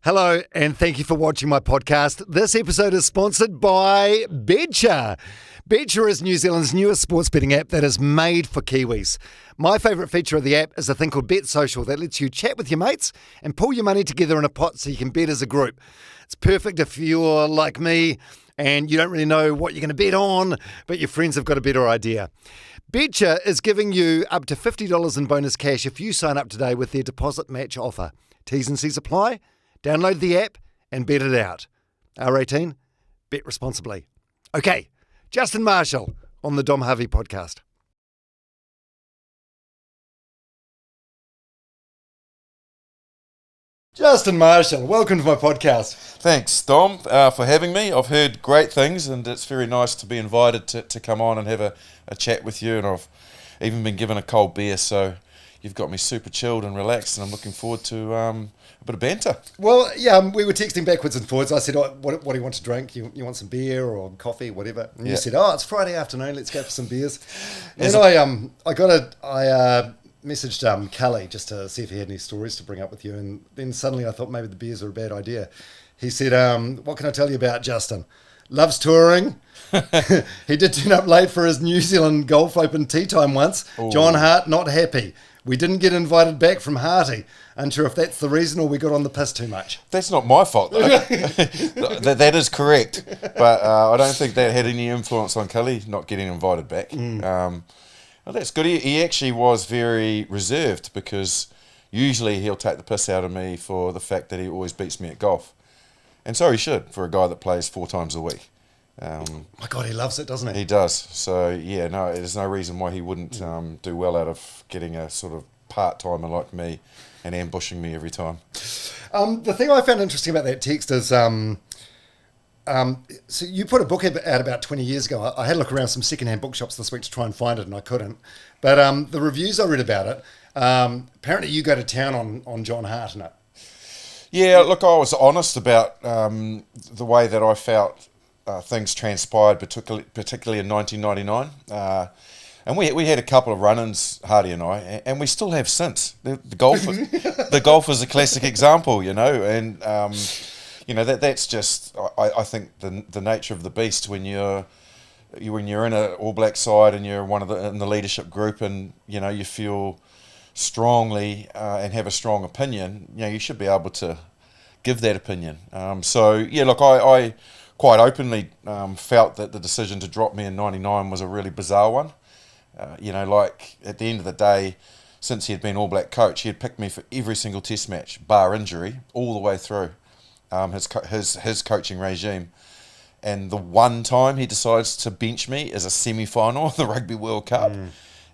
Hello, and thank you for watching my podcast. This episode is sponsored by Banter. Banter is New Zealand's newest sports betting app that is made for Kiwis. My favourite feature of the app is a thing called Bet Social that lets you chat with your mates and pull your money together in a pot so you can bet as a group. It's perfect if you're like me and you don't really know what you're going to bet on, but your friends have got a better idea. Banter is giving you up to $50 in bonus cash if you sign up today with their deposit match offer. T's and C's apply. Download the app and bet it out. R18, bet responsibly. Okay, Justin Marshall on the Dom Harvey podcast. Justin Marshall, welcome to my podcast. Thanks, Dom, for having me. I've heard great things, and it's very nice to be invited to come on and have a chat with you. And I've even been given a cold beer, so you've got me super chilled and relaxed, and I'm looking forward to a bit of banter. Well, yeah, we were texting backwards and forwards. I said, what do you want to drink? You want some beer or coffee, whatever? And you said, it's Friday afternoon, let's go for some beers. And I messaged Kelly just to see if he had any stories to bring up with you, and then suddenly I thought maybe the beers are a bad idea. He said, what can I tell you about Justin? Loves touring. He did turn up late for his New Zealand Golf Open tea time once. Ooh. John Hart not happy. We didn't get invited back from Harty. Unsure if that's the reason or we got on the piss too much. That's not my fault, though. that is correct. But I don't think that had any influence on Kelly not getting invited back. Well, that's good. He actually was very reserved because usually he'll take the piss out of me for the fact that he always beats me at golf. And so he should, for a guy that plays 4 times a week. My God, he loves it, doesn't he? He does. So, yeah, no, there's no reason why he wouldn't do well out of getting a sort of part-timer like me and ambushing me every time. The thing I found interesting about that text is, so you put a book out about 20 years ago. I had a look around some secondhand bookshops this week to try and find it, and I couldn't. But the reviews I read about it, apparently you go to town on John Hart in it. Yeah, look, I was honest about the way that I felt things transpired, particularly in 1999. And we had a couple of run-ins, Hardy and I, and we still have since. The golf is a classic example, and that's just, I think, the nature of the beast when you're in an All Black side and you're in the leadership group, and you feel strongly and have a strong opinion. You should be able to give that opinion. I quite openly felt that the decision to drop me in 99 was a really bizarre one. At the end of the day, since he had been All Black coach, he had picked me for every single test match, bar injury, all the way through his coaching regime. And the one time he decides to bench me is a semi-final of the Rugby World Cup.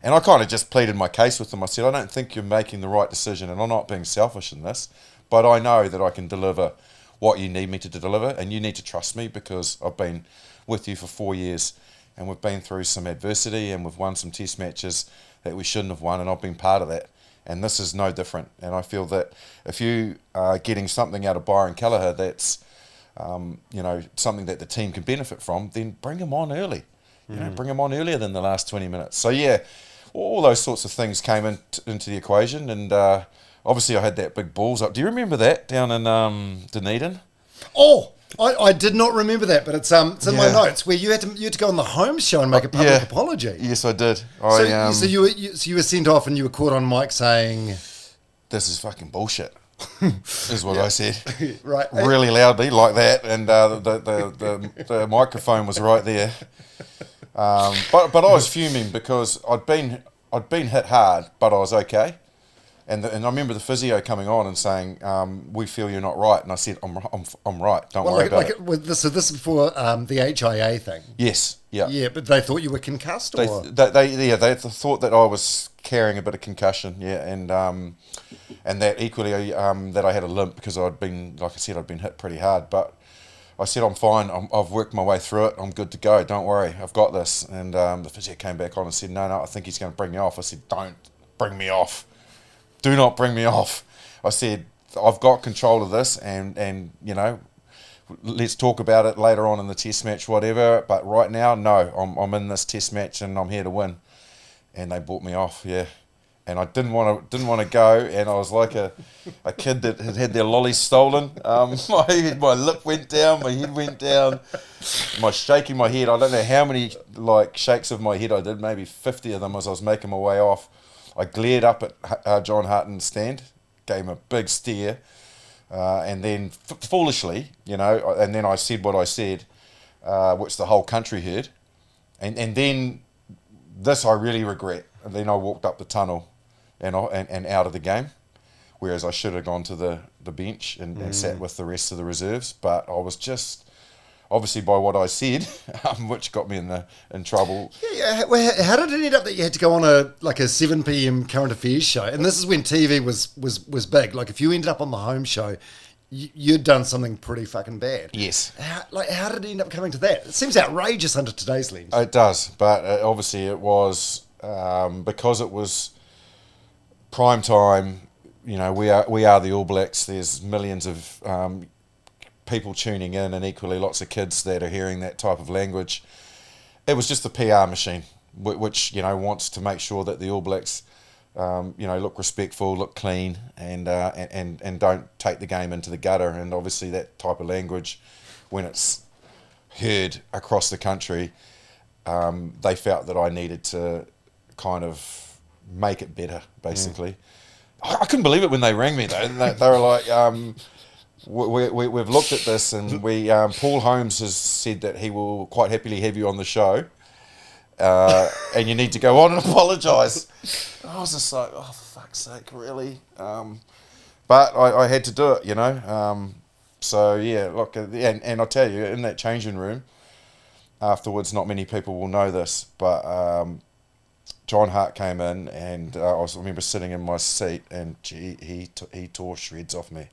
And I kind of just pleaded my case with him. I said, I don't think you're making the right decision, and I'm not being selfish in this, but I know that I can deliver what you need me to deliver, and you need to trust me because I've been with you for 4 years, and we've been through some adversity, and we've won some test matches that we shouldn't have won, and I've been part of that. And this is no different. And I feel that if you are getting something out of Byron Kelleher that's, something that the team can benefit from, then bring him on early. Bring him on earlier than the last 20 minutes. So, yeah, all those sorts of things came into the equation, and obviously I had that big balls up. Do you remember that down in Dunedin? Oh, I did not remember that, but it's in my notes where you had to go on the Holmes show and make a public apology. Yes, I did. So you were sent off and you were caught on mic saying, "This is fucking bullshit." Is what I said. Right, really loudly like that, and the microphone was right there. But I was fuming because I'd been hit hard, but I was okay. And I remember the physio coming on and saying, "We feel you're not right," and I said, "I'm right. Don't worry about it." So this is before the HIA thing. Yes. Yeah. Yeah, but they thought you were concussed, or they thought that I was carrying a bit of concussion. Yeah, and that equally that I had a limp because I'd been hit pretty hard, but I said, I'm fine. I've worked my way through it. I'm good to go. Don't worry. I've got this. And the physio came back on and said, no, I think he's going to bring me off. I said, don't bring me off. Do not bring me off. I said, I've got control of this, and let's talk about it later on in the test match, whatever. But right now, no, I'm in this test match and I'm here to win. And they brought me off, yeah. and I didn't want to go, and I was like a kid that had their lollies stolen. My lip went down, my head went down, shaking my head. I don't know how many shakes of my head I did, maybe 50 of them as I was making my way off. I glared up at John Hart in the stand, gave him a big stare, and then foolishly, and then I said what I said, which the whole country heard, and then this I really regret. And then I walked up the tunnel and out of the game, whereas I should have gone to the bench and sat with the rest of the reserves. But I was just, obviously by what I said, which got me in trouble. Yeah. Well, how did it end up that you had to go on a 7 p.m. current affairs show? And this is when TV was big. Like, if you ended up on the home show, you'd done something pretty fucking bad. Yes. How did it end up coming to that? It seems outrageous under today's lens. It does, but obviously it was because it was prime time. We are the All Blacks. There's millions of people tuning in, and equally lots of kids that are hearing that type of language. It was just the PR machine, which wants to make sure that the All Blacks look respectful, look clean, and don't take the game into the gutter. And obviously that type of language, when it's heard across the country, they felt that I needed to kind of make it better, basically. I couldn't believe it when they rang me, though. They were like, we've looked at this, and Paul Holmes has said that he will quite happily have you on the show. And you need to go on and apologise. I was just like, oh, for fuck's sake, really? But I had to do it, So, yeah, look, and I'll tell you, in that changing room, afterwards, not many people will know this, but John Hart came in, and I remember sitting in my seat, and he tore shreds off me.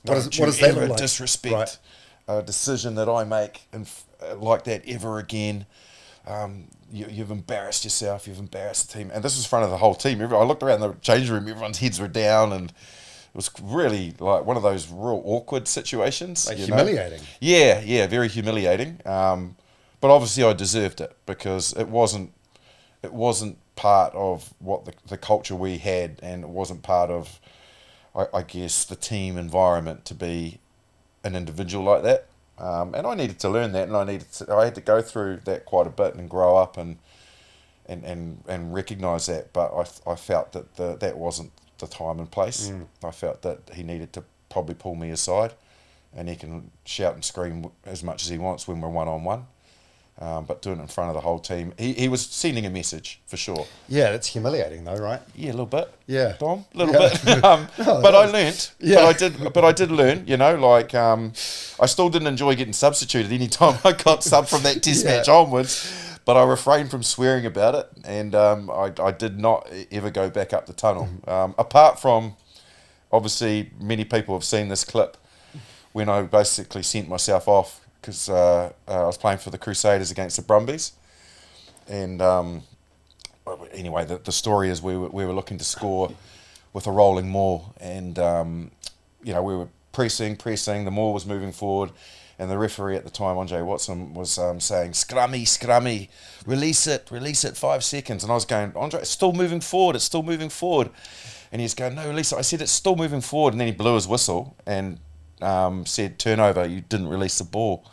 What does that look like? Disrespect a decision that I make and like that ever again. You've embarrassed yourself, you've embarrassed the team, and this was in front of the whole team. I looked around the changing room, everyone's heads were down, and it was really like one of those real awkward situations. Like humiliating. Yeah, very humiliating. But obviously I deserved it, because it wasn't part of what the culture we had, and it wasn't part of, I guess, the team environment to be an individual like that. And I needed to learn that, and I had to go through that quite a bit and grow up and recognise that. But I felt that that wasn't the time and place. I felt that he needed to probably pull me aside, and he can shout and scream as much as he wants when we're one-on-one. But doing it in front of the whole team, he was sending a message for sure. Yeah, it's humiliating though, right? Yeah, a little bit. Yeah, Dom, a little bit. But I learnt. Yeah. But I did learn. I still didn't enjoy getting substituted any time I got subbed from that test match onwards. But I refrained from swearing about it, and I did not ever go back up the tunnel. Apart from, obviously, many people have seen this clip when I basically sent myself off, because I was playing for the Crusaders against the Brumbies, and anyway, the story is we were looking to score with a rolling maul, and we were pressing, the maul was moving forward, and the referee at the time, Andre Watson, was saying, scrummy, release it, 5 seconds, and I was going, Andre, it's still moving forward, and he's going, no, release it. I said, it's still moving forward, and then he blew his whistle and said, turnover, you didn't release the ball.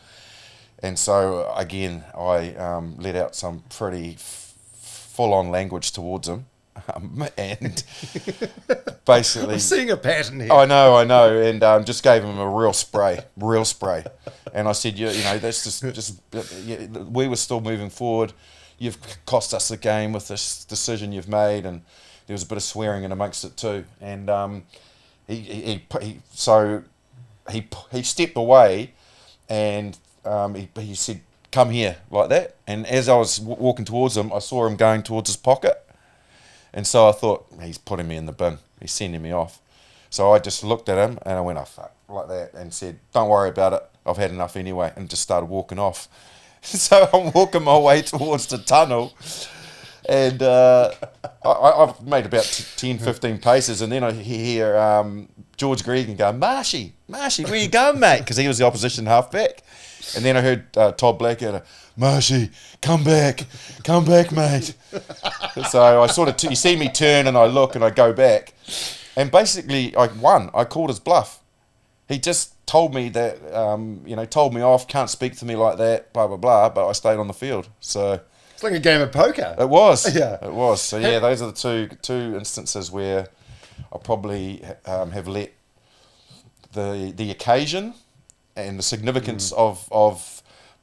And so, again, I let out some pretty full-on language towards him. And basically... I'm seeing a pattern here. I know. And just gave him a real spray. And I said, that's just we were still moving forward. You've cost us the game with this decision you've made. And there was a bit of swearing in amongst it too. And he stepped away, and he said, come here, like that. And as I was walking towards him, I saw him going towards his pocket. And so I thought, he's putting me in the bin. He's sending me off. So I just looked at him, and I went, oh, fuck, like that, and said, don't worry about it. I've had enough anyway, and just started walking off. So I'm walking my way towards the tunnel, and I've made about 10, 15 paces, and then I hear George Gregan go, Marshy, where you going, mate? Because he was the opposition halfback. And then I heard Todd Blackadder, Marshy, come back, mate. So I sort of, you see me turn and I look and I go back. And basically I won. I called his bluff. He just told me that, told me off, can't speak to me like that, blah, blah, blah, but I stayed on the field. So it's like a game of poker. it was. Yeah. It was. So, yeah, those are the two instances where I probably have let the occasion and the significance of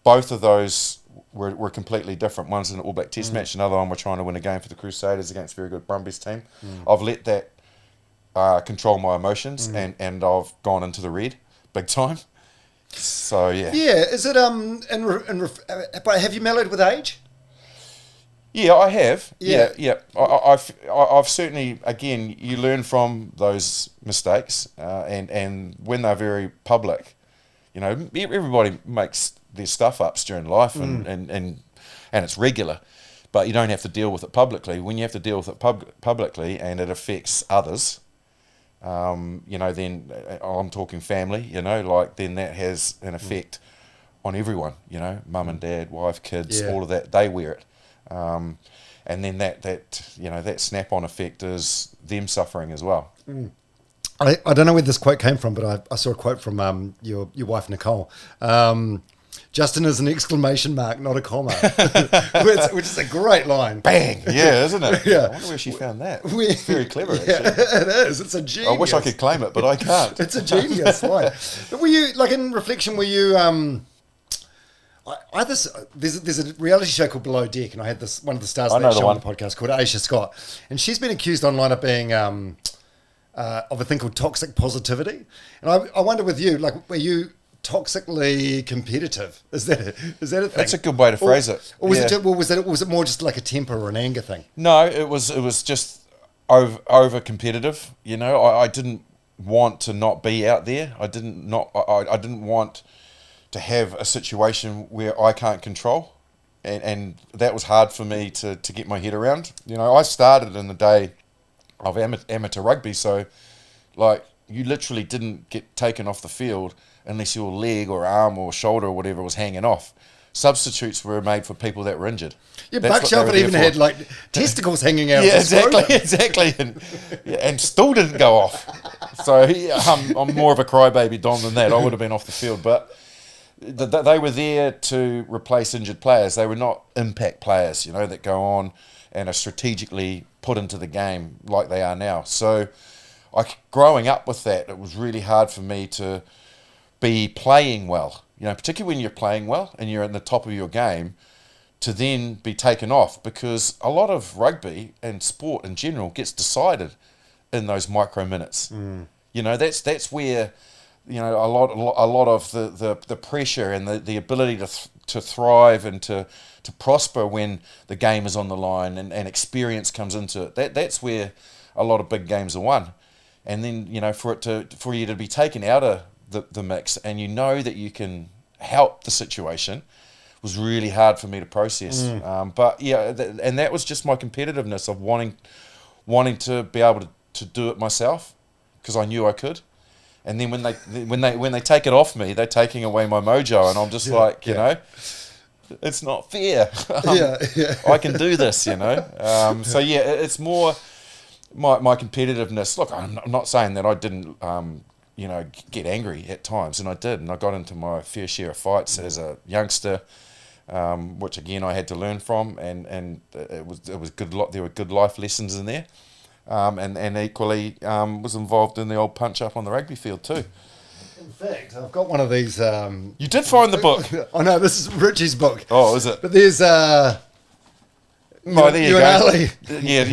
both of those were completely different. One's an All Black Test match, another one we're trying to win a game for the Crusaders against a very good Brumbies team. I've let that control my emotions, and I've gone into the red big time. So yeah. Yeah, is it but have you mellowed with age? Yeah, I have. Yeah. Yeah. I've certainly, again, you learn from those mistakes, and when they're very public, everybody makes their stuff ups during life, and it's regular, but you don't have to deal with it publicly. When you have to deal with it publicly and it affects others, then I'm talking family, then that has an effect on everyone, mum and dad, wife, kids, all of that, they wear it. And then that snap-on effect is them suffering as well. I don't know where this quote came from, but I saw a quote from your wife, Nicole. Justin is an exclamation mark, not a comma, which is a great line. Bang! Yeah, isn't it? Yeah. I wonder where she found that. It's very clever, actually. It is. It's a genius. I wish I could claim it, but I can't. It's a genius line. Were you, like, in reflection, were you... there's a reality show called Below Deck, and I had one of the stars of that show on the podcast called Aisha Scott, and she's been accused online of being of a thing called toxic positivity. And I wonder with you, like, were you toxically competitive? Is that a thing? That's a good way to phrase it. Or was it more just like a temper or an anger thing? No, it was just over competitive. I didn't want to not be out there. I didn't want to have a situation where I can't control, and that was hard for me to get my head around. I started in the day of amateur rugby, so like you literally didn't get taken off the field unless your leg or arm or shoulder or whatever was hanging off. Substitutes were made for people that were injured. Yeah, Buck Shelford even had like testicles hanging out. Yeah, exactly, and still didn't go off. So I'm more of a crybaby Don than that. I would have been off the field, but they were there to replace injured players. They were not impact players, that go on and are strategically put into the game like they are now. So growing up with that, it was really hard for me to be playing well, particularly when you're playing well and you're in the top of your game, to then be taken off, because a lot of rugby and sport in general gets decided in those micro minutes. That's where a lot of the pressure and the ability to thrive and to prosper when the game is on the line and experience comes into it. That's where a lot of big games are won. And then for you to be taken out of the mix, and that you can help the situation, was really hard for me to process. But yeah, and that was just my competitiveness of wanting to be able to do it myself, because I knew I could. And then when they take it off me, they're taking away my mojo, and I'm just it's not fair. I can do this, So yeah, it's more my competitiveness. Look, I'm not saying that I didn't, get angry at times, and I did, and I got into my fair share of fights as a youngster, which again I had to learn from, and it was good. There were good life lessons in there. And equally was involved in the old punch-up on the rugby field too. In fact, I've got one of these... You did find the book. Oh, no, this is Richie's book. Oh, is it? But there's... there you go. And Ali. Yeah.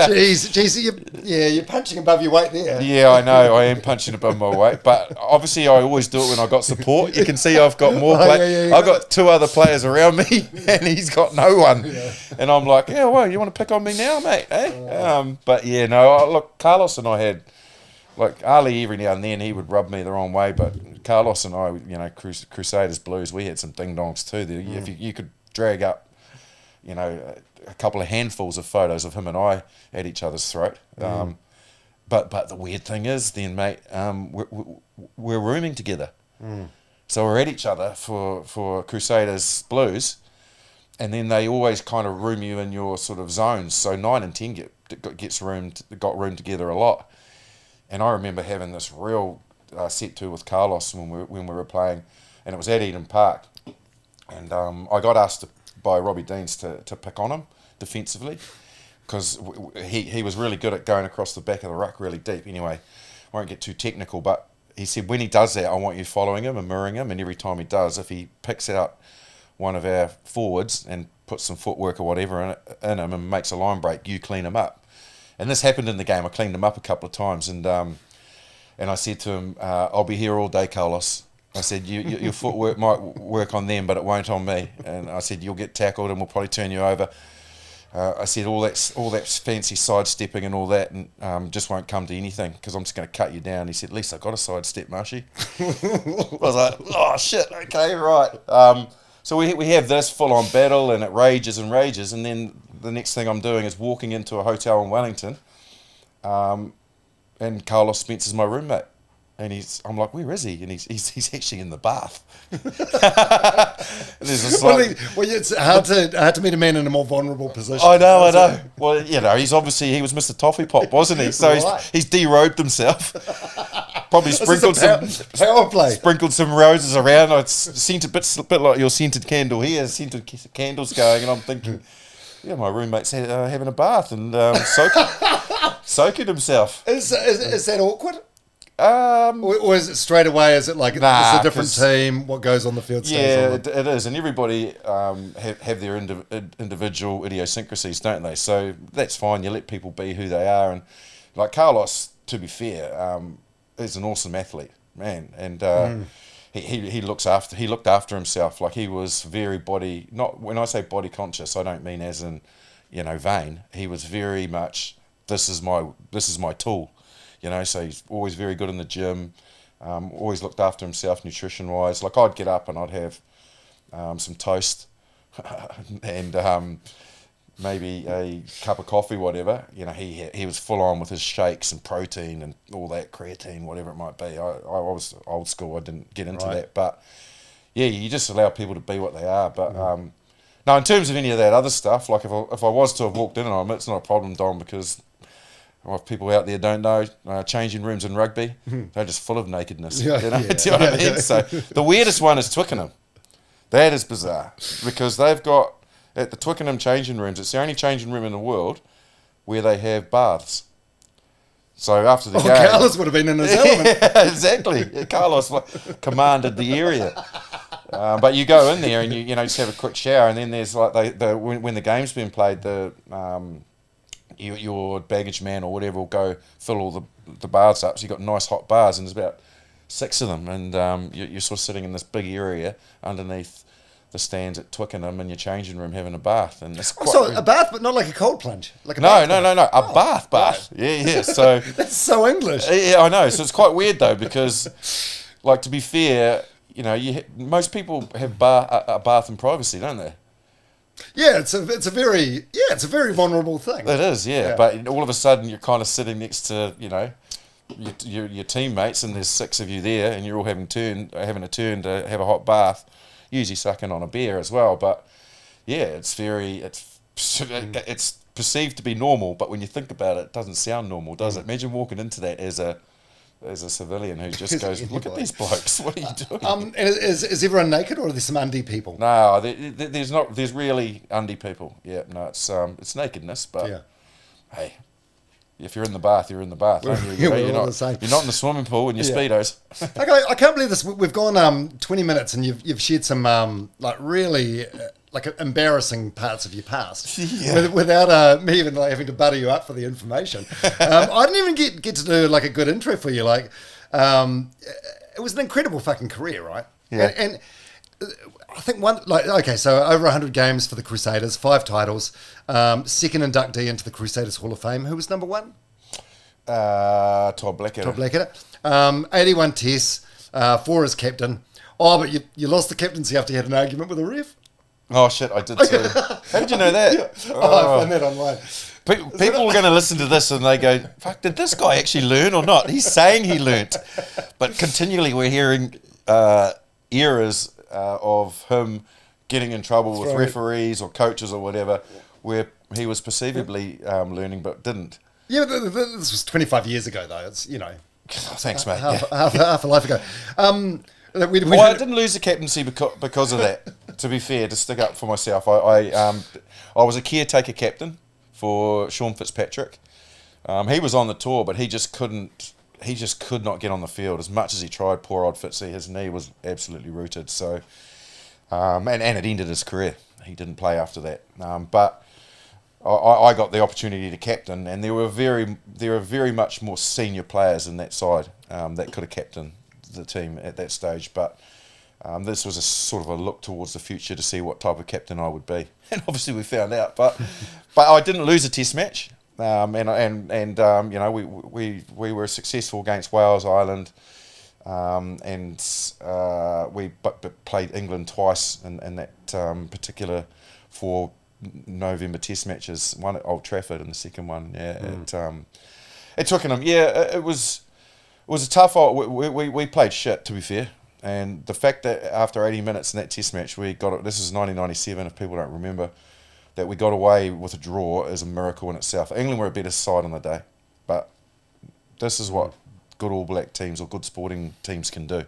Jeez, you're punching above your weight there. Yeah, I know. I am punching above my weight. But obviously I always do it when I've got support. You can see I've got more players. I've got two other players around me, and he's got no one. Yeah. And I'm like, yeah, well, you want to pick on me now, mate? But yeah, no, look, Carlos and I had... Like, Ali, every now and then, he would rub me the wrong way, but Carlos and I, Crusaders Blues, we had some ding-dongs too. If you could drag up, a couple of handfuls of photos of him and I at each other's throat. But the weird thing is then, mate, we're rooming together. So we're at each other for Crusaders Blues, and then they always kind of room you in your sort of zones. So 9 and 10 got roomed together a lot. And I remember having this real set to with Carlos when we were playing, and it was at Eden Park. And I got asked by Robbie Deans to pick on him defensively, because he was really good at going across the back of the ruck really deep. Anyway, I won't get too technical, but he said when he does that, I want you following him and mirroring him, and every time he does, if he picks out one of our forwards and puts some footwork or whatever in him and makes a line break, you clean him up. And this happened in the game. I cleaned him up a couple of times, and I said to him, I'll be here all day, Carlos. I said, your footwork might work on them, but it won't on me. And I said, you'll get tackled and we'll probably turn you over. I said, all that fancy sidestepping and all that and just won't come to anything, because I'm just going to cut you down. He said, at least I got a sidestep, Marshy. I was like, oh, shit, okay, right. So we have this full-on battle, and it rages and rages, and then the next thing I'm doing is walking into a hotel in Wellington, and Carlos Spencer's my roommate. And I'm like, where is he? And he's actually in the bath. It's hard to meet a man in a more vulnerable position. I know. Well, he was Mr. Toffee Pop, wasn't he? So he's derobed himself. Probably sprinkled some roses around. It's scented a bit like your scented candle here. Scented candles going, and I'm thinking, yeah, my roommate's having a bath and soaking himself. Is that awkward? Or is it straight away? Is it like it's a different team? What goes on the field stays on it is, and everybody have their individual idiosyncrasies, don't they? So that's fine. You let people be who they are, and like Carlos, to be fair, is an awesome athlete, man, and he looked after himself. Like, he was very when I say body conscious, I don't mean as in vain. He was very much this is my tool. So he's always very good in the gym, always looked after himself nutrition-wise. Like, I'd get up and I'd have some toast and maybe a cup of coffee, whatever. He was full on with his shakes and protein and all that, creatine, whatever it might be. I was old school. I didn't get into that. But, yeah, you just allow people to be what they are. But, no, in terms of any of that other stuff, like if I was to have walked in on him, it's not a problem, Dom, because... if people out there don't know, changing rooms in rugby, they're just full of nakedness. Do you know what I mean? So the weirdest one is Twickenham. That is bizarre, because they've got, at the Twickenham changing rooms, it's the only changing room in the world where they have baths. So after the game... Carlos would have been in his element. Yeah, exactly. Carlos commanded the area. But you go in there and you just have a quick shower, and then there's like when the game's been played, your baggage man or whatever will go fill all the baths up. So you've got nice hot baths, and there's about 6 of them, and you're sort of sitting in this big area underneath the stands at Twickenham in your changing room having a bath. And it's a bath, but not like a cold plunge. Like no, a bath. Right. Yeah. So that's so English. Yeah, I know. So it's quite weird though, because, like, to be fair, most people have a bath in privacy, don't they? Yeah, it's a very vulnerable thing. It is, yeah. But all of a sudden, you're kind of sitting next to your teammates, and there's 6 of you there, and you're all having a turn to have a hot bath, usually sucking on a beer as well. But yeah, it's perceived to be normal, but when you think about it, it doesn't sound normal, does it? Imagine walking into that as a civilian who just goes, look at these blokes, what are you doing? And is everyone naked, or are there some undie people? No, there's really undie people. Yeah, no, it's nakedness, but hey, if you're in the bath, you're in the bath. You're not in the swimming pool in your Speedos. Okay, I can't believe this. We've gone 20 minutes and you've shared some really... embarrassing parts of your past without me even having to butter you up for the information. I didn't even get to do a good intro for you. It was an incredible fucking career, right? Yeah. And I think so over 100 games for the Crusaders, 5 titles, second inductee into the Crusaders Hall of Fame. Who was number 1? Todd Blackadder. 81 tests, 4 as captain. Oh, but you lost the captaincy after you had an argument with a ref? Oh shit, I did too. How did you know that? I found that online. People are going to listen to this and they go, fuck, did this guy actually learn or not? He's saying he learnt. But continually we're hearing eras of him getting in trouble with Right. referees or coaches or whatever, where he was perceivably learning but didn't. Yeah, this was 25 years ago, though. It's, Thanks, mate. half a life ago. Well, I didn't lose the captaincy because of that. To be fair, to stick up for myself, I was a caretaker captain for Sean Fitzpatrick. He was on the tour, but he just couldn't. He just could not get on the field as much as he tried. Poor old Fitzy, his knee was absolutely rooted. So, and it ended his career. He didn't play after that. But I got the opportunity to captain, and there were very much more senior players in that side that could have captained the team at that stage. But this was a sort of a look towards the future to see what type of captain I would be, and obviously we found out. But I didn't lose a Test match, and we were successful against Wales, Ireland, and we played England twice in that particular 4 November Test matches, one at Old Trafford and the second one at Twickenham. It was a tough. We played shit, to be fair, and the fact that after 80 minutes in that Test match we got it. This is 1997, if people don't remember, that we got away with a draw is a miracle in itself. England were a better side on the day, but this is what good All Black teams or good sporting teams can do.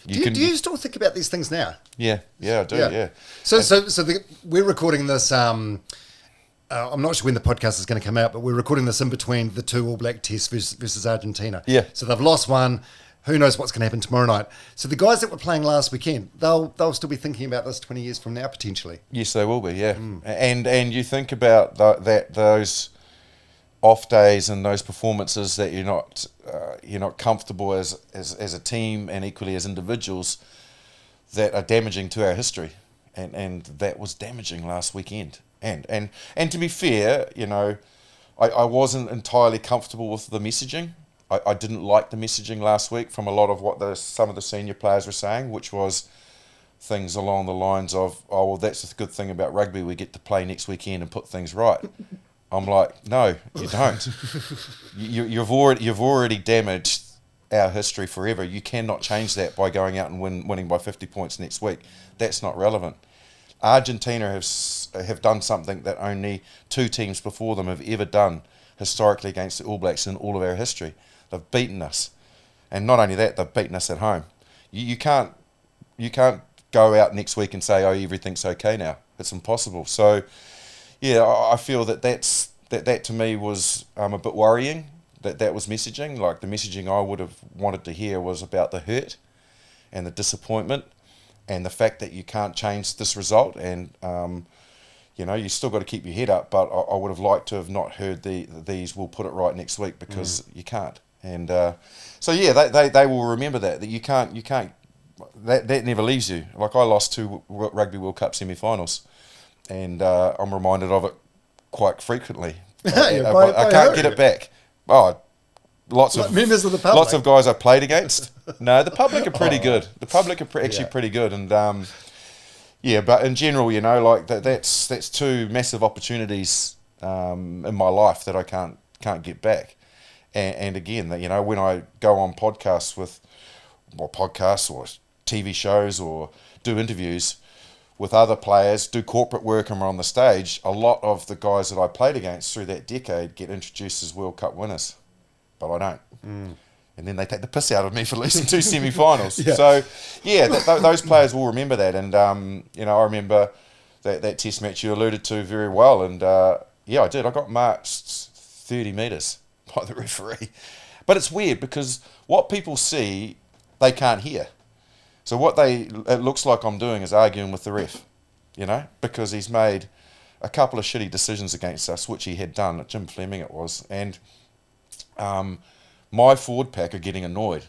Do you still think about these things now? Yeah, I do. Yeah. So we're recording this. I'm not sure when the podcast is going to come out, but we're recording this in between the 2 All Black tests versus Argentina. Yeah. So they've lost one. Who knows what's going to happen tomorrow night? So the guys that were playing last weekend, they'll still be thinking about this 20 years from now potentially. Yes, they will be. Yeah, and you think about those off days and those performances that you're not comfortable as a team and equally as individuals that are damaging to our history, and that was damaging last weekend. And to be fair, I wasn't entirely comfortable with the messaging. I didn't like the messaging last week from a lot of what some of the senior players were saying, which was things along the lines of, oh, well, that's the good thing about rugby, we get to play next weekend and put things right. I'm like, no, you don't. You've already damaged our history forever. You cannot change that by going out and winning by 50 points next week. That's not relevant. Argentina have done something that only 2 teams before them have ever done historically against the All Blacks in all of our history. They've beaten us, and not only that, they've beaten us at home. You can't go out next week and say, oh, everything's okay now. It's impossible. So, yeah, I feel that to me was a bit worrying. That was messaging. Like, the messaging I would have wanted to hear was about the hurt and the disappointment and the fact that you can't change this result, and you still got to keep your head up. But I would have liked to have not heard these "we'll put it right next week," because you can't. And so yeah, they will remember that you can't. That never leaves you. Like, I lost 2 Rugby World Cup semi-finals, and I'm reminded of it quite frequently. I can't get it back. Oh, lots of members of the public. Lots of guys I played against. No, the public are pretty good. The public are actually pretty good, and but in general, that's 2 massive opportunities in my life that I can't get back. And again, when I go on podcasts or TV shows or do interviews with other players, do corporate work, and we're on the stage, a lot of the guys that I played against through that decade get introduced as World Cup winners, but I don't. And then they take the piss out of me for losing 2 semi-finals. So, yeah, those players will remember that. And, I remember that Test match you alluded to very well. And, I did. I got marched 30 metres by the referee. But it's weird because what people see, they can't hear. So it looks like I'm doing is arguing with the ref, because he's made a couple of shitty decisions against us, which he had done, Jim Fleming it was, and my forward pack are getting annoyed,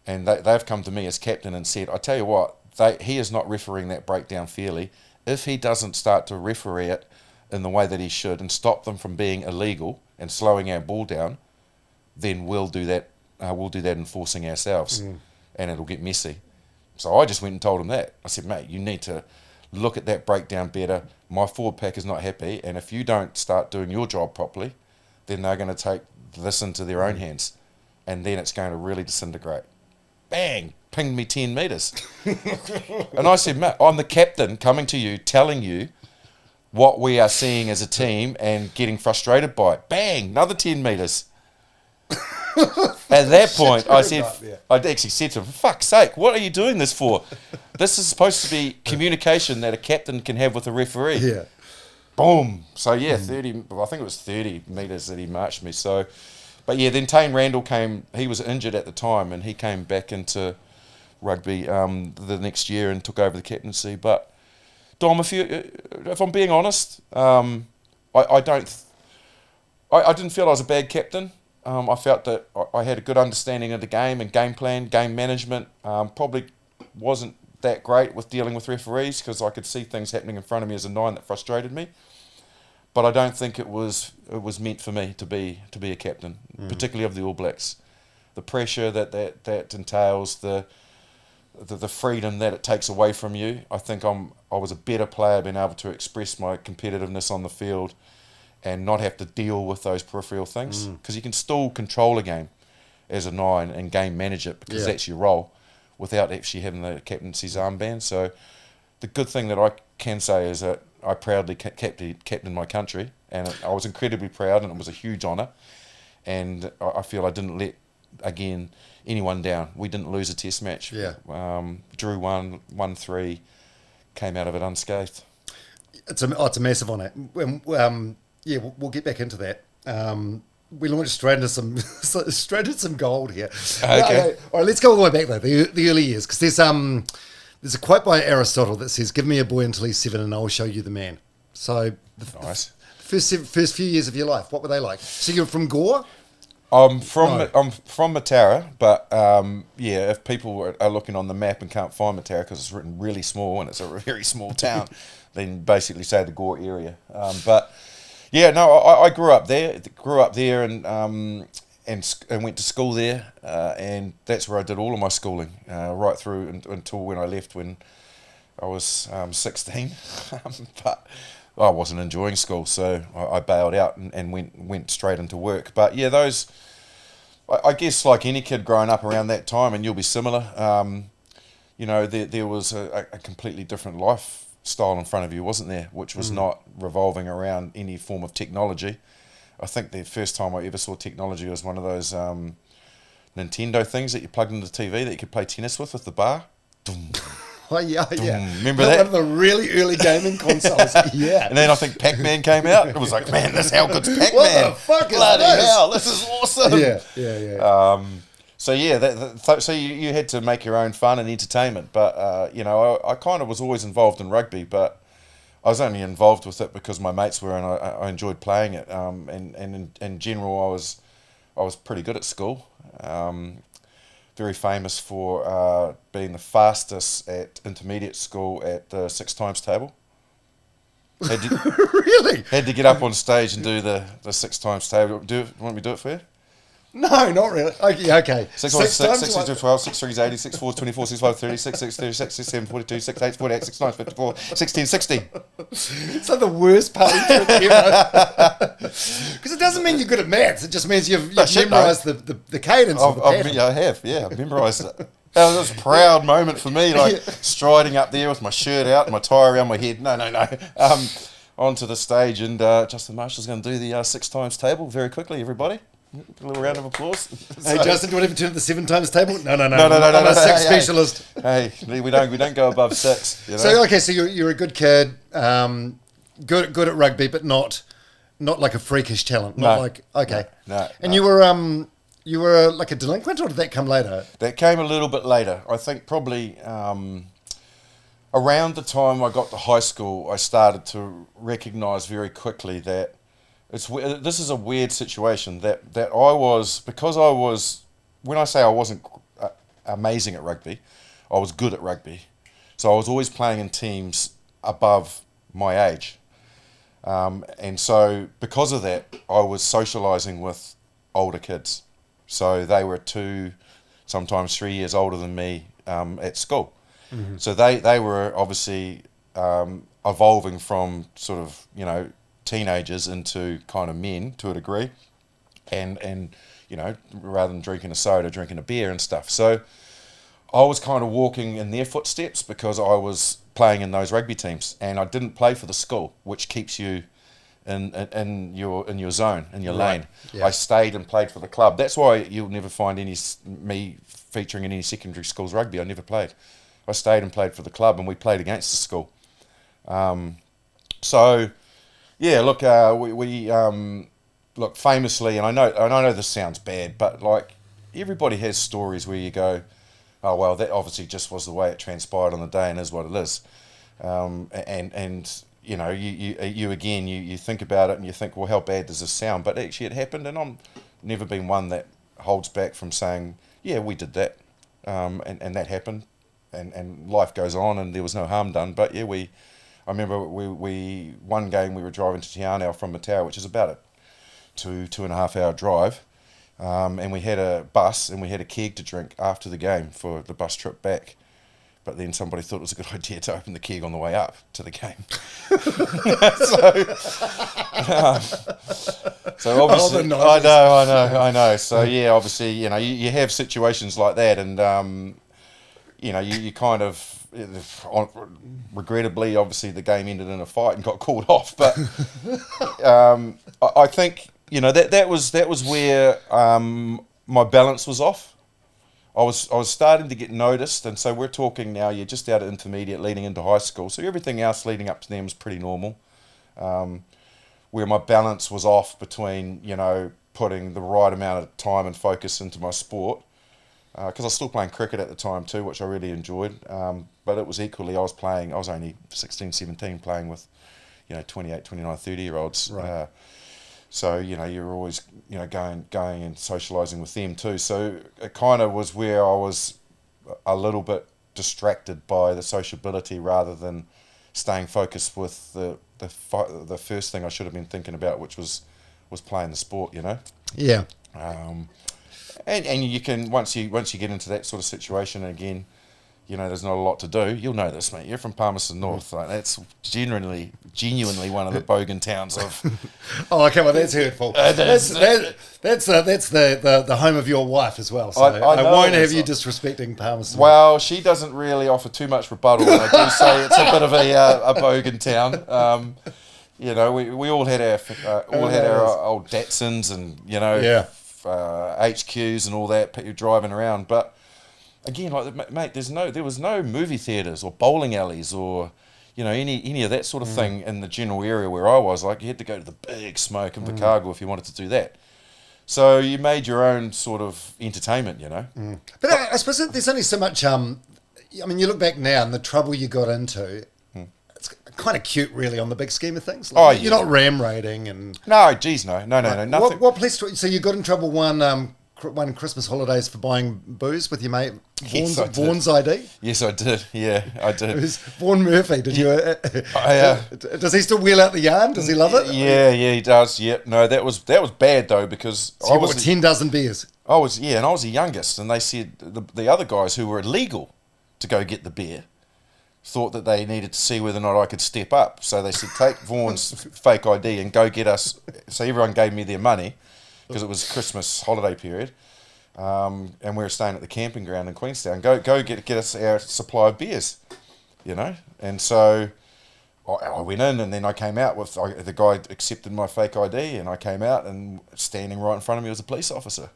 and they've come to me as captain and said, I tell you what, he is not refereeing that breakdown fairly. If he doesn't start to referee it in the way that he should and stop them from being illegal and slowing our ball down, then we'll do that enforcing ourselves, and it'll get messy. So I just went and told him that. I said, mate, you need to look at that breakdown better. My forward pack is not happy, and if you don't start doing your job properly, then they're going to take this into their own hands, and then it's going to really disintegrate. bang, pinged me 10 metres. And I said, mate, I'm the captain coming to you, telling you what we are seeing as a team and getting frustrated by it. Bang, another 10 metres. At that point, I actually said to him, for fuck's sake, what are you doing this for? This is supposed to be communication that a captain can have with a referee. Yeah. Boom. So, yeah, 30, I think it was 30 metres that he marched me. So, but yeah, then Tane Randall came, he was injured at the time, and he came back into rugby the next year and took over the captaincy. But, Dom, if I'm being honest, I didn't feel I was a bad captain. I felt that I had a good understanding of the game and game plan, game management. Probably wasn't that great with dealing with referees because I could see things happening in front of me as a 9 that frustrated me. But I don't think it was meant for me to be a captain, particularly of the All Blacks. The pressure that entails, the freedom that it takes away from you. I think I was a better player being able to express my competitiveness on the field and not have to deal with those peripheral things, because you can still control a game as a 9 and game manage it because that's your role without actually having the captaincy's armband. So the good thing that I can say is that I proudly captained my country, and I was incredibly proud, and it was a huge honour, and I feel I didn't let, again, anyone down. We didn't lose a test match. Yeah. Drew 1-3, came out of it unscathed. It's a massive honour. Yeah, we'll get back into that. We launched straight into some gold here. Okay. All right, let's go all the way back though, the early years, because there's a quote by Aristotle that says, "Give me a boy until he's 7, and I'll show you the man." So, Nice. First few years of your life, what were they like? So you're from Gore? I'm from Matara, but if people are looking on the map and can't find Matara because it's written really small and it's a very small town, then basically say the Gore area. But yeah, no, I grew up there. And went to school there, and that's where I did all of my schooling, right through until when I left when I was 16. But I wasn't enjoying school, so I bailed out and went straight into work. But yeah, I guess like any kid growing up around that time, and you'll be similar, there was a completely different lifestyle in front of you, wasn't there, which was not revolving around any form of technology. I think the first time I ever saw technology was one of those Nintendo things that you plugged into the TV that you could play tennis with the bar. Oh, yeah. Remember that? One of the really early gaming consoles. Yeah. And then I think Pac-Man came out. It was like, man, how good's Pac-Man? What the fuck is Bloody this? hell, this is awesome. Yeah. So you had to make your own fun and entertainment. But, I kind of was always involved in rugby, but I was only involved with it because my mates were, and I enjoyed playing it. And in general, I was pretty good at school. Very famous for being the fastest at intermediate school at the 6 times table. Really? Had to get up on stage and do the 6 times table. Want me to do it for you? No, not really. Okay. 6 times 6, 6 times 12, 6 3s 80, 6 4s 24, 6 5 30, 6 6 36, 6 7 42, 6 8 48, 6 9 54, 16 60. It's like the worst party trick ever. Because it doesn't mean you're good at maths. It just means you've memorised the cadence of the pattern. I have, yeah. I've memorised it. That was a proud moment for me, like striding up there with my shirt out and my tie around my head. No. Onto the stage, and Justin Marshall's going to do the 6 times table very quickly, everybody. A little round of applause. Hey, Justin, do you want to turn to the 7 times table? No. I'm a 6 specialist. Hey, we don't go above 6. You know? So you're a good kid, good at rugby, but not like a freakish talent. No. And you were like a delinquent, or did that come later? That came a little bit later. I think probably around the time I got to high school, I started to recognise very quickly that this is a weird situation that I was, because I was, when I say I wasn't amazing at rugby, I was good at rugby. So I was always playing in teams above my age. And so because of that, I was socialising with older kids. So they were 2, sometimes 3 years older than me at school. Mm-hmm. So they were obviously evolving from sort of, teenagers into kind of men to a degree, and rather than drinking a soda, drinking a beer and stuff. So I was kind of walking in their footsteps because I was playing in those rugby teams, and I didn't play for the school, which keeps you in your zone, in your lane. Yeah. I stayed and played for the club. That's why you'll never find me featuring in any secondary schools rugby. I never played. I stayed and played for the club, and we played against the school. So, yeah, look, we look, famously, and I know this sounds bad, but like everybody has stories where you go, oh well, that obviously just was the way it transpired on the day, and is what it is. And you know, you think about it and you think, well, how bad does this sound? But actually, it happened, and I'm never been one that holds back from saying, yeah, we did that, and that happened, and life goes on, and there was no harm done. But yeah, I remember we one game we were driving to Te Anau from Matau, which is about a 2.5 hour drive, and we had a bus and we had a keg to drink after the game for the bus trip back. But then somebody thought it was a good idea to open the keg on the way up to the game. So obviously, I know. So yeah, obviously, you know, you have situations like that, and you know, you kind of, regrettably, obviously, the game ended in a fight and got called off. But I think, you know, that was where my balance was off. I was starting to get noticed, and so we're talking now, you're just out of intermediate leading into high school, so everything else leading up to them is pretty normal. Where my balance was off between, you know, putting the right amount of time and focus into my sport, because I was still playing cricket at the time too, which I really enjoyed, but it was equally, I was only 16, 17 playing with, you know, 28, 29, 30-year-olds. Right. So, you know, you're always, you know, going and socialising with them too. So it kind of was where I was a little bit distracted by the sociability rather than staying focused with the first thing I should have been thinking about, which was playing the sport, you know. Yeah. And you can, once you get into that sort of situation, again, you know, there's not a lot to do. You'll know this, mate. You're from Palmerston North. Like, that's genuinely one of the bogan towns of. Oh, okay, well, that's hurtful. That's the home of your wife as well. So I won't have you disrespecting Palmerston. Well, she doesn't really offer too much rebuttal. I do say it's a bit of a bogan town. You know, we all had our old Datsuns and, you know, HQs and all that. You're driving around, but. Again, like, mate, there was no movie theatres or bowling alleys or, you know, any of that sort of thing in the general area where I was. Like, you had to go to the big smoke in Vicargo if you wanted to do that. So you made your own sort of entertainment, you know. But I suppose there's only so much. I mean, you look back now and the trouble you got into. It's kind of cute, really, on the big scheme of things. Like, you're not ram raiding and. No, geez, no, nothing. What police? So you got in trouble one Christmas holidays for buying booze with your mate Vaughan's ID? Yes, I did. Yeah, I did. It was Vaughan Murphy. Did you? Does he still wheel out the yarn? Does he love it? Yeah, he does. Yep. No, that was bad though, because I was 10 dozen beers. I was the youngest, and they said the other guys who were illegal to go get the beer thought that they needed to see whether or not I could step up. So they said, take Vaughan's fake ID and go get us. So everyone gave me their money, because it was Christmas holiday period, and we were staying at the camping ground in Queenstown. Go get us our supply of beers, you know. And so I went in, and then I came out with the guy accepted my fake ID, and I came out, and standing right in front of me was a police officer,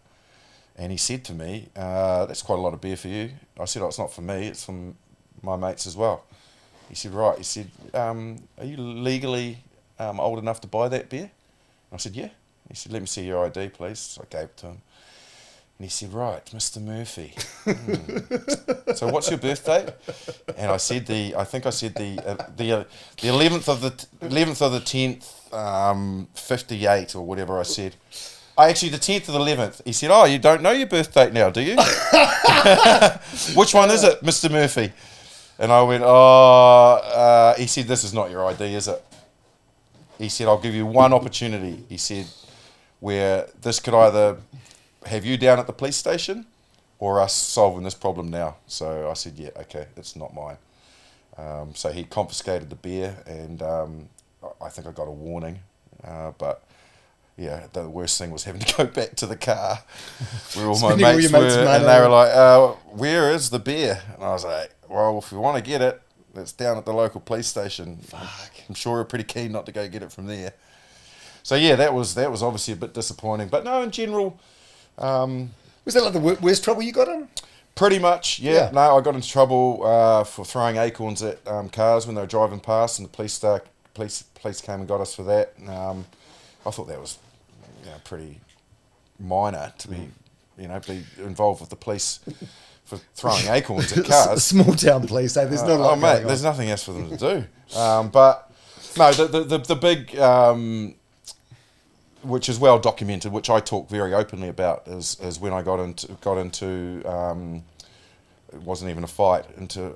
and he said to me, "That's quite a lot of beer for you." I said, "Oh, it's not for me; it's from my mates as well." He said, "Right." He said, "Are you legally old enough to buy that beer?" I said, "Yeah." He said, "Let me see your ID, please." So I gave it to him. And he said, "Right, Mr. Murphy. So what's your birth date?" And I said the 11th of the 10th, 58 or whatever I said. Actually, the 10th of the 11th. He said, "Oh, you don't know your birth date now, do you?" "Which one is it, Mr. Murphy?" And I went, he said, "This is not your ID, is it?" He said, "I'll give you one opportunity." He said, where this could either have you down at the police station or us solving this problem now. So I said, "Yeah, okay, it's not mine." So he confiscated the beer, and I think I got a warning. But yeah, the worst thing was having to go back to the car where all my Spending all mates your were, mates' and money. they were like, where is the beer? And I was like, well, if you want to get it, it's down at the local police station. Fuck. I'm sure we're pretty keen not to go get it from there. So yeah, that was obviously a bit disappointing. But no, in general, Was that like the worst trouble you got in? pretty much, yeah. Yeah. No, I got into trouble for throwing acorns at cars when they were driving past, and the police came and got us for that. I thought that was pretty minor to be involved with the police for throwing acorns at cars. Small town police, eh? There's not a lot Mate, going on. there's nothing else for them to do. But no, the big, which is well documented, which I talk very openly about, is when I got into it wasn't even a fight, into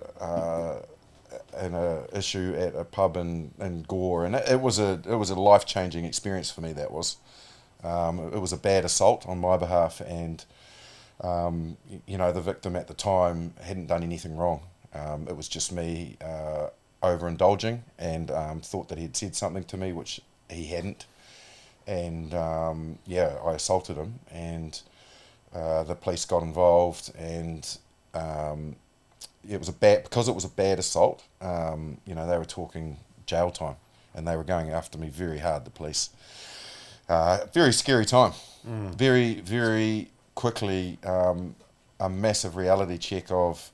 an issue at a pub in Gore, and it was a life-changing experience for me. That was. It was a bad assault on my behalf, and the victim at the time hadn't done anything wrong. It was just me overindulging, and thought that he'd said something to me which he hadn't, and I assaulted him, and the police got involved, and it was because it was a bad assault. They were talking jail time, and they were going after me very hard, the police. Very scary time. Very, very quickly, a massive reality check of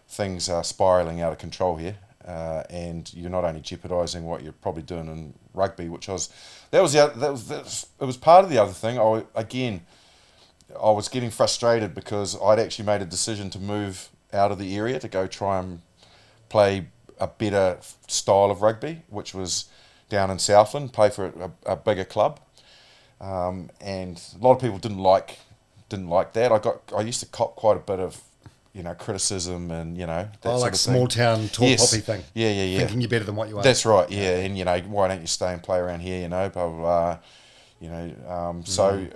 things are spiralling out of control here, and you're not only jeopardising what you're probably doing in rugby, which it was part of the other thing. I was getting frustrated because I'd actually made a decision to move out of the area to go try and play a better style of rugby, which was down in Southland, play for a bigger club. And a lot of people didn't like that. I used to cop quite a bit of criticism and that sort of small thing. town tall poppy thing. Yeah. Thinking you're better than what you are. That's right. Yeah, and why don't you stay and play around here? Blah blah blah. So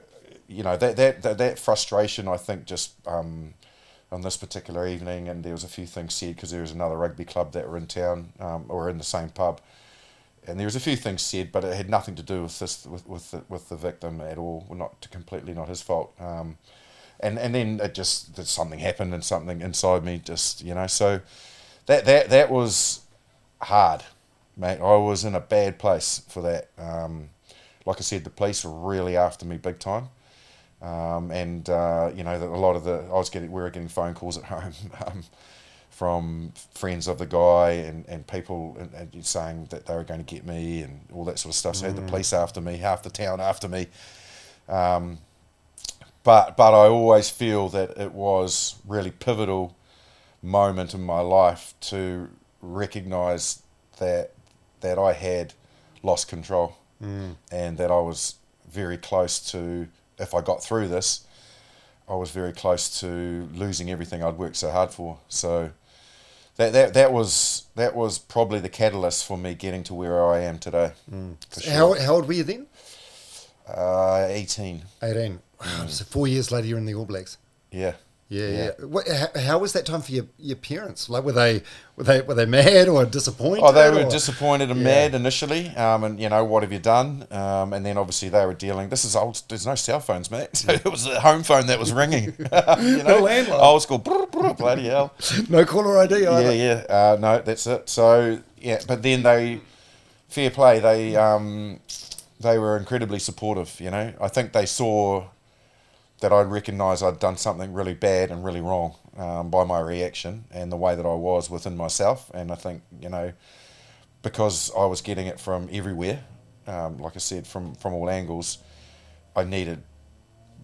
that frustration, I think, just on this particular evening, and there was a few things said because there was another rugby club that were in town or in the same pub. And there was a few things said, but it had nothing to do with this, with the victim at all. Completely not his fault. And then that something happened, and something inside me So that was hard, mate. I was in a bad place for that. Like I said, the police were really after me big time. We were getting phone calls at home. From friends of the guy and people and saying that they were going to get me and all that sort of stuff. So I had the police after me, half the town after me. But I always feel that it was really pivotal moment in my life to recognise that I had lost control and that I was very close to, if I got through this, I was very close to losing everything I'd worked so hard for. So that was probably the catalyst for me getting to where I am today. For sure. How old were you then? 18. 18. Wow, so 4 years later, you're in the All Blacks. Yeah. Yeah. How was that time for your parents? Like, were they mad or disappointed? Oh, they were disappointed and mad initially. What have you done? And then obviously they were dealing. This is old. There's no cell phones, mate. So it was a home phone that was ringing. No landline. Old school. Bloody hell. No caller ID either. Yeah. No, that's it. So but then fair play. They were incredibly supportive. I think they saw that I'd recognise I'd done something really bad and really wrong by my reaction and the way that I was within myself. And I think, because I was getting it from everywhere, like I said, from all angles, I needed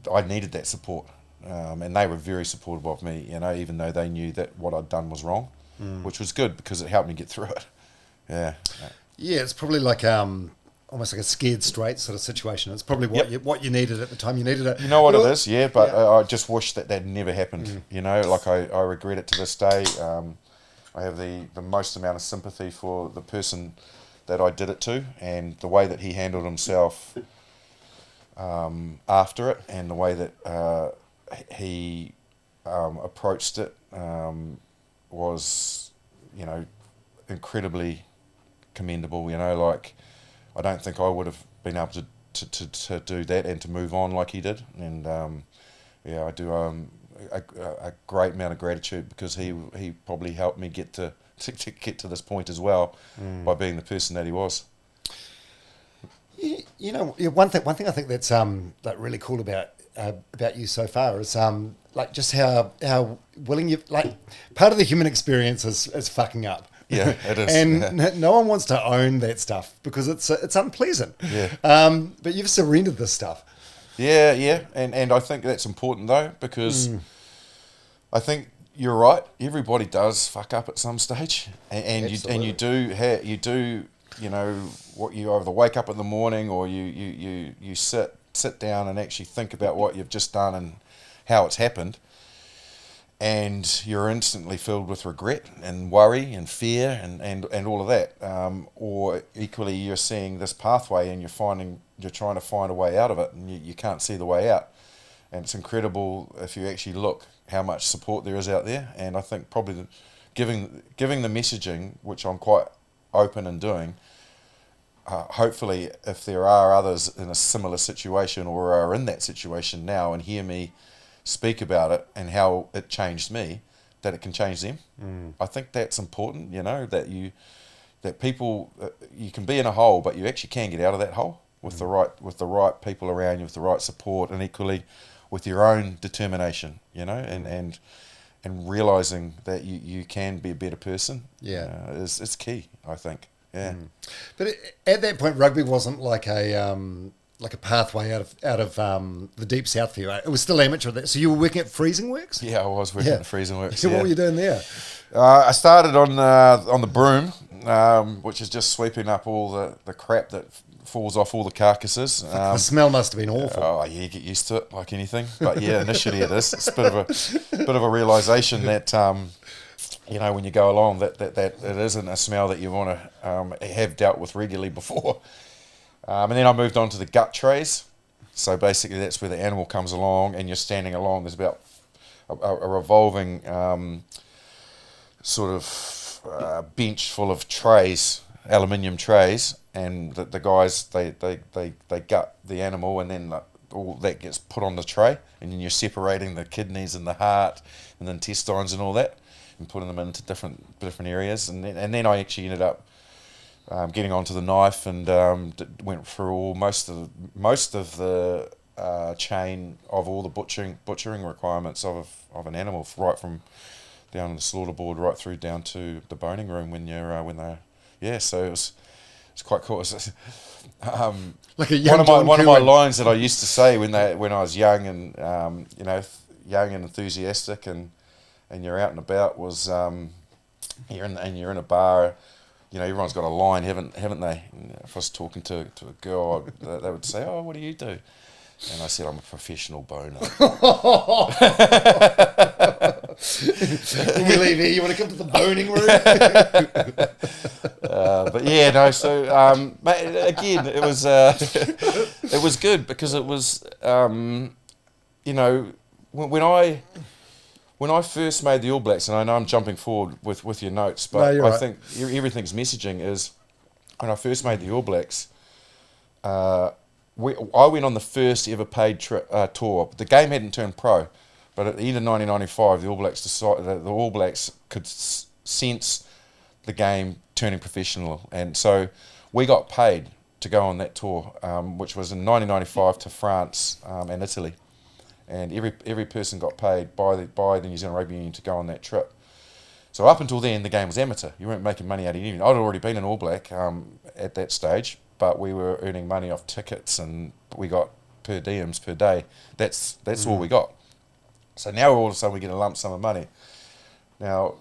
that support. And they were very supportive of me, even though they knew that what I'd done was wrong, which was good because it helped me get through it. Yeah. Yeah, it's probably like almost like a scared straight sort of situation. It's probably what you needed at the time you needed it. You know what it is, but I just wish that never happened. I regret it to this day. I have the most amount of sympathy for the person that I did it to, and the way that he handled himself after it, and the way that he approached it was, incredibly commendable. I don't think I would have been able to to do that and to move on like he did. And I do a great amount of gratitude, because he probably helped me get to get to this point as well, by being the person that he was. You know, one thing I think that's like really cool about you so far is like just how willing you, like, part of the human experience is fucking up. Yeah, it is. And no one wants to own that stuff because it's unpleasant. Yeah. But you've surrendered this stuff. Yeah, and I think that's important though, because I think you're right. Everybody does fuck up at some stage, and you do. You know, what you either wake up in the morning, or you sit down and actually think about what you've just done and how it's happened, and you're instantly filled with regret and worry and fear and all of that. Or equally, you're seeing this pathway and you're trying to find a way out of it, and you can't see the way out. And it's incredible if you actually look how much support there is out there. And I think probably giving the messaging, which I'm quite open in doing, hopefully if there are others in a similar situation or are in that situation now and hear me speak about it and how it changed me, that it can change them. I think that's important, you know, that people, you can be in a hole, but you actually can get out of that hole with the right people around you, with the right support, and equally with your own determination, you know, and realizing that you can be a better person. Is key, I think. Yeah. But at that point, rugby wasn't like a pathway out of the deep south for you. Right? It was still amateur. So you were working at Freezing Works? Yeah, I was working at Freezing Works. So what were you doing there? I started on the broom, which is just sweeping up all the crap that falls off all the carcasses. The smell must have been awful. Oh yeah, you get used to it like anything. But yeah, initially it is. It's a bit of a realization that. You know, when you go along, that it isn't a smell that you want to have dealt with regularly before. And then I moved on to the gut trays. So basically that's where the animal comes along and you're standing along. There's about a revolving sort of bench full of trays, aluminium trays, and the guys, they gut the animal, and then all that gets put on the tray, and then you're separating the kidneys and the heart and the intestines and all that, and putting them into different areas, and then I actually ended up getting onto the knife and went through most of the chain of all the butchering requirements of an animal, right from down the slaughter board right through down to the boning room so it was quite cool. Like a young one of my lines that I used to say when I was young and young and enthusiastic and you're out and about was you're in a bar, you know, everyone's got a line, haven't they? And if I was talking to a girl, they would say, "Oh, what do you do?" And I said, "I'm a professional boner." When we leave here, you want to come to the boning room? But yeah, no. So again, it was good because it was you know, when I first made the All Blacks, and I know I'm jumping forward with your notes, but no, I think everything's messaging is, when I first made the All Blacks, I went on the first ever paid tour. The game hadn't turned pro, but at the end of 1995, the All Blacks decided that the All Blacks could sense the game turning professional, and so we got paid to go on that tour, which was in 1995 to France and Italy. And every person got paid by the New Zealand Rugby Union to go on that trip. So up until then, the game was amateur. You weren't making money out of anything. I'd already been an All Black at that stage, but we were earning money off tickets, and we got per diems per day. That's all we got. So now all of a sudden we get a lump sum of money. Now,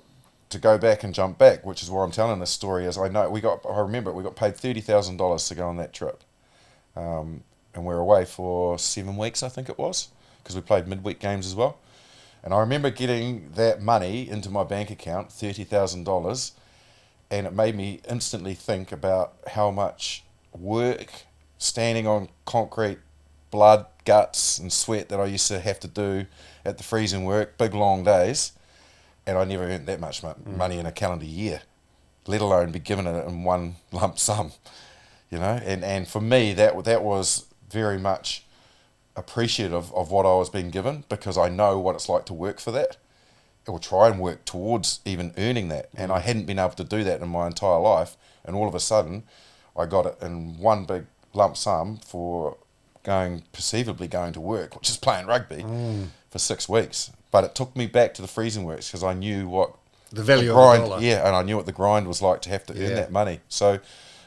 to go back and jump back, which is why I'm telling this story, is I remember we got paid $30,000 to go on that trip, and we were away for 7 weeks, I think it was, because we played midweek games as well. And I remember getting that money into my bank account, $30,000, and it made me instantly think about how much work, standing on concrete, blood, guts and sweat that I used to have to do at the freezing work, big long days, and I never earned that much money in a calendar year, let alone be given it in one lump sum, you know. And for me, that was very much appreciative of what I was being given, because I know what it's like to work for that, or try and work towards even earning that. And I hadn't been able to do that in my entire life. And all of a sudden, I got it in one big lump sum for perceivably going to work, which is playing rugby for 6 weeks. But it took me back to the freezing works, because I knew what The value grind, of the dollar. yeah, and I knew what the grind was like to have to earn that money. So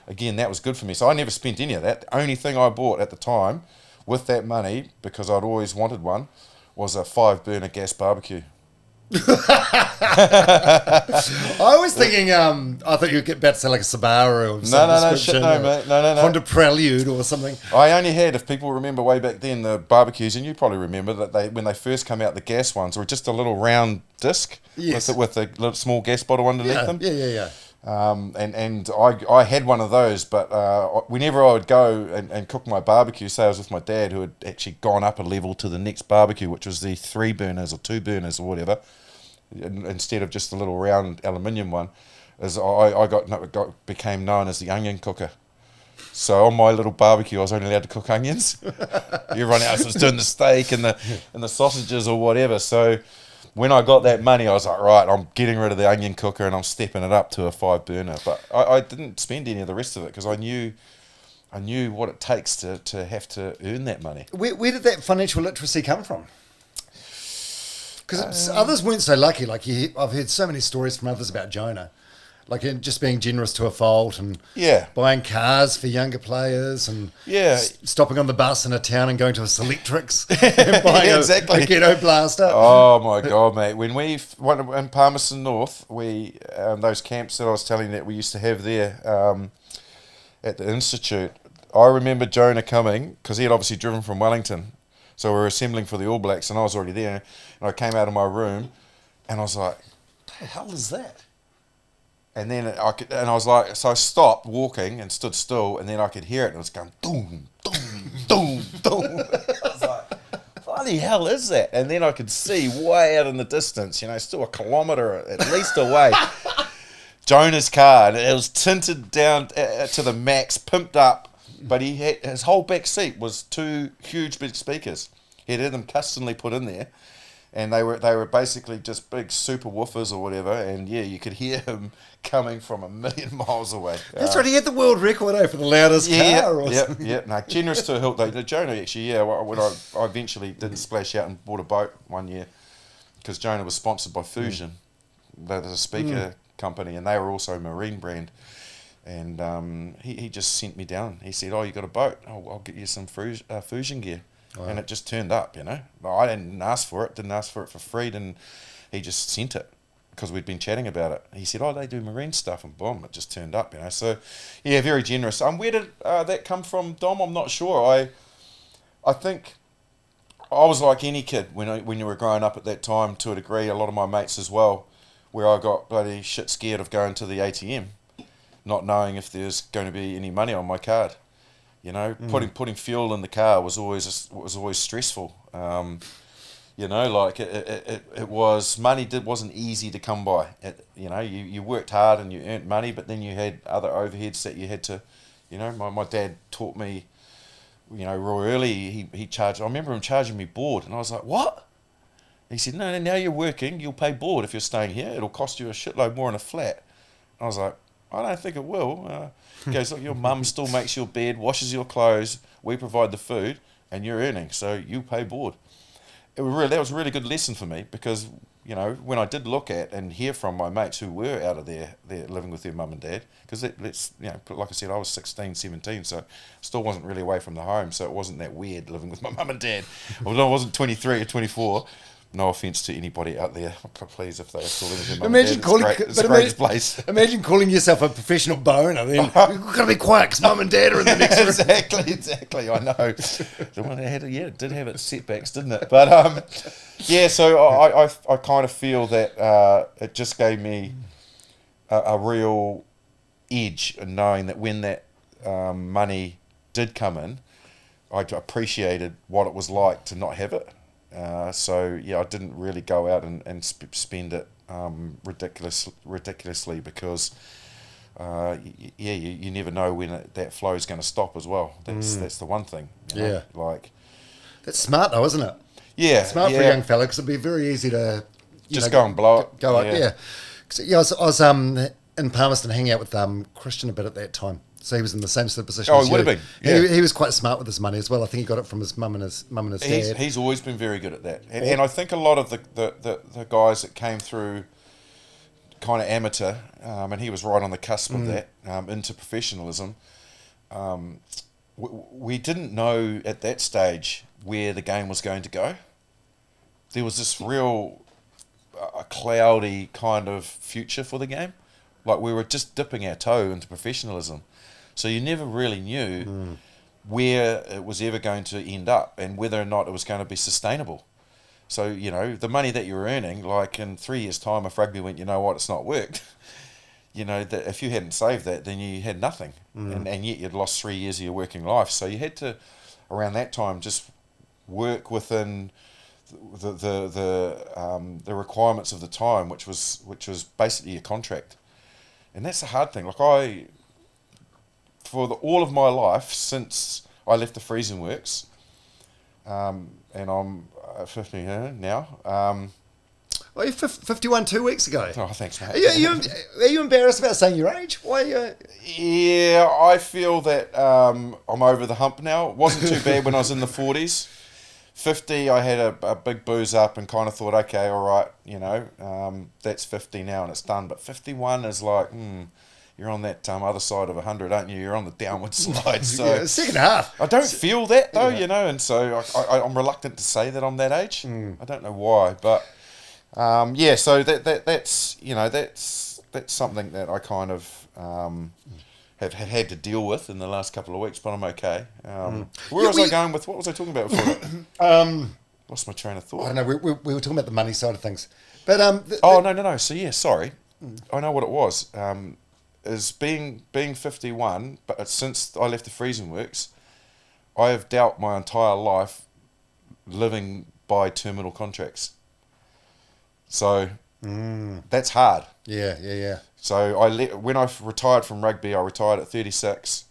again, that was good for me. So I never spent any of that. The only thing I bought at the time with that money, because I'd always wanted one, was a 5-burner gas barbecue. I was thinking, I thought you were about to say like a Subaru or something. No, mate. No. Honda Prelude or something. I only had, if people remember way back then, the barbecues, and you probably remember that when they first came out, the gas ones were just a little round disc with a little small gas bottle underneath them. Yeah. And I had one of those, but whenever I would go and cook my barbecue, say I was with my dad, who had actually gone up a level to the next barbecue, which was the 3 burners or 2 burners or whatever, instead of just a little round aluminium one, became known as the onion cooker. So on my little barbecue, I was only allowed to cook onions. Everyone else was doing the steak and the sausages or whatever. So when I got that money, I was like, right, I'm getting rid of the onion cooker and I'm stepping it up to a 5-burner. But I didn't spend any of the rest of it, because I knew what it takes to have to earn that money. Where did that financial literacy come from? Because others weren't so lucky. Like I've heard so many stories from others about Jonah, like just being generous to a fault, and buying cars for younger players, and stopping on the bus in a town and going to a Selectrix and buying a ghetto blaster. Oh my God, mate! When we went in Palmerston North, we those camps that I was telling you that we used to have there at the Institute. I remember Jonah coming, because he had obviously driven from Wellington. So we were assembling for the All Blacks, and I was already there. And I came out of my room, and I was like, "What the hell is that?" And then I was like, so I stopped walking and stood still, and then I could hear it, and it was going doom, doom, doom, doom. I was like, "What the hell is that?" And then I could see way out in the distance, still a kilometre at least away, Jonah's car, and it was tinted down to the max, pimped up. But his whole back seat was 2 huge big speakers. He had them customly put in there, and they were basically just big super woofers or whatever. And you could hear him coming from a million miles away. That's right. He had the world record for the loudest car. Yeah. No, generous to a hilt though. Jonah actually, when I eventually did splash out and bought a boat one year, because Jonah was sponsored by Fusion, there's a speaker company, and they were also a marine brand. And he just sent me down. He said, "Oh, you got a boat? I'll get you some Fusion gear." Wow. And it just turned up, I didn't ask for it. Didn't ask for it for free. He just sent it, because we'd been chatting about it. He said, "Oh, they do marine stuff," and boom, it just turned up, So, very generous. Where did that come from, Dom? I'm not sure. I think I was like any kid when you were growing up at that time, to a degree. A lot of my mates as well, where I got bloody shit scared of going to the ATM, not knowing if there's going to be any money on my card. Putting fuel in the car was always stressful. It was money wasn't easy to come by. You worked hard and you earned money, but then you had other overheads that you had to. My dad taught me, real early. He charged. I remember him charging me board, and I was like, "What?" He said, "No, now you're working, you'll pay board if you're staying here. It'll cost you a shitload more in a flat." I was like, "I don't think it will." He goes, "Look, your mum still makes your bed, washes your clothes, we provide the food, and you're earning, so you pay board." That was a really good lesson for me, because, when I did look at and hear from my mates who were out of there living with their mum and dad, because like I said, I was 16, 17, so still wasn't really away from the home, so it wasn't that weird living with my mum and dad. Although I wasn't 23 or 24. No offence to anybody out there, please, if they're still living with their mum and dad. It's the greatest place. Imagine calling yourself a professional boner. Then you've got to be quiet, because mum and dad are in the next room. Exactly. I know. The one that it did have its setbacks, didn't it? But so I kind of feel that it just gave me a real edge in knowing that when that money did come in, I appreciated what it was like to not have it. I didn't really go out and spend it ridiculously, because you never know when that flow is going to stop as well. That's the one thing. You know? Like, that's smart though, isn't it? Yeah, smart for a young fella, because it'd be very easy to go and blow it. Go out, yeah. 'Cause, I was in Palmerston hanging out with Christian a bit at that time. So he was in the same sort of position. Oh, as he would you. have been. Yeah. He was quite smart with his money as well. I think he got it from his mum and his dad. He's always been very good at that, and I think a lot of the guys that came through kind of amateur, and he was right on the cusp of that, into professionalism. We didn't know at that stage where the game was going to go. There was this real cloudy kind of future for the game. Like, we were just dipping our toe into professionalism. So you never really knew where it was ever going to end up and whether or not it was going to be sustainable. So, the money that you were earning, like in 3 years' time, if rugby went, you know what, it's not worked, that if you hadn't saved that, then you had nothing. And yet you'd lost 3 years of your working life. So you had to, around that time, just work within the requirements of the time, which was basically a contract. And that's the hard thing. Like, all of my life since I left the freezing works, and I'm 50 now. Well, you're 51 2 weeks ago. Oh, thanks, mate. Are you embarrassed about saying your age? Why are you... Yeah, I feel that I'm over the hump now. It wasn't too bad when I was in the 40s. 50, I had a big booze up and kind of thought, okay, all right, that's 50 now and it's done. But 51 is like, you're on that other side of 100, aren't you? You're on the downward slide. So second half. I don't feel that though, and so I'm reluctant to say that I'm that age. I don't know why, but so that's something that I kind of have had to deal with in the last couple of weeks, but I'm okay. Where was I going with? What was I talking about before? Lost my train of thought. I don't know. We were talking about the money side of things, but no. So sorry, I know what it was. Is being 51, but since I left the freezing works, I have dealt my entire life living by terminal contracts. So that's hard. Yeah. So when I retired from rugby, I retired at 36.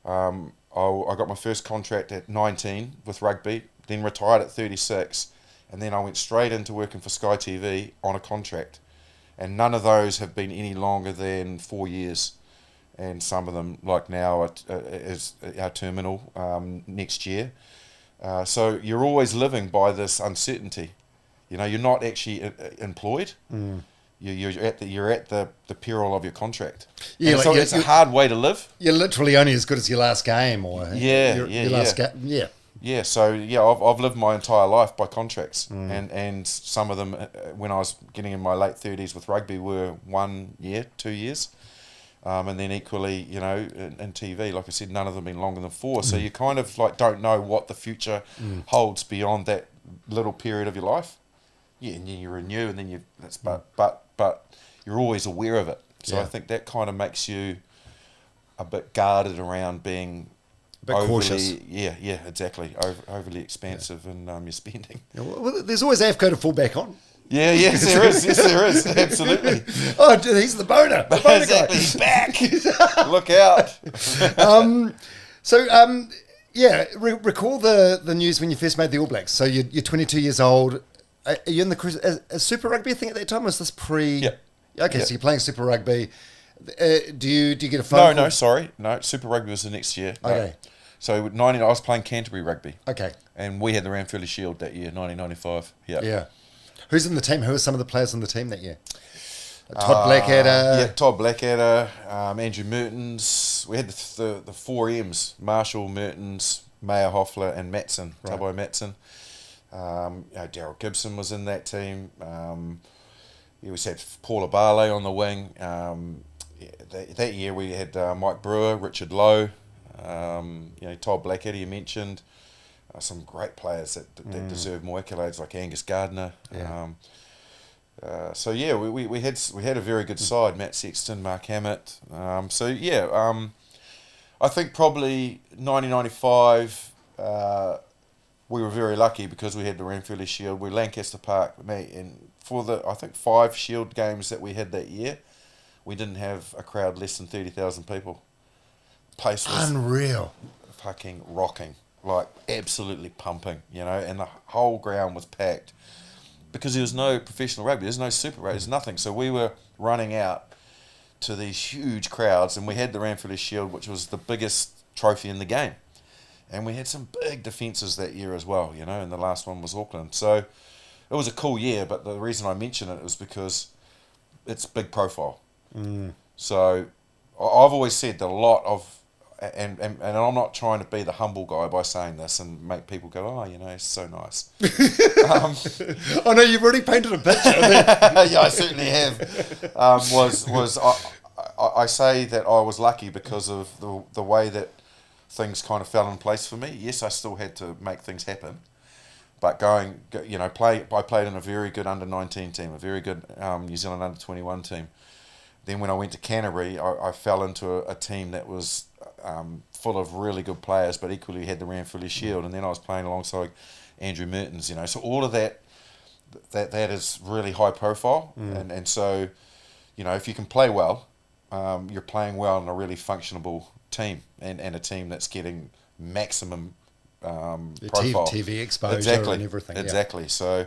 I got my first contract at 19 with rugby, then retired at 36, and then I went straight into working for Sky TV on a contract. And none of those have been any longer than 4 years. And some of them, like now, is our terminal next year. So you're always living by this uncertainty. You're not actually employed. You're at the peril of your contract. Yeah, so it's a hard way to live. You're literally only as good as your last game, or your last game. Yeah. Yeah, so I've lived my entire life by contracts, and some of them, when I was getting in my late 30s with rugby, were 1 year, 2 years, and then equally, in TV, like I said, none of them been longer than 4. So you kind of like don't know what the future holds beyond that little period of your life. Yeah, and then you renew, and then but you're always aware of it. So I think that kind of makes you a bit guarded around being cautious. Yeah, exactly. Overly expansive in your spending. Yeah, well, there's always AFCO to fall back on. Yes, there is. Yes, there is. Absolutely. Oh, he's the boner. The boner exactly. Guy. He's back. Look out. Recall the news when you first made the All Blacks. So you're 22 years old. Are you in the Super Rugby thing at that time? Was this pre? Yeah. Okay, so you're playing Super Rugby. Do you get a phone? No, sorry. No, Super Rugby was the next year. No. Okay. So 19, I was playing Canterbury Rugby. Okay. And we had the Ranfurly Shield that year, 1995. Yeah. Yeah. Who's in the team? Who are some of the players on the team that year? Todd Blackadder. Yeah, Todd Blackadder, Andrew Mertens. We had the 4 M's: Marshall, Mertens, Mayer Hoffler, and Matson, Right. Tabo Matson. Daryl Gibson was in that team. We had Paula Barley on the wing. That year we had Mike Brewer, Richard Lowe, Todd Blackadder you mentioned. Some great players that deserve more accolades, like Angus Gardner. Yeah. We had a very good side. Matt Sexton, Mark Hammett. I think probably 1995. We were very lucky because we had the Ranfurly Shield. We Lancaster Park, and for the 5 Shield games that we had that year, we didn't have a crowd less than 30,000 people. Place was Unreal. fucking rocking, like absolutely pumping, and the whole ground was packed because there was no professional rugby, there's no Super Rugby, there's nothing. So we were running out to these huge crowds, and we had the Ranfurly Shield, which was the biggest trophy in the game. And we had some big defences that year as well, and the last one was Auckland. So it was a cool year, but the reason I mention it was because it's big profile. So I've always said that a lot of, and I'm not trying to be the humble guy by saying this and make people go, oh, it's so nice. I know you've already painted a picture. Yeah, I certainly have. I say that I was lucky because of the way that things kind of fell in place for me. Yes, I still had to make things happen, but I played in a very good under-19 team, a very good New Zealand under-21 team. Then when I went to Canterbury, I fell into a team that was full of really good players, but equally had the Ranfurly Shield, and then I was playing alongside Andrew Mertens, So all of that is really high profile, and so, if you can play well, you're playing well in a really functionable team, and a team that's getting maximum profile. TV exposure and everything. Exactly. Yeah. So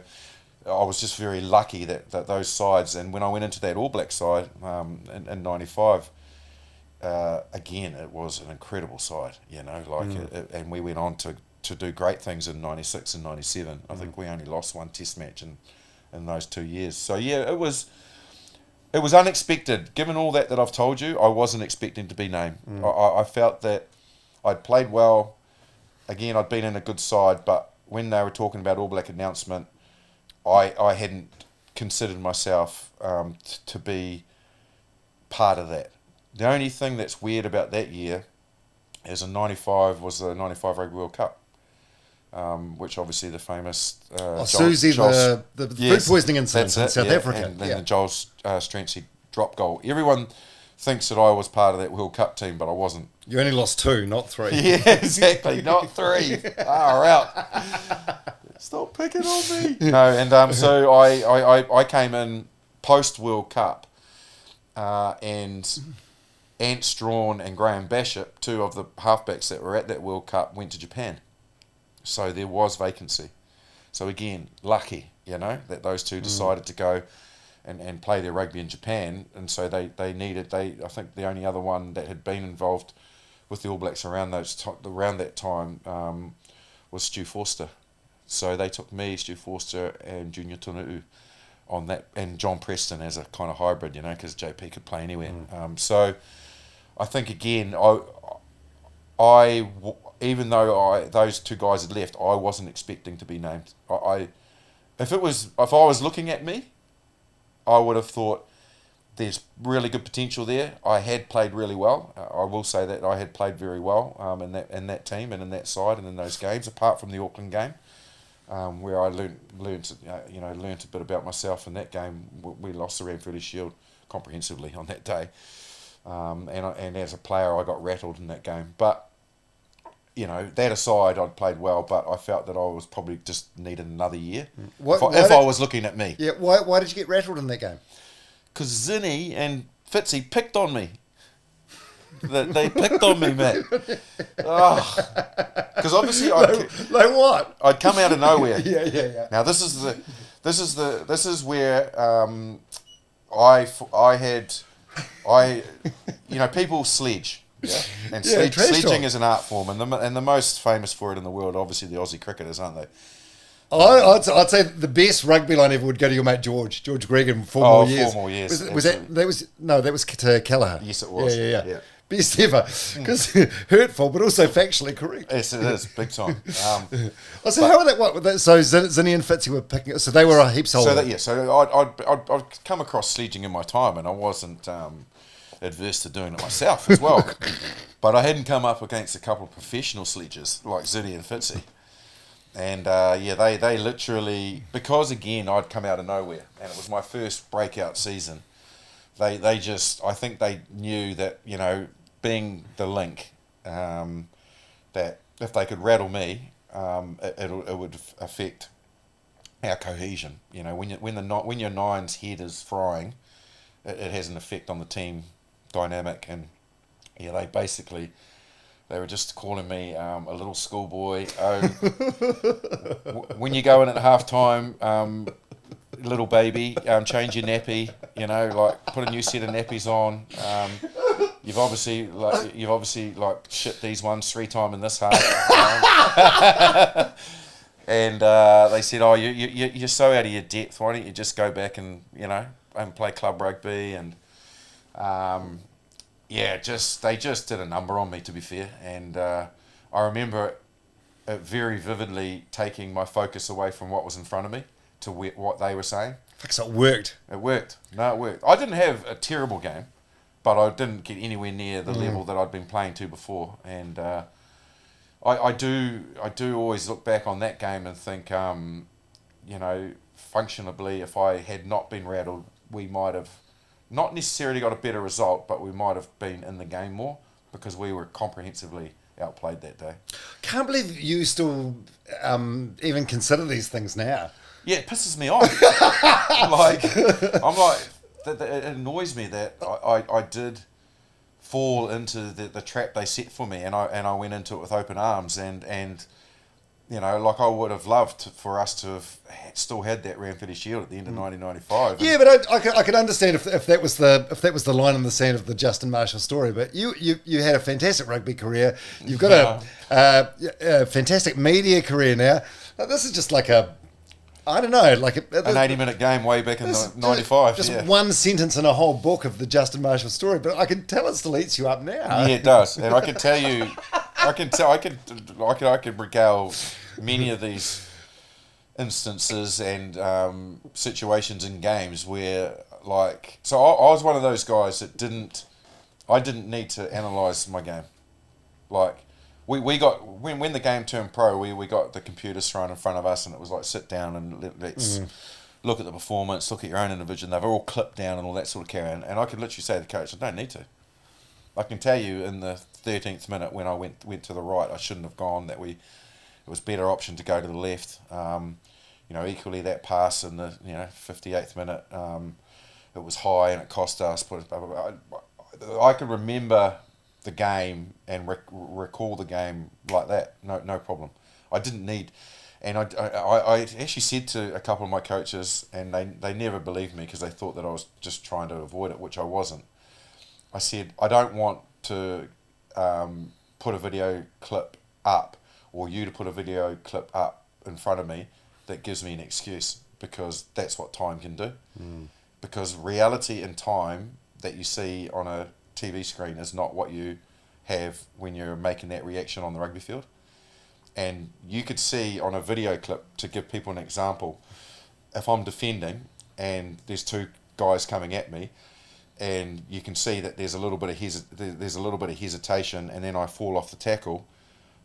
I was just very lucky that those sides, and when I went into that All Black side in 95, again, it was an incredible side, and we went on to do great things in 96 and 97. I think we only lost one test match in those 2 years. So yeah, it was unexpected. Given all that I've told you, I wasn't expecting to be named. I felt that I'd played well. Again, I'd been in a good side, but when they were talking about All Black announcement, I hadn't considered myself to be part of that. The only thing that's weird about that year is in 95 was the 95 Rugby World Cup, which obviously the famous Susie, the food poisoning incident in South Africa. And then the Joel Strancy drop goal. Everyone thinks that I was part of that World Cup team, but I wasn't. You only lost 2, not 3. Yeah, exactly, not 3. Far out. Stop picking on me. No, and so I came in post World Cup, and Ant Strawn and Graham Bishop, 2 of the halfbacks that were at that World Cup, went to Japan. So there was vacancy. So again, lucky, that those 2 decided to go and play their rugby in Japan, and so I think the only other one that had been involved with the All Blacks around that time was Stu Forster. So they took me, Stu Forster, and Junior Tunu'u on that, and John Preston as a kind of hybrid, because JP could play anywhere. So I think again, even though those 2 guys had left, I wasn't expecting to be named. If I was looking at me, I would have thought there's really good potential there. I had played really well. I will say that I had played very well in that team and in that side and in those games, apart from the Auckland game, where I learned a bit about myself in that game. We lost the Ranfurly Shield comprehensively on that day, and as a player, I got rattled in that game. But that aside, I'd played well, but I felt that I was probably just needed another year. If I was looking at me. Yeah. Why did you get rattled in that game? Because Zinni and Fitzy picked on me. They picked on me, mate. Because obviously, like what? I'd come out of nowhere. Yeah. Now this is where people sledge. Yeah, and sledging is an art form, and the most famous for it in the world, obviously, the Aussie cricketers, aren't they? I'd say the best rugby line ever would go to your mate George Gregan. 4 more years. 4 more years. Was that was to Kelleher? Yes, it was. Yeah. Best ever, because hurtful, but also factually correct. Yes, it is, big time. So how were that? So Zinni and Fitzy were picking. So they were a heaps older. So I'd come across sledging in my time, and I wasn't adverse to doing it myself as well. But I hadn't come up against a couple of professional sledgers like Zinni and Fitzy. And they literally, because again I'd come out of nowhere and it was my first breakout season, I think they knew that, being the link, that if they could rattle me, it would affect our cohesion. When your nine's head is frying, it has an effect on the team dynamic. And yeah, they were just calling me a little schoolboy. Oh, when you go in at half time, little baby, change your nappy. You know, like put a new set of nappies on. You've obviously shit these ones 3 times in this half. And they said, "Oh, you're so out of your depth. Why don't you just go back and play club rugby?" And they just did a number on me, to be fair. And I remember it very vividly taking my focus away from what was in front of me to what they were saying. So it worked. It worked. No, it worked. I didn't have a terrible game, but I didn't get anywhere near the level that I'd been playing to before. And I do always look back on that game and think, functionably, if I had not been rattled, we might have not necessarily got a better result, but we might have been in the game more because we were comprehensively outplayed that day. Can't believe you still even consider these things now. Yeah, it pisses me off. It annoys me that I did fall into the trap they set for me, and I went into it with open arms, and I would have loved for us to have still had that Ranfurly Shield at the end of 1995. Yeah, but I could understand if that was the line in the sand of the Justin Marshall story. But you had a fantastic rugby career. You've got a fantastic media career now. This is just like an 80-minute game way back in 95. Just one sentence in a whole book of the Justin Marshall story, but I can tell it still eats you up now. Yeah, it does, and I can tell you, I could regale many of these instances and situations in games where, I was one of those guys that I didn't need to analyse my game, We got when the game turned pro, we got the computers thrown in front of us, and it was like, sit down and let's look at the performance, look at your own individual. They were all clipped down and all that sort of carry on. And I could literally say to the coach, I don't need to. I can tell you in the 13th minute when I went to the right, I shouldn't have gone. It was better option to go to the left. Equally that pass in the 58th minute, it was high and it cost us. But I can remember the game and recall the game like that, no problem. I didn't need, and I actually said to a couple of my coaches, and they never believed me because they thought that I was just trying to avoid it, which I wasn't. I said, I don't want to put a video clip up, or you to put a video clip up in front of me that gives me an excuse, because that's what time can do. Because reality and time that you see on a TV screen is not what you have when you're making that reaction on the rugby field. And you could see on a video clip, to give people an example, if I'm defending and there's 2 guys coming at me, and you can see that there's a little bit of hesitation, and then I fall off the tackle.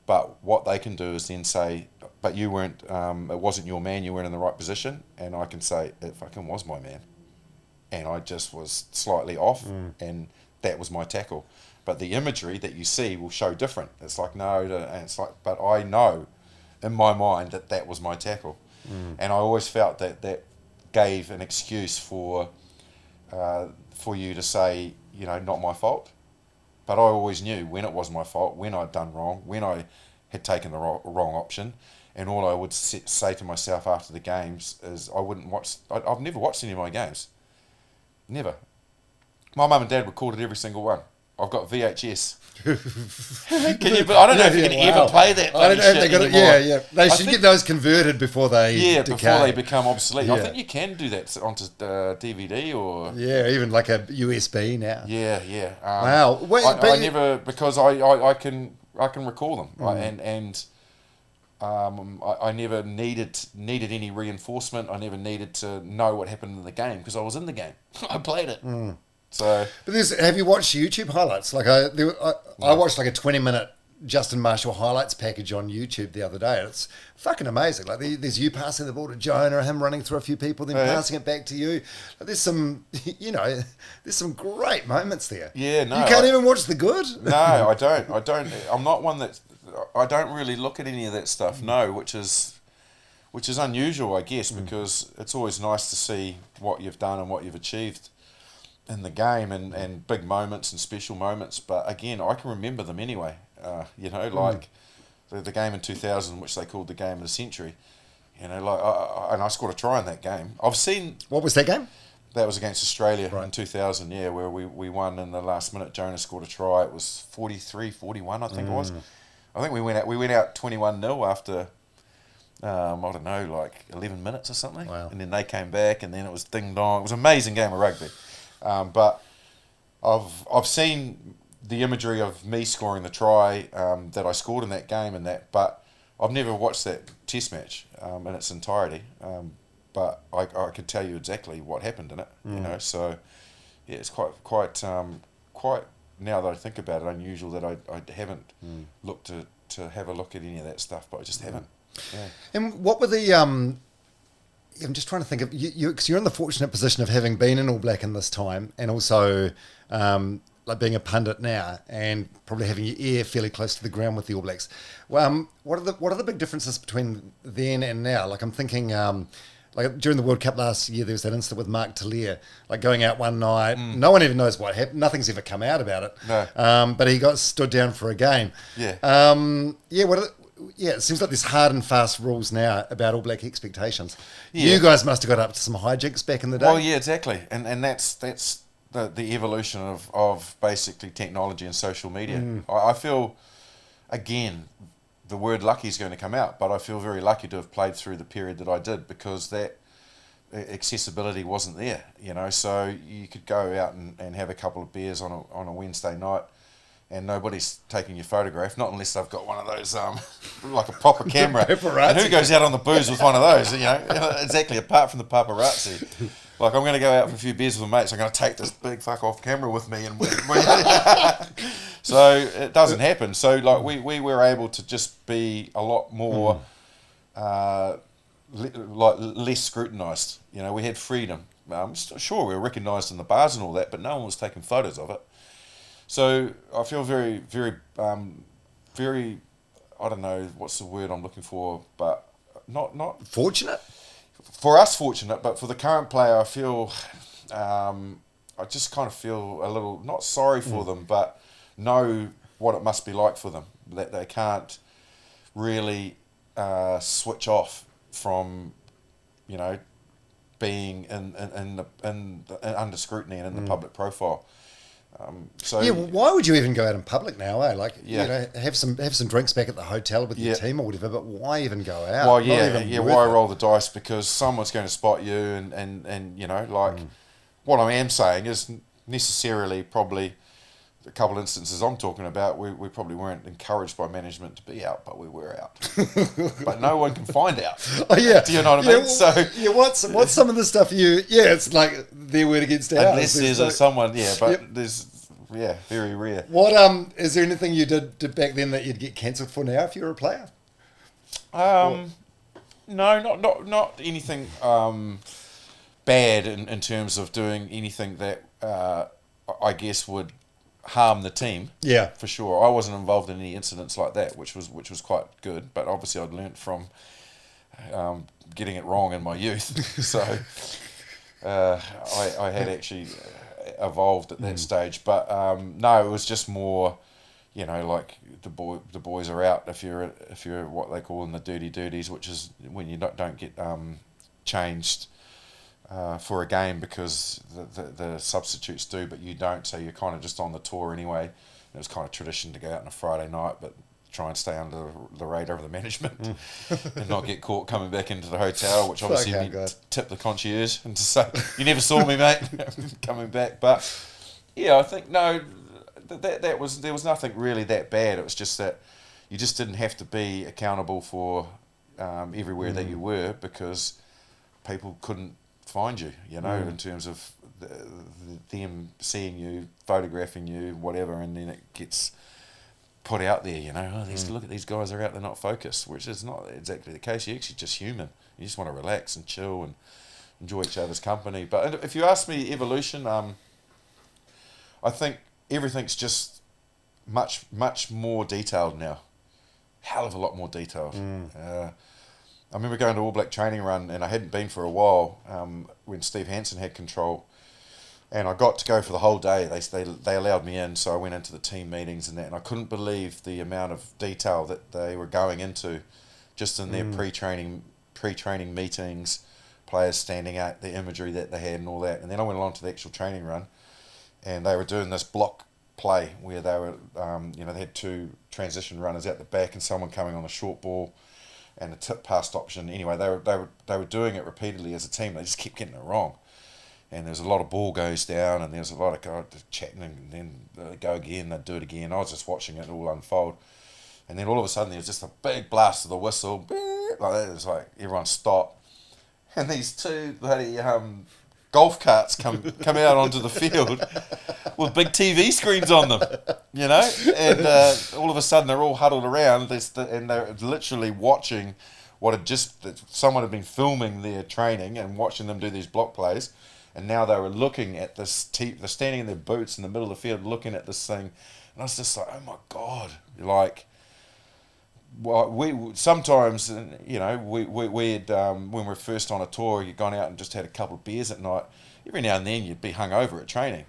But what they can do is then say, but you weren't, it wasn't your man, you weren't in the right position. And I can say, it fucking was my man, and I just was slightly off, and that was my tackle. But the imagery that you see will show different. It's like, and it's like, but I know in my mind that was my tackle. And I always felt that gave an excuse for you to say, not my fault. But I always knew when it was my fault, when I'd done wrong, when I had taken the wrong option. And all I would say to myself after the games is, I've never watched any of my games. Never. My mum and dad recorded every single one. I've got VHS. Can you? I don't know if you can ever play that. I don't know if they got it. Yeah. They should get those converted before they before they become obsolete. Yeah. I think you can do that onto DVD or even like a USB now. Yeah. Wow. Wait, I never, because I can recall them, and I never needed any reinforcement. I never needed to know what happened in the game because I was in the game. I played it. So, but have you watched YouTube highlights? Like I watched like a 20-minute Justin Marshall highlights package on YouTube the other day. And it's fucking amazing. Like there's you passing the ball to Jonah, him running through a few people, then passing it back to you. Like, there's some great moments there. Yeah, no, you can't even watch the good. No, I don't. I'm not one that. I don't really look at any of that stuff. No, which is unusual, I guess, because it's always nice to see what you've done and what you've achieved. in the game and big moments and special moments. But again, I can remember them anyway. Like the game in 2000, which they called the game of the century. And I scored a try in that game. I've seen... What was that game? That was against Australia in 2000, where we won in the last minute. Jonas scored a try. It was 43-41, I think it was. I think we went out 21-0 after, I don't know, like 11 minutes or something. Wow. And then they came back, and then it was ding dong. It was an amazing game of rugby. But I've seen the imagery of me scoring the try that I scored in that game but I've never watched that test match in its entirety. But I could tell you exactly what happened in it, So, yeah, it's quite now that I think about it, unusual that I haven't looked to have a look at any of that stuff, but I just haven't. Yeah. And what were the? I'm just trying to think of you because you're in the fortunate position of having been an All Black in this time, and also like being a pundit now, and probably having your ear fairly close to the ground with the All Blacks. What are the big differences between then and now? Like I'm thinking. Like during the World Cup last year, there was that incident with Mark Tellier, like going out one night. No one even knows what happened. Nothing's ever come out about it. No. But he got stood down for a game. Yeah. It seems like there's hard and fast rules now about All Black expectations. Yeah. You guys must have got up to some hijinks back in the day. Well, yeah, exactly. And that's the evolution of basically technology and social media. I feel, again, the word lucky is going to come out, but I feel very lucky to have played through the period that I did because that accessibility wasn't there, so you could go out and have a couple of beers on a Wednesday night and nobody's taking your photograph, not unless they've got one of those, like a proper camera. And who goes out on the booze with one of those, exactly, apart from the paparazzi. Like, I'm going to go out for a few beers with my mates, I'm going to take this big fuck off camera with me. So it doesn't happen. So, like, we were able to just be a lot more, less scrutinised. We had freedom. Sure, we were recognised in the bars and all that, but no one was taking photos of it. So I feel very, very, very, I don't know, what's the word I'm looking for, but not... Fortunate? For us, fortunate, but for the current player, I feel, I just kind of feel a little, not sorry for them, but know what it must be like for them, that they can't really switch off from, being under scrutiny and in the public profile. Why would you even go out in public now? Have some drinks back at the hotel with your team or whatever. But why even go out? Well, why roll the dice? Because someone's going to spot you, and what I am saying is necessarily probably a couple of instances I'm talking about. We probably weren't encouraged by management to be out, but we were out. But no one can find out. Oh yeah, do you know what I mean? So what's some of the stuff it's like their word against ours. Unless there's someone, but there's. Yeah, very rare. What is there anything you did back then that you'd get cancelled for now if you were a player? No, not anything bad in terms of doing anything that I guess would harm the team. Yeah, for sure. I wasn't involved in any incidents like that, which was quite good. But obviously, I'd learnt from getting it wrong in my youth. So I had actually evolved at that stage, but no, it was just more, like the boys are out if you're what they call in the dirty duties, which is when you don't get changed for a game because the substitutes do, but you don't, so you're kind of just on the tour anyway. It was kind of tradition to go out on a Friday night, but try and stay under the radar of the management and not get caught coming back into the hotel, which obviously you tip the concierge and to say, you never saw me, mate, coming back. But yeah, I think, no, there was nothing really that bad. It was just that you just didn't have to be accountable for everywhere that you were because people couldn't find you, in terms of them seeing you, photographing you, whatever, and then it gets put out there, look at these guys are out, they're not focused, which is not exactly the case. You're actually just human. You just want to relax and chill and enjoy each other's company. But if you ask me evolution, I think everything's just much, much more detailed now. Hell of a lot more detailed. I remember going to All Black training run, and I hadn't been for a while when Steve Hansen had control And I got to go for the whole day. They allowed me in, so I went into the team meetings and that, and I couldn't believe the amount of detail that they were going into, just in their pre-training meetings, players standing out, the imagery that they had and all that. And then I went along to the actual training run, and they were doing this block play where they were, they had two transition runners out the back and someone coming on a short ball and a tip past option. Anyway, they were doing it repeatedly as a team. They just kept getting it wrong. And there's a lot of ball goes down, and there's a lot of guys chatting, and then they go again, they do it again. I was just watching it all unfold. And then all of a sudden, there's just a big blast of the whistle. Like that. It's like everyone stopped. And these two bloody golf carts come out onto the field with big TV screens on them, And all of a sudden, they're all huddled around, and they're literally watching someone had been filming their training and watching them do these block plays. And now they were looking at this, they're standing in their boots in the middle of the field looking at this thing. And I was just like, oh my God. Like, well, we sometimes, we had, when we were first on a tour, you'd gone out and just had a couple of beers at night. Every now and then you'd be hungover at training.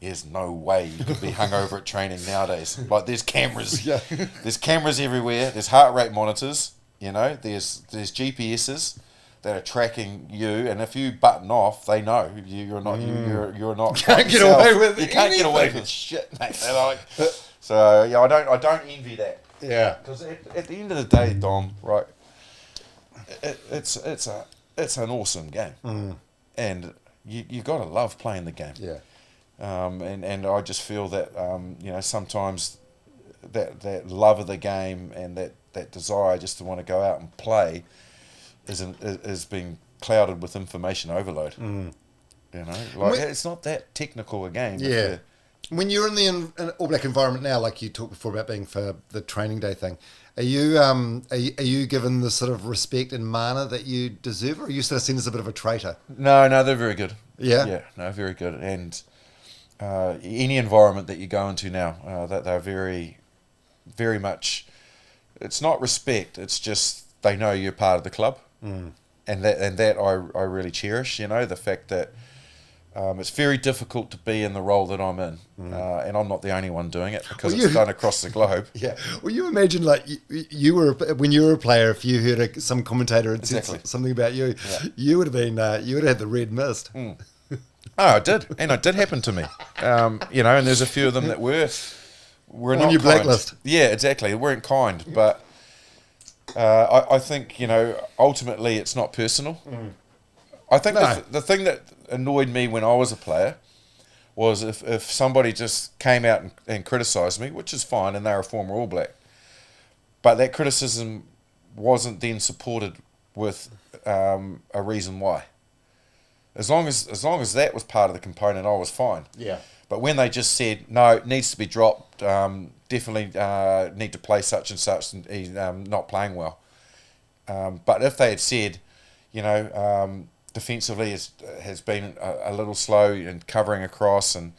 There's no way you could be hungover at training nowadays. Like, there's cameras. Yeah. There's cameras everywhere. There's heart rate monitors, there's GPSs that are tracking you, and if you button off, they know you're not. You're not. Can't get away with. You can't get away with shit, mate. So yeah, I don't envy that. Yeah. Because at the end of the day, Dom, right? It's an awesome game, and you got to love playing the game. Yeah. And I just feel that sometimes that love of the game and that desire just to want to go out and play is being clouded with information overload. It's not that technical a game. Yeah. When you're in the All Black environment now, like you talked before about being for the training day thing, are you given the sort of respect and mana that you deserve, or are you sort of seen as a bit of a traitor? No, they're very good. Yeah? Yeah, no, very good. And any environment that you go into now, that they're very, very much, it's not respect, it's just they know you're part of the club. And that I really cherish, the fact that it's very difficult to be in the role that I'm in, and I'm not the only one doing it because it's done across the globe. Yeah. Well, you imagine like you were when you were a player, if you heard some commentator had said something about you, you would have been you would have had the red mist. Oh, I did, and it did happen to me. And there's a few of them that were on not your kind. blacklist. Yeah, exactly. They weren't kind, but. I think, ultimately it's not personal. I think the thing that annoyed me when I was a player was if somebody just came out and criticised me, which is fine, and they're a former All Black, but that criticism wasn't then supported with a reason why. As long as that was part of the component, I was fine. Yeah. But when they just said, no, it needs to be dropped, definitely need to play such and such, and he's not playing well. But if they had said, defensively has been a little slow and covering across, and,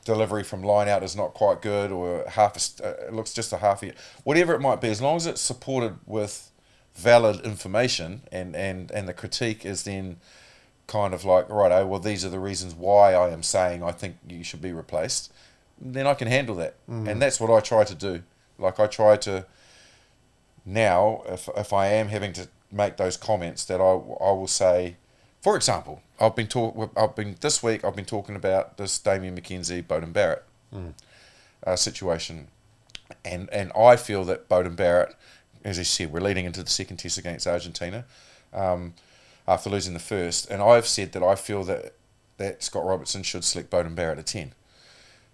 delivery from line out is not quite good, or it looks just a half year, whatever it might be, as long as it's supported with valid information and the critique is then kind of like, right, well, these are the reasons why I am saying I think you should be replaced, then I can handle that. And that's what I try to do. Like, I try to now, if I am having to make those comments, that I will say, for example, this week I've been talking about this Damien McKenzie, Beauden Barrett situation, and I feel that Beauden Barrett, as I said, we're leading into the second test against Argentina, after losing the first, and I've said that I feel that Scott Robertson should select Beauden Barrett at 10.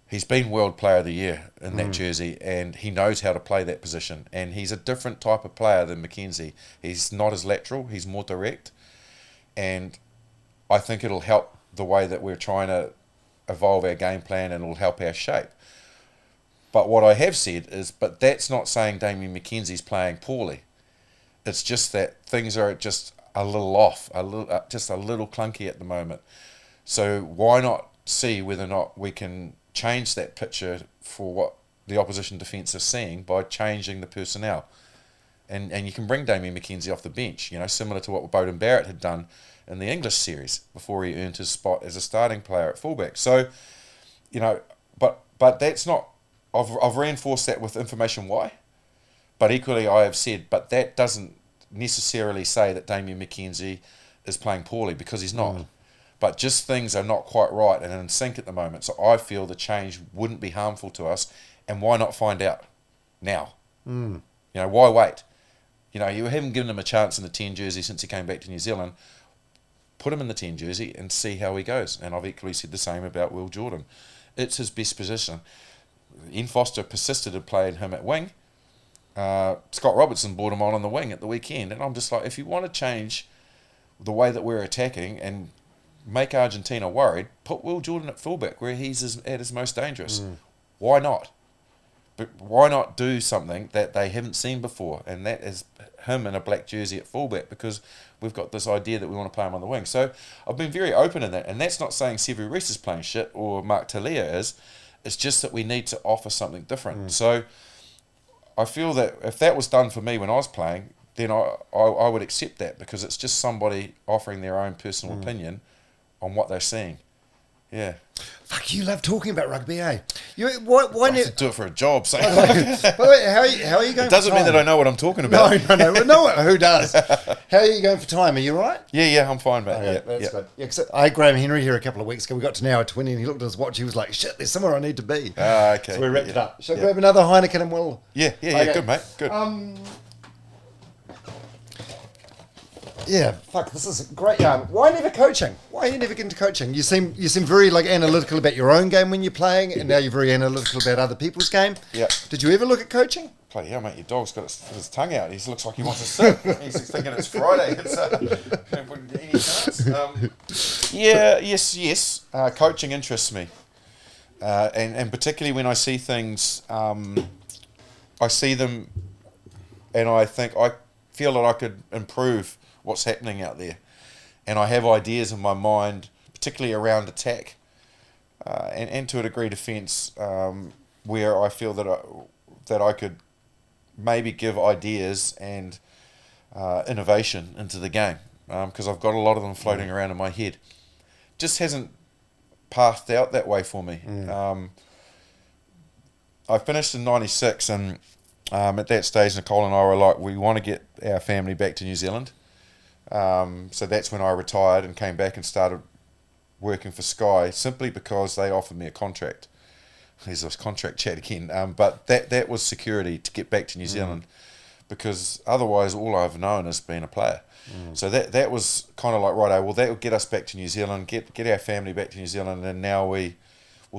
He's been World Player of the Year in that jersey, and he knows how to play that position, and he's a different type of player than McKenzie. He's not as lateral, he's more direct, and I think it'll help the way that we're trying to evolve our game plan, and it'll help our shape. But what I have said is, but that's not saying Damien McKenzie's playing poorly. It's just that things are just a little off, just a little clunky at the moment. So why not see whether or not we can change that picture for what the opposition defence is seeing by changing the personnel? and you can bring Damien McKenzie off the bench, similar to what Bowden Barrett had done in the English series before he earned his spot as a starting player at fullback. So, but that's not. I've reinforced that with information why, but equally I have said, but that doesn't necessarily say that Damien McKenzie is playing poorly, because he's not. But just things are not quite right and in sync at the moment. So I feel the change wouldn't be harmful to us, and why not find out now? Why wait? You haven't given him a chance in the 10 jersey since he came back to New Zealand. Put him in the 10 jersey and see how he goes. And I've equally said the same about Will Jordan. It's his best position. Ian Foster persisted in playing him at wing. Scott Robertson brought him on the wing at the weekend. And I'm just like, if you want to change the way that we're attacking and make Argentina worried, put Will Jordan at fullback where he's at his most dangerous. Why not? But why not do something that they haven't seen before? And that is him in a black jersey at fullback, because we've got this idea that we want to play him on the wing. So I've been very open in that. And that's not saying Sevu Reece is playing shit or Mark Talia is. It's just that we need to offer something different. So I feel that if that was done for me when I was playing, then I would accept that, because it's just somebody offering their own personal opinion on what they're seeing. Yeah. Fuck, you love talking about rugby, eh? Why I have to do it for a job. So. By the way, how are you going? It doesn't mean that I know what I'm talking about. No, who does? How are you going for time? Are you all right? Yeah, I'm fine, mate. Okay, that's good. Yeah, cause I had Graham Henry here a couple of weeks ago. We got to an hour 20 and he looked at his watch. He was like, shit, there's somewhere I need to be. Okay. So we wrapped it up. Shall I grab another Heineken and we'll... Yeah, good, mate. Good. Yeah, fuck, this is great yarn. Why never coaching? Why are you never getting to coaching? You seem very analytical about your own game when you're playing, and now you're very analytical about other people's game. Yeah. Did you ever look at coaching? Bloody hell, mate, your dog's got his tongue out. He looks like he wants to sit. He's thinking it's Friday. Any chance? Yes. Coaching interests me. And particularly when I see things, I see them and I feel that I could improve what's happening out there. And I have ideas in my mind, particularly around attack and to a degree defence, where I feel that I could maybe give ideas and innovation into the game, because I've got a lot of them floating around in my head. Just hasn't pathed out that way for me. I finished in 96, and at that stage Nicole and I were like, we want to get our family back to New Zealand. So that's when I retired and came back and started working for Sky, simply because they offered me a contract. There's this contract chat again, but that was security to get back to New Zealand, because otherwise all I've known is being a player. So that was kind of like, righto, well, that will get us back to New Zealand, get our family back to New Zealand, and now we'll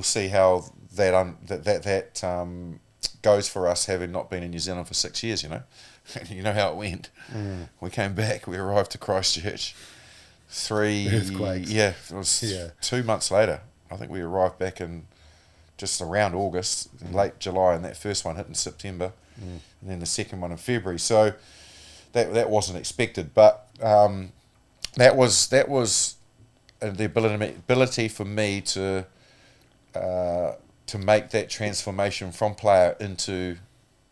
see how that goes for us, having not been in New Zealand for 6 years. You know how it went. We came back, we arrived to Christchurch. 3 earthquakes. Yeah, it was 2 months later. I think we arrived back in just around August, late July, and that first one hit in September, and then the second one in February. So that wasn't expected, but that was the ability for me to make that transformation from player into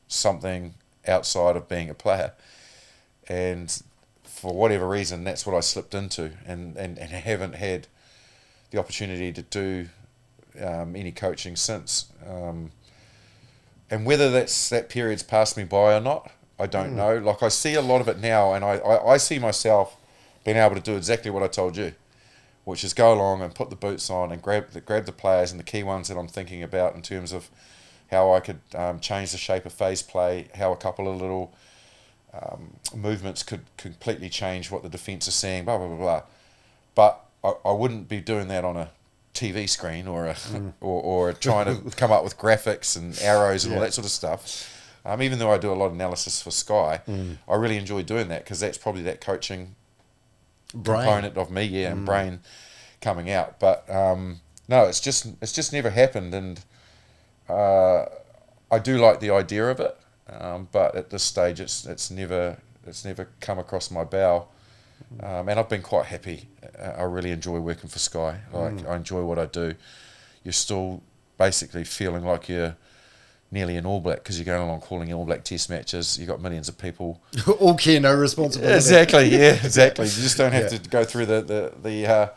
something outside of being a player. And for whatever reason, that's what I slipped into, and haven't had the opportunity to do any coaching since. And whether that period's passed me by or not, I don't know. Like, I see a lot of it now, and I see myself being able to do exactly what I told you, which is go along and put the boots on and grab the players and the key ones that I'm thinking about in terms of how I could change the shape of phase play, how a couple of little movements could completely change what the defence is seeing, blah, blah, blah, blah. But I wouldn't be doing that on a TV screen or or trying to come up with graphics and arrows and all that sort of stuff. Even though I do a lot of analysis for Sky, I really enjoy doing that, because that's probably that coaching component of me, and brain coming out. But no, it's just never happened, and I do like the idea of it, but at this stage, it's never come across my bow, and I've been quite happy. I really enjoy working for Sky. I enjoy what I do. You're still basically feeling like you're nearly an All Black, because you're going along calling All Black test matches. You've got millions of people. All care, no responsibility. Exactly, yeah, exactly. You just don't have to go through the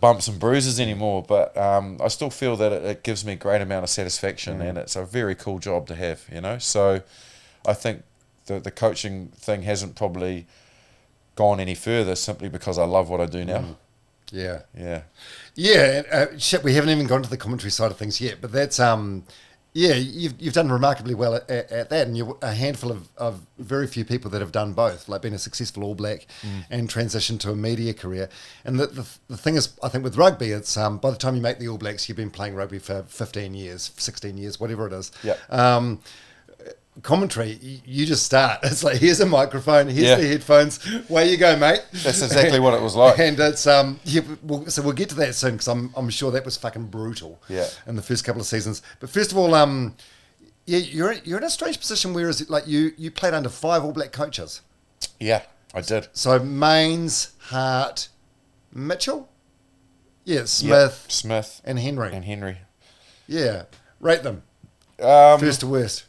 bumps and bruises anymore. But I still feel that it gives me a great amount of satisfaction, and it's a very cool job to have, you know. So I think the coaching thing hasn't probably gone any further simply because I love what I do now. Yeah. Yeah. We haven't even gone to the commentary side of things yet, but that's you've done remarkably well at that, and you're a handful of very few people that have done both, like been a successful All Black and transitioned to a media career. And the thing is, I think with rugby, it's by the time you make the All Blacks, you've been playing rugby for 15 years, 16 years, whatever it is. Yeah. Commentary, you just start. It's like, here's a microphone, here's the headphones, away you go, mate. That's exactly what it was like. And it's so we'll get to that soon, because I'm sure that was fucking brutal. Yeah. In the first couple of seasons. But first of all, you're in a strange position, whereas like you played under 5 All Black coaches. Yeah, I did. So Mains, Hart, Mitchell, Smith, and Henry. Yeah, rate them. First to worst.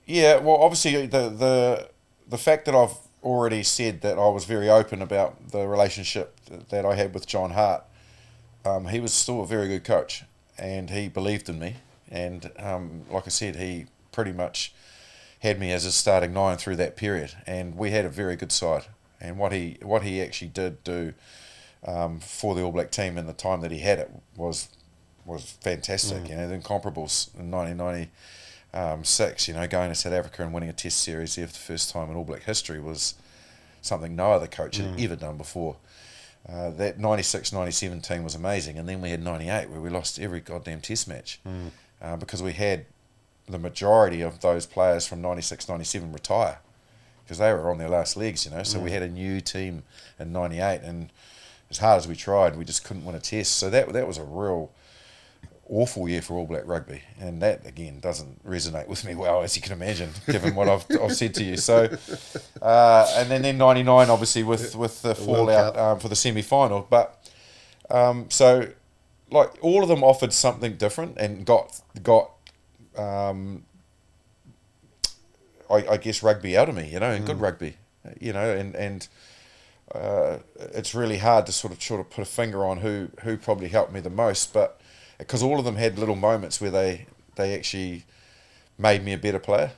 Yeah, well, obviously the fact that I've already said that I was very open about the relationship that I had with John Hart, he was still a very good coach, and he believed in me, and like I said, he pretty much had me as a starting 9 through that period, and we had a very good side. And what he actually did do for the All Black team in the time that he had it was fantastic. You know, the incomparables in 1990. 6, you know, going to South Africa and winning a test series there for the first time in All Black history was something no other coach had ever done before. That 96-97 team was amazing, and then we had 98 where we lost every goddamn test match because we had the majority of those players from 96-97 retire because they were on their last legs, you know. So we had a new team in 98, and as hard as we tried, we just couldn't win a test. So that was a real awful year for All Black rugby, and that again doesn't resonate with me well, as you can imagine, given what I've said to you. So, and then 99, obviously with the fallout for the semi-final, but so like all of them offered something different and got I guess rugby out of me, you know, and good rugby, you know, and it's really hard to sort of put a finger on who probably helped me the most, but because all of them had little moments where they actually made me a better player,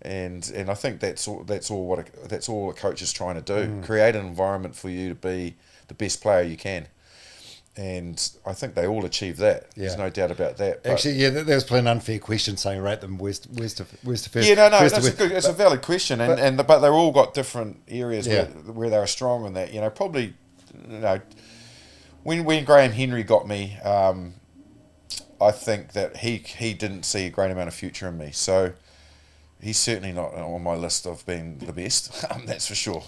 and I think that's all a coach is trying to do: create an environment for you to be the best player you can. And I think they all achieve that. Yeah. There's no doubt about that. But actually, yeah, that was probably an unfair question saying rate them where's to first. Yeah, no, it's a valid question, but they're all got different areas where they're strong in that. You know, probably, you know, when Graham Henry got me. I think that he didn't see a great amount of future in me, so he's certainly not on my list of being the best. That's for sure,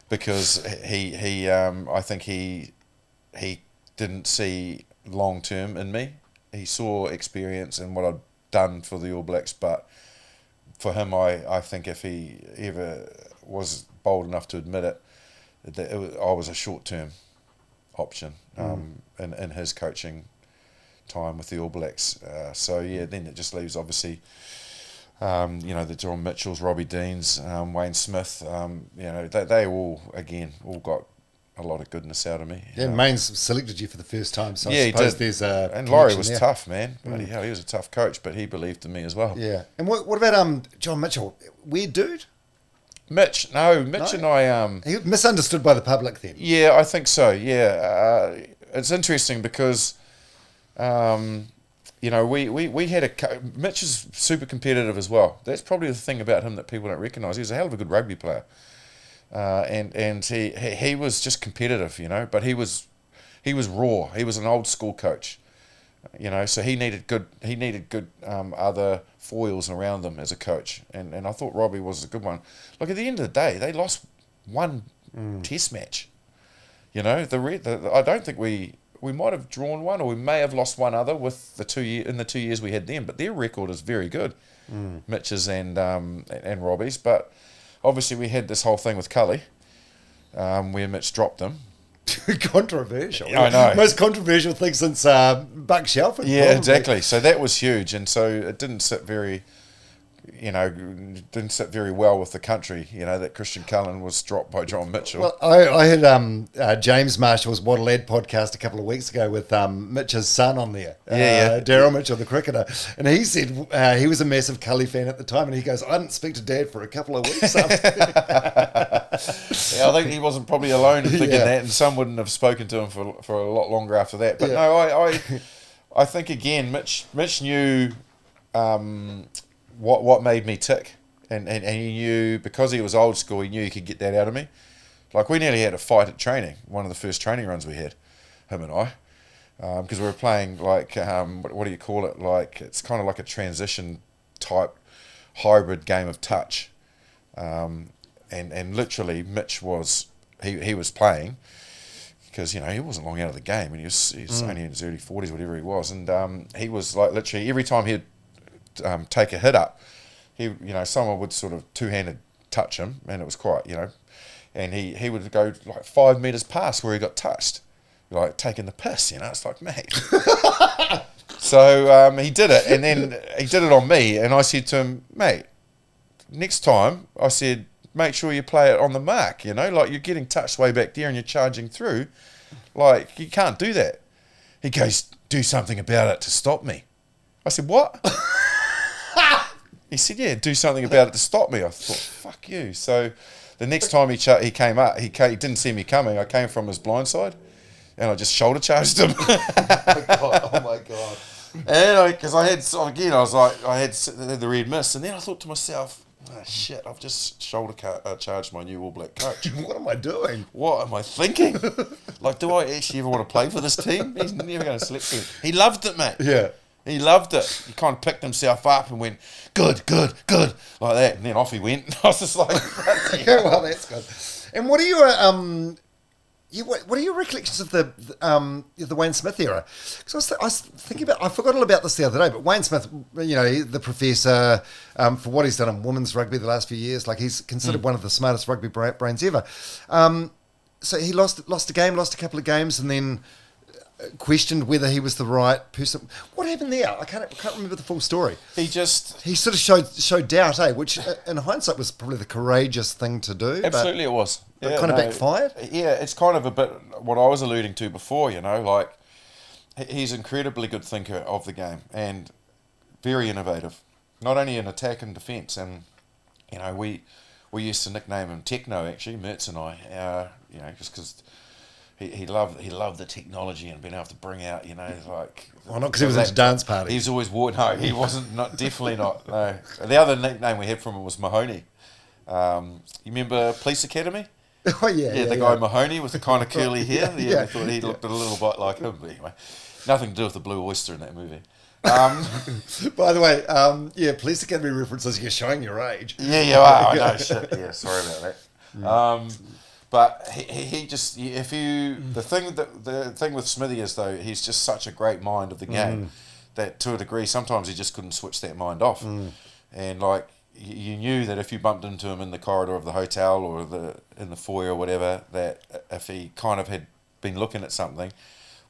because he I think he didn't see long term in me. He saw experience and what I'd done for the All Blacks, but for him, I think if he ever was bold enough to admit it, that I was a short term option in his coaching time with the All Blacks. So yeah, then it just leaves obviously you know, the John Mitchells, Robbie Deans, Wayne Smith, you know, they all got a lot of goodness out of me. Yeah, Mains selected you for the first time, so yeah, I suppose he did. There's a and Laurie was tough, man. Bloody hell, he was a tough coach, but he believed in me as well. Yeah. And what about John Mitchell? Weird dude? Mitch and I he misunderstood by the public then. Yeah, I think so. Yeah. It's interesting because you know, we had Mitch is super competitive as well. That's probably the thing about him that people don't recognise. He was a hell of a good rugby player, and he was just competitive, you know. But he was raw. He was an old school coach, you know. So he needed good other foils around them as a coach, and I thought Robbie was a good one. Look, at the end of the day, they lost one test match. You know, I don't think we might have drawn one, or we may have lost one other with the 2 years we had them. But their record is very good, Mitch's and Robbie's. But obviously we had this whole thing with Cully, where Mitch dropped them, Controversial. I know. Most controversial thing since Buck Shelford. Yeah, probably. exactly. So that was huge, and so it didn't sit very, didn't sit very well with the country. That Christian Cullen was dropped by John Mitchell. Well, I heard James Marshall's What a Lad podcast a couple of weeks ago with Mitch's son on there. Daryl Mitchell, the cricketer. And he said he was a massive Cully fan at the time, and he goes, I didn't speak to Dad for a couple of weeks. I think he wasn't probably alone in thinking that, and some wouldn't have spoken to him for a lot longer after that. But no, I think, again, Mitch knew what made me tick. And he knew, because he was old school, he knew he could get that out of me. Like, we nearly had a fight at training, one of the first training runs we had, him and I, because we were playing, like, what do you call it? Like, it's kind of like a transition type hybrid game of touch. And literally, Mitch was, he was playing, because, he wasn't long out of the game, and he was only in his early 40s, whatever he was, and he was, like, literally, every time he'd take a hit up, someone would sort of two-handed touch him, and it was quite, and he would go like 5 meters past where he got touched, like taking the piss, it's like, mate. So he did it, and then he did it on me, and I said to him, mate, next time, I said, make sure you play it on the mark, like you're getting touched way back there and you're charging through, like you can't do that. He goes, do something about it to stop me. I said, what? He said, yeah, do something about it to stop me. I thought, fuck you. So the next time he came up, he didn't see me coming. I came from his blind side, and I just shoulder charged him. Oh my God. And because I had the red mist, and then I thought to myself, oh, shit, I've just shoulder charged my new All Black coach. What am I doing? What am I thinking? Like, do I actually ever want to play for this team? He's never going to select me. He loved it, mate. Yeah. He loved it. He kind of picked himself up and went, good, like that. And then off he went. I was just like, Yeah, well, that's good. And what are your what are your recollections of the Wayne Smith era? Because I was thinking I forgot all about this the other day. But Wayne Smith, the professor, for what he's done in women's rugby the last few years, like he's considered one of the smartest rugby brains ever. So he lost a couple of games, and then questioned whether he was the right person. What happened there? I can't remember the full story. He sort of showed doubt, which in hindsight was probably the courageous thing to do. Absolutely, it was. But kind of backfired. Yeah, it's kind of a bit what I was alluding to before. Like he's an incredibly good thinker of the game and very innovative, not only in attack and defence. And we used to nickname him Techno, actually, Mertz and I. Just because. He loved the technology and being able to bring out, like... Well, not because he was into dance parties. He was always... No, he wasn't. Definitely not. No. The other nickname we had from him was Mahoney. You remember Police Academy? Oh, yeah. Yeah, the guy Mahoney with the kind of curly hair. I thought he looked a little bit like him. But anyway, nothing to do with the Blue Oyster in that movie. By the way, Police Academy references, you're showing your age. Yeah, you are. I know, shit. Yeah, sorry about that. But he just, the thing with Smithy is, though, he's just such a great mind of the game that to a degree sometimes he just couldn't switch that mind off. And like you knew that if you bumped into him in the corridor of the hotel or in the foyer or whatever, that if he kind of had been looking at something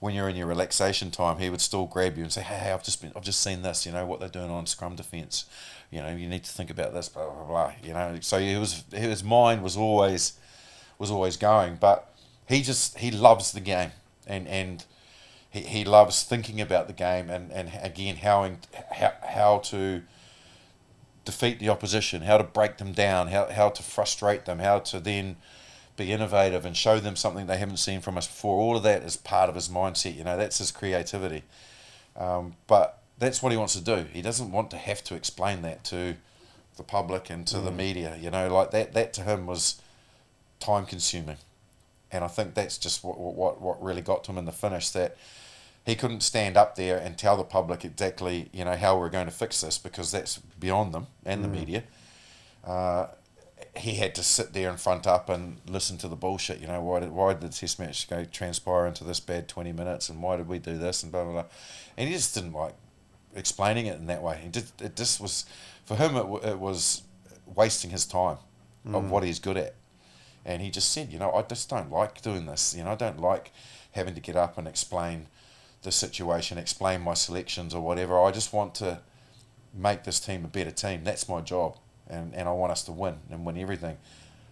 when you're in your relaxation time, he would still grab you and say, hey, I've just seen this, what they're doing on scrum defence, you need to think about this, blah blah blah. So his mind was always going, but he loves the game and he loves thinking about the game and again how to defeat the opposition, how to break them down, how to frustrate them, how to then be innovative and show them something they haven't seen from us before. All of that is part of his mindset, that's his creativity. But that's what he wants to do. He doesn't want to have to explain that to the public and to the media, like that to him was time consuming, and I think that's just what really got to him in the finish, that he couldn't stand up there and tell the public exactly how we're going to fix this, because that's beyond them and the media. He had to sit there and front up and listen to the bullshit. Why did the test match transpire into this bad 20 minutes, and why did we do this, and blah blah blah, and he just didn't like explaining it in that way. It just was, for him, it was wasting his time of what he's good at. And he just said, I just don't like doing this. I don't like having to get up and explain the situation, explain my selections or whatever. I just want to make this team a better team. That's my job. And I want us to win and win everything.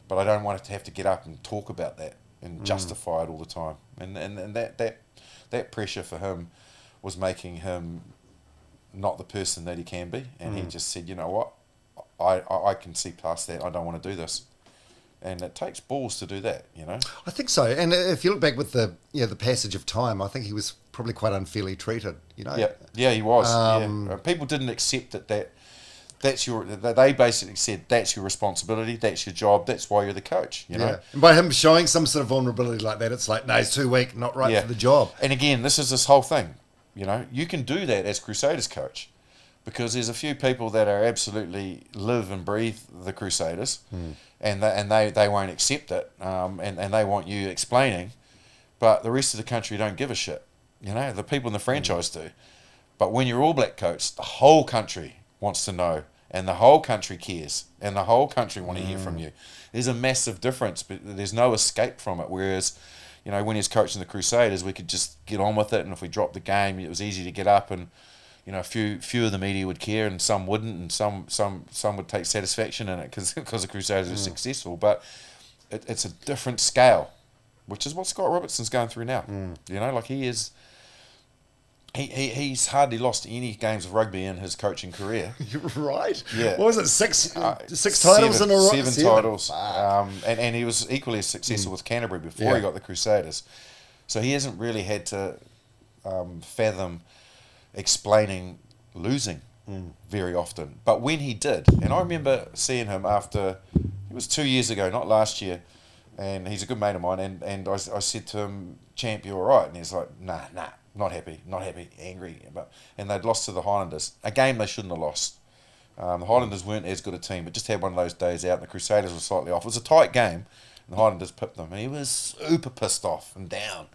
But I don't want to have to get up and talk about that and justify it all the time. And that pressure for him was making him not the person that he can be. And he just said, you know what, I can see past that. I don't want to do this. And it takes balls to do that, I think so. And if you look back with the passage of time, I think he was probably quite unfairly treated, Yeah, he was. People didn't accept that they basically said that's your responsibility, that's your job, that's why you're the coach, And by him showing some sort of vulnerability like that, it's like, no, he's too weak, not right for the job. And again, this is this whole thing, you can do that as Crusaders coach, because there's a few people that are absolutely live and breathe the Crusaders, and they won't accept it, and they want you explaining, but the rest of the country don't give a shit. The people in the franchise do. But when you're All Black coach, the whole country wants to know, and the whole country cares, and the whole country want to hear from you. There's a massive difference, but there's no escape from it. Whereas, when he was coaching the Crusaders, we could just get on with it, and if we dropped the game, it was easy to get up, and a few of the media would care, and some wouldn't, and some would take satisfaction in it because the Crusaders are successful. But it's a different scale, which is what Scott Robertson's going through now. Like he is. He's hardly lost any games of rugby in his coaching career. You're right. Yeah. What was it? Six titles in a row. Seven titles. And he was equally as successful with Canterbury before he got the Crusaders. So he hasn't really had to fathom explaining losing very often. But when he did, and I remember seeing him after, it was 2 years ago, not last year, and he's a good mate of mine, and I said to him, "Champ, you all right?" And he's like, nah, not happy, angry. And they'd lost to the Highlanders, a game they shouldn't have lost. The Highlanders weren't as good a team, but just had one of those days out, and the Crusaders were slightly off. It was a tight game, and the Highlanders pipped them, and he was super pissed off and down,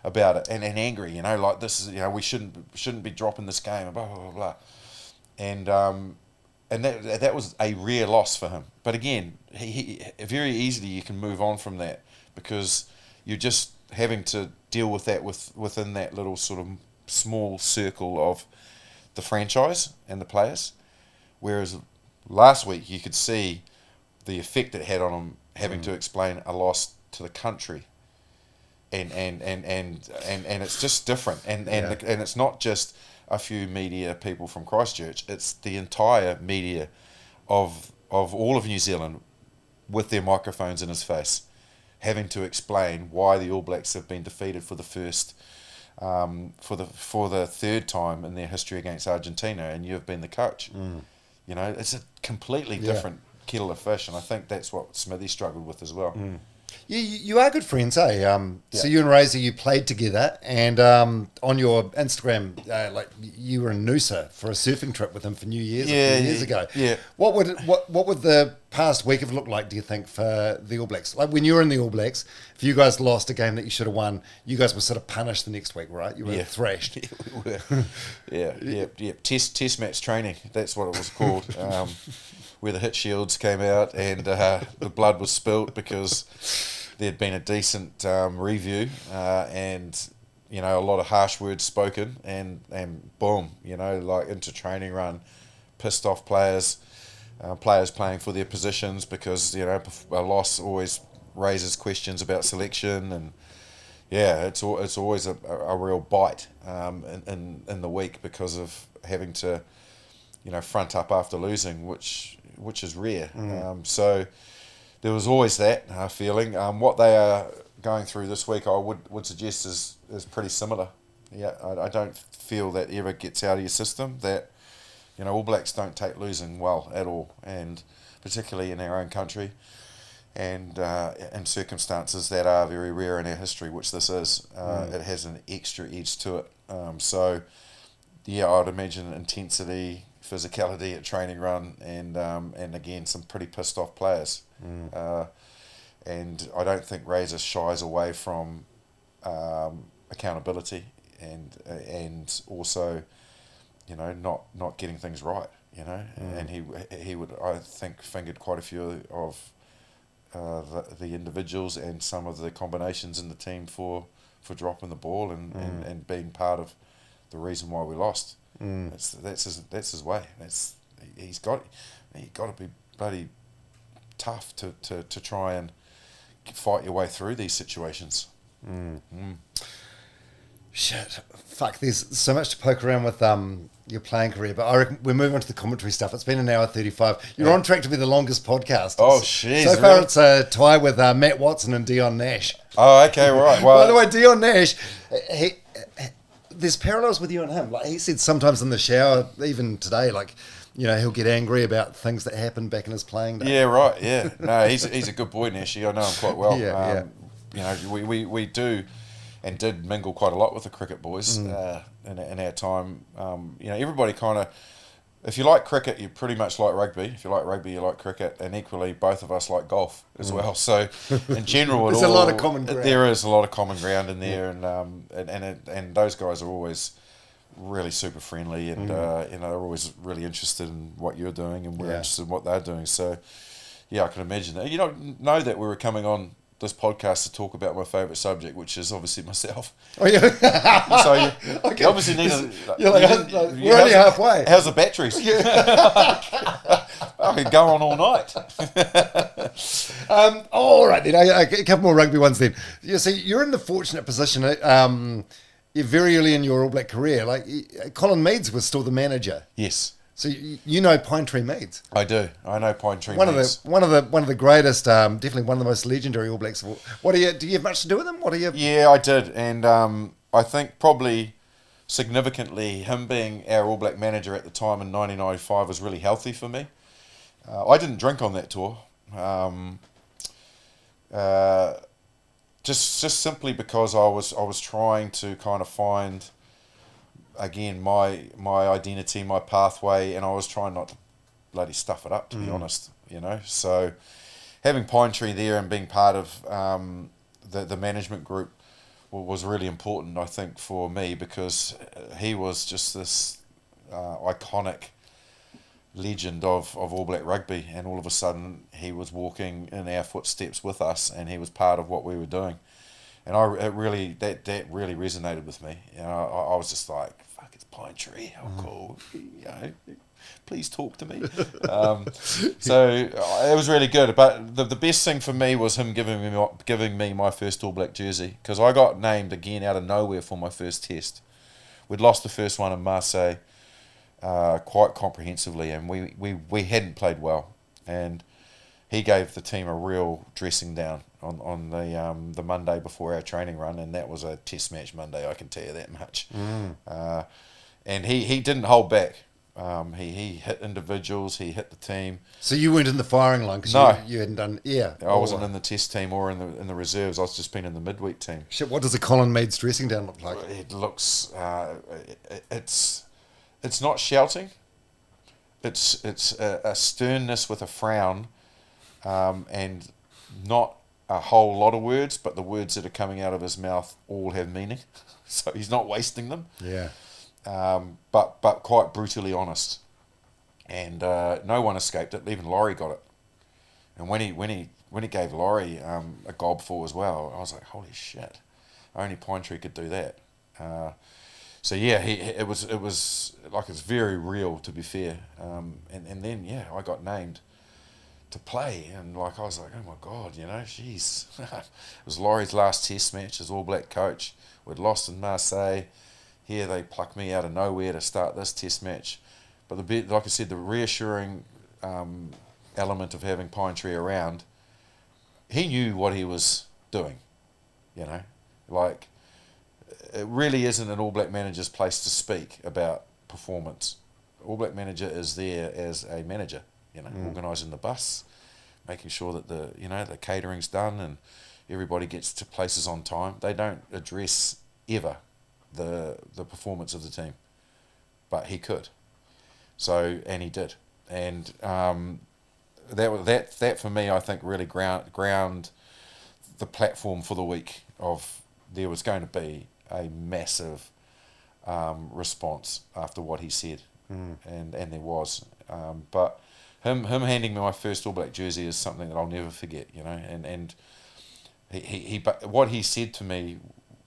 about it, and angry, like this is, we shouldn't be dropping this game, and blah blah blah blah, and that was a rare loss for him. But again, he very easily you can move on from that, because you're just having to deal with that within that little sort of small circle of the franchise and the players. Whereas last week you could see the effect it had on him having to explain a loss to the country, and it's just different, and it's not just a few media people from Christchurch, it's the entire media of all of New Zealand with their microphones in his face, having to explain why the All Blacks have been defeated for the third time in their history against Argentina, and you've been the coach. It's a completely different kettle of fish, and I think that's what Smithy struggled with as well. You are good friends, eh? So you and Razor, you played together, and on your Instagram, you were in Noosa for a surfing trip with him for New Year's a few years ago. Yeah. What would the past week have looked like, do you think, for the All Blacks? Like when you were in the All Blacks, if you guys lost a game that you should have won, you guys were sort of punished the next week, right? You were thrashed. Yeah, we were. yeah. Test match training. That's what it was called. Where the hit shields came out and the blood was spilt because there'd been a decent review and a lot of harsh words spoken, and boom, into training run, pissed off players playing for their positions, because a loss always raises questions about selection, and it's always a real bite in the week because of having to front up after losing, which is rare. So there was always that feeling. What they are going through this week, I would suggest is pretty similar. I don't feel that ever gets out of your system. That All Blacks don't take losing well at all, and particularly in our own country, and in circumstances that are very rare in our history, which this is. It has an extra edge to it. So I'd imagine intensity, physicality at training run, and again some pretty pissed off players. And I don't think Razor shies away from accountability and also not getting things right, and he would, I think, fingered quite a few of the individuals and some of the combinations in the team for dropping the ball and being part of the reason why we lost. That's his way. He's got to be bloody tough to try and fight your way through these situations. Shit, fuck, there's so much to poke around with your playing career, but I reckon we're moving on to the commentary stuff. It's been an hour 35. You're on track to be the longest podcast. Oh, jeez. So far, it's a tie with Matt Watson and Dion Nash. Oh, okay, right. Well, by the way, Dion Nash, there's parallels with you and him. Like he said sometimes in the shower, even today, like, you know, he'll get angry about things that happened back in his playing day. Yeah, right, yeah. No, he's a good boy, Nashy. I know him quite well. You know, we do and did mingle quite a lot with the cricket boys in our time. You know, everybody kind of, if you like cricket, you pretty much like rugby. If you like rugby, you like cricket. And equally, both of us like golf as well. So, in general, there's a lot of common ground. There is a lot of common ground in there. And those guys are always really super friendly and, you know, they're always really interested in what you're doing and we're interested in what they're doing. So, yeah, I can imagine that. You don't know that we were coming on this podcast to talk about my favourite subject, which is obviously myself. Oh yeah. So you obviously need we're only halfway. How's the batteries? I could go on all night. All right then. A couple more rugby ones then. You see, you're in the fortunate position. You're very early in your All Black career. Like Colin Meads was still the manager. Yes. So you know Pine Tree Meads. I do. I know Pine Tree Meads. One of the greatest, definitely one of the most legendary All Blacks. Do you have much to do with him? Yeah, I did, and I think probably significantly him being our All Black manager at the time in 1995 was really healthy for me. I didn't drink on that tour, just simply because I was trying to kind of find, again, my identity, my pathway, and I was trying not to bloody stuff it up, to be honest, you know. So having Pine Tree there and being part of the management group was really important, I think, for me, because he was just this iconic legend of All Black rugby, and all of a sudden he was walking in our footsteps with us, and he was part of what we were doing. And that really resonated with me. You know, I was just like, "Fuck, it's Pine Tree. How cool! You know, please talk to me." So it was really good. But the best thing for me was him giving me my first All Black jersey, because I got named again out of nowhere for my first test. We'd lost the first one in Marseille quite comprehensively, and we hadn't played well, and he gave the team a real dressing down on the Monday before our training run, and that was a test match Monday, I can tell you that much. And he didn't hold back. He hit individuals, he hit the team. So you weren't in the firing line because no. you hadn't done, I wasn't in the test team or in the reserves. I was just been in the midweek team. Shit, what does a Colin Meads dressing down look like? It looks, it's not shouting. It's a sternness with a frown, and not a whole lot of words, but the words that are coming out of his mouth all have meaning. So he's not wasting them. Yeah. But quite brutally honest, and no one escaped it. Even Laurie got it. And when he gave Laurie a gobful as well, I was like, holy shit! Only Pine Tree could do that. So yeah, it was like, it's very real, to be fair. And then I got named to play, and like I was like, oh my god, you know, jeez. It was Laurie's last test match as All Black coach. We'd lost in Marseille. Here they plucked me out of nowhere to start this test match. But like I said, the reassuring element of having Pine Tree around, he knew what he was doing, you know. Like, it really isn't an All Black manager's place to speak about performance. All Black manager is there as a manager, you know, organising the bus, making sure that the catering's done and everybody gets to places on time. They don't address ever the performance of the team, but he could. So, and he did, and that for me, I think, really ground the platform for the week of there was going to be a massive response after what he said, and there was. But him handing me my first All Black jersey is something that I'll never forget, you know. And but what he said to me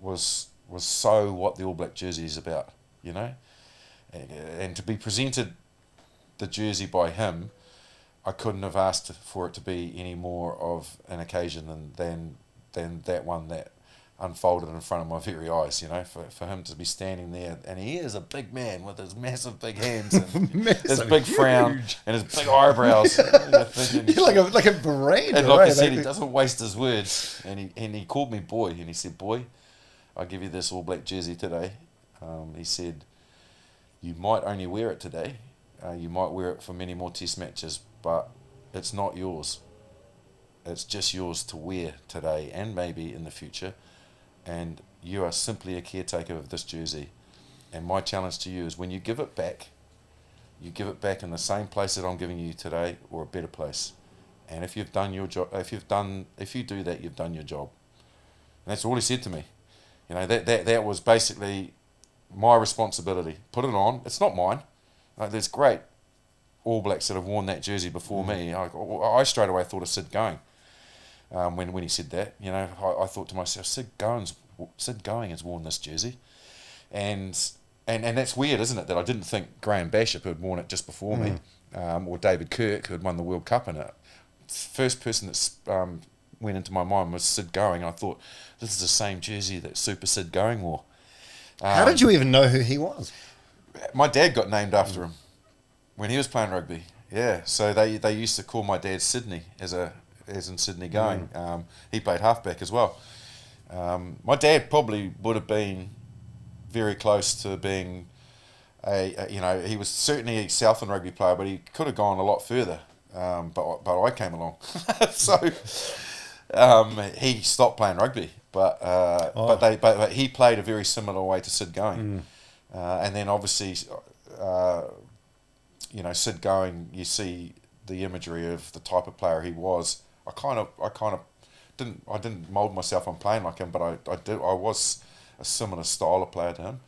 was so what the All Black jersey is about, you know. And to be presented the jersey by him, I couldn't have asked for it to be any more of an occasion than that one that unfolded in front of my very eyes, you know, for him to be standing there, and he is a big man with his massive big hands and his big frown and his big eyebrows. You're like a brain. And like I said, he doesn't waste his words, and he called me boy, and he said, "Boy, I'll give you this All Black jersey today." He said, "You might only wear it today, you might wear it for many more test matches, but it's not yours. It's just yours to wear today and maybe in the future. And you are simply a caretaker of this jersey. And my challenge to you is when you give it back in the same place that I'm giving you today, or a better place. And if you've done your job, if you do that, you've done your job." And that's all he said to me. You know, that was basically my responsibility. Put it on. It's not mine. Like, there's great All Blacks that have worn that jersey before me. I straight away thought of Sid Going. When he said that, you know, I thought to myself, Sid Going has worn this jersey, and that's weird, isn't it? That I didn't think Graham Bishop had worn it just before me, or David Kirk, who had won the World Cup in it. First person that went into my mind was Sid Going. I thought, this is the same jersey that Super Sid Going wore. How did you even know who he was? My dad got named after him when he was playing rugby. Yeah, so they used to call my dad Sydney as in Sydney Going. He played halfback as well. My dad probably would have been very close to being you know, he was certainly a Southland rugby player, but he could have gone a lot further. But I came along, so he stopped playing rugby. But he played a very similar way to Sid Going, and then obviously, you know, Sid Going, you see the imagery of the type of player he was. I kind of didn't mould myself on playing like him, but I was a similar style of player to him.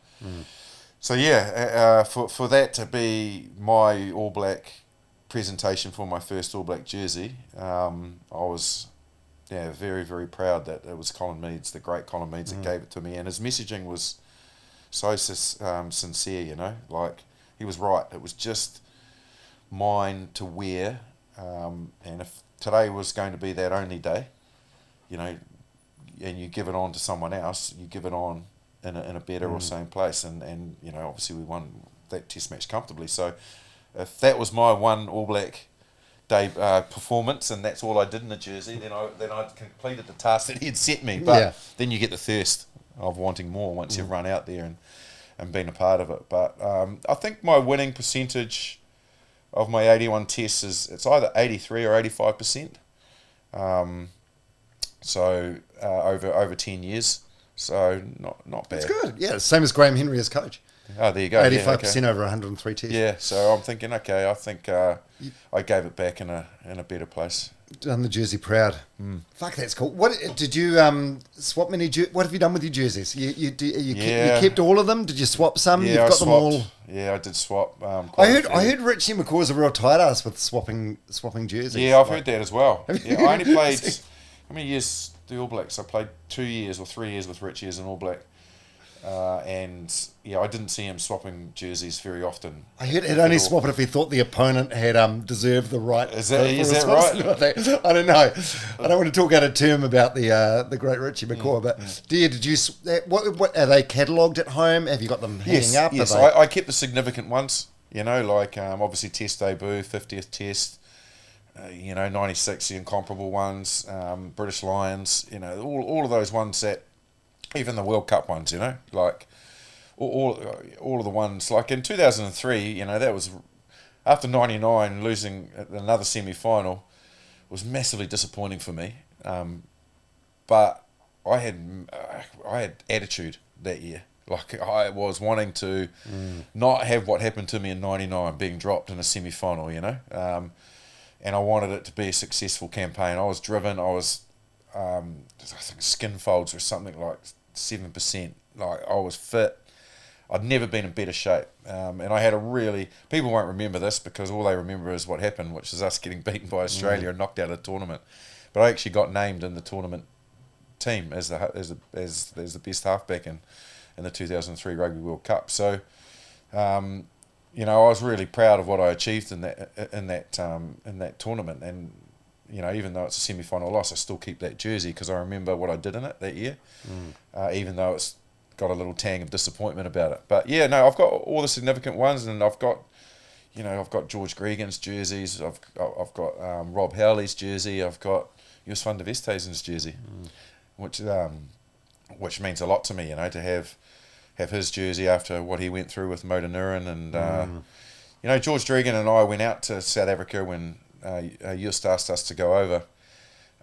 So yeah, for that to be my All Black presentation for my first All Black jersey, I was very, very proud that it was Colin Meads, the great Colin Meads, that gave it to me, and his messaging was so sincere, you know, like he was right. It was just mine to wear, and if today was going to be that only day, you know, and you give it on to someone else, you give it on in a better or same place, and you know, obviously we won that test match comfortably. So if that was my one All Black day performance, and that's all I did in the jersey, then I'd completed the task that he had set me. But then you get the thirst of wanting more once you've run out there and been a part of it. But I think my winning percentage of my 81 tests it's either 83 or 85%. So over 10 years. So not bad. That's good. Yeah, same as Graham Henry as coach. Oh, there you go. 85% over 103 tests. Yeah, so I'm thinking, okay, I think I gave it back in a better place. Done the jersey proud. Fuck, that's cool. What did you swap many? What have you done with your jerseys? You kept all of them? Did you swap some? Yeah, You've got them all. Yeah, I did swap. I heard Richie McCaw's a real tight ass with swapping jerseys. Yeah, I've heard that as well. Yeah, I only played. How many years the All Blacks? I played 2 years or 3 years with Richie as an All Black. And yeah, I didn't see him swapping jerseys very often. I heard he'd only swap it if he thought the opponent had deserved the right. Is that right? I don't know. I don't want to talk out of term about the great Richie McCaw, but did you? What are they catalogued at home? Have you got them hanging up? Yes, I kept the significant ones. You know, like obviously Test debut, 50th Test. 96, the incomparable ones, British Lions. You know, all of those ones that. Even the World Cup ones, you know, like all of the ones, like in 2003, you know, that was after 99 losing another semi-final was massively disappointing for me. But I had attitude that year. Like I was wanting to not have what happened to me in 99, being dropped in a semi-final, you know, and I wanted it to be a successful campaign. I was driven. I was, I think skin folds or something like 7%. Like I was fit. I'd never been in better shape. And I had people won't remember this because all they remember is what happened, which is us getting beaten by Australia and knocked out of the tournament. But I actually got named in the tournament team as the best halfback in the 2003 Rugby World Cup. So, you know, I was really proud of what I achieved in that tournament. And, you know, even though it's a semi-final loss, I still keep that jersey because I remember what I did in it that year, even though it's got a little tang of disappointment about it. But yeah, no, I've got all the significant ones, and I've got George Gregan's jerseys, I've got Rob Howley's jersey, I've got Jos van der Westhuizen's jersey, which means a lot to me, you know, to have his jersey after what he went through with Motor Nurin. And you know, George Gregan and I went out to South Africa when Just asked us to go over,